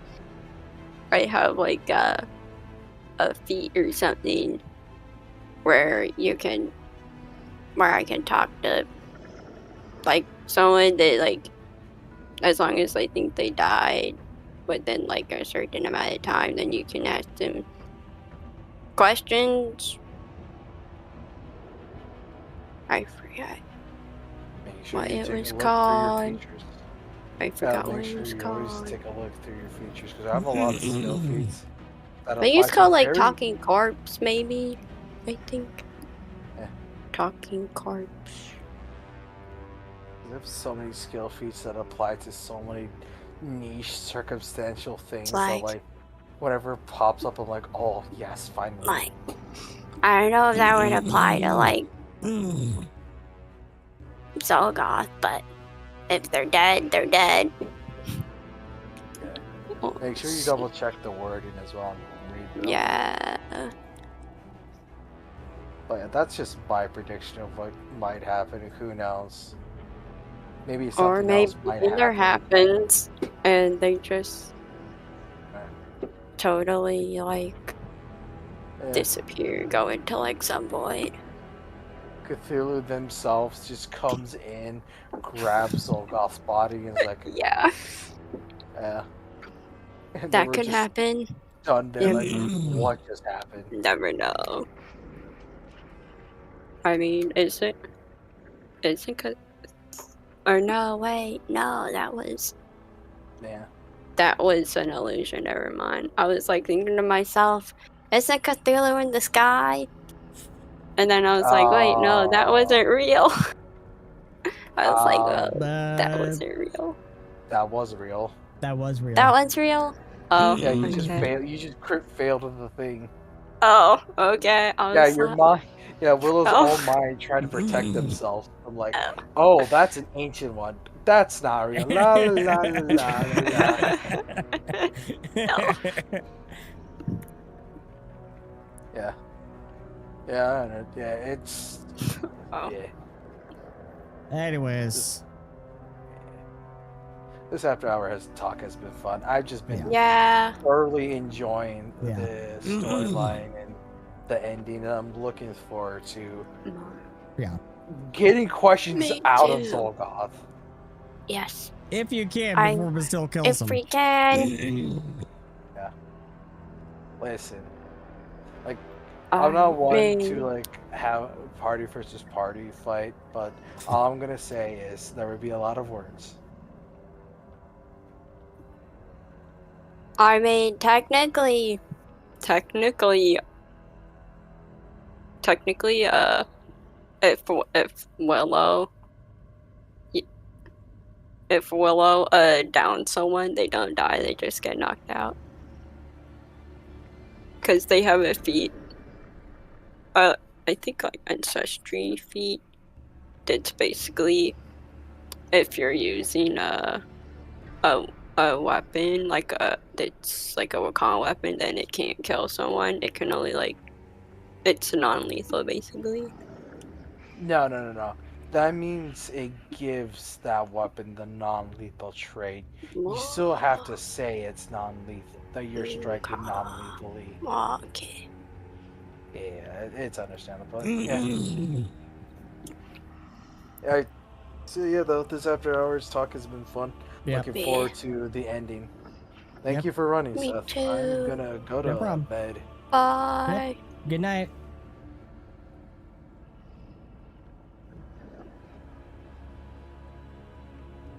feat or something where I can talk to like someone that like, as long as they think they died within like a certain amount of time, then you can ask them questions. I forgot Make sure what you it take was a look called. through your features. I forgot Make what sure it was you always called. take a look through your features, because I have a lot of skill feats that I think apply it's to called like very- Talking Corpse, maybe. I think. Yeah. Talking Corpse. I have so many skill feats that apply to so many niche circumstantial things Like- that, like, whatever pops up, I'm like, oh yes, finally. Like, I don't know if that would apply to like Xulgoth, but if they're dead, they're dead. Make sure you double check the wording as well and read it up. Yeah. But yeah, that's just my prediction of what might happen. Who knows? Maybe something Or maybe else might either happen. happens and they just totally like Yeah. disappear, go into like some void. Cthulhu themselves just comes in, grabs Xulgoth's body, and is like, Yeah, yeah. And they that were could just happen. stunned there, Yeah. like, what just happened? Never know. I mean, is it? Cause, or no, wait, no, that was Yeah. an illusion. Never mind. I was like thinking to myself, isn't Cthulhu in the sky? And then I was like, wait, no, that wasn't real. I was like, oh, that wasn't real. That was real. That was real. That one's real? Oh, Yeah, you okay. just failed. You just crit failed on the thing. Oh, okay. I Yeah, was your like, mind. Yeah, Willow's Oh. own mind trying to protect themselves. I'm like, Oh. oh, that's an ancient one. That's not real. La la la la la la. No. Yeah. Yeah, I know. Yeah, it's. Oh. Yeah. Anyways, This after hour talk has been fun. I've just been Yeah. thoroughly enjoying Yeah. the storyline and the ending. And I'm looking forward to yeah. getting questions Me out of too. Xulgoth. Yes. If you can, I- before Bastille kills If him. we can. Listen, like, I'm not one to like have a party versus party fight, but all I'm gonna say is there would be a lot of words. I mean, technically, if Willow downs someone, they don't die, they just get knocked out. Because they have a feat, I think like Ancestry feat, that's basically, if you're using a weapon, like that's like a Wakanda weapon, then it can't kill someone, it can only like, it's non-lethal basically. No. That means it gives that weapon the non-lethal trait. You still have to say it's non-lethal, that you're striking non-lethally. Okay. Yeah, it's understandable. Yeah. So yeah, though this after hours talk has been fun. Yep. Looking Yeah. forward to the ending. Thank Yep. you for running, Me Seth. too. I'm gonna go No to problem. bed. Bye. Good night.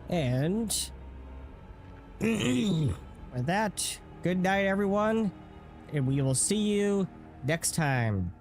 And with that, good night, everyone. And we will see you next time.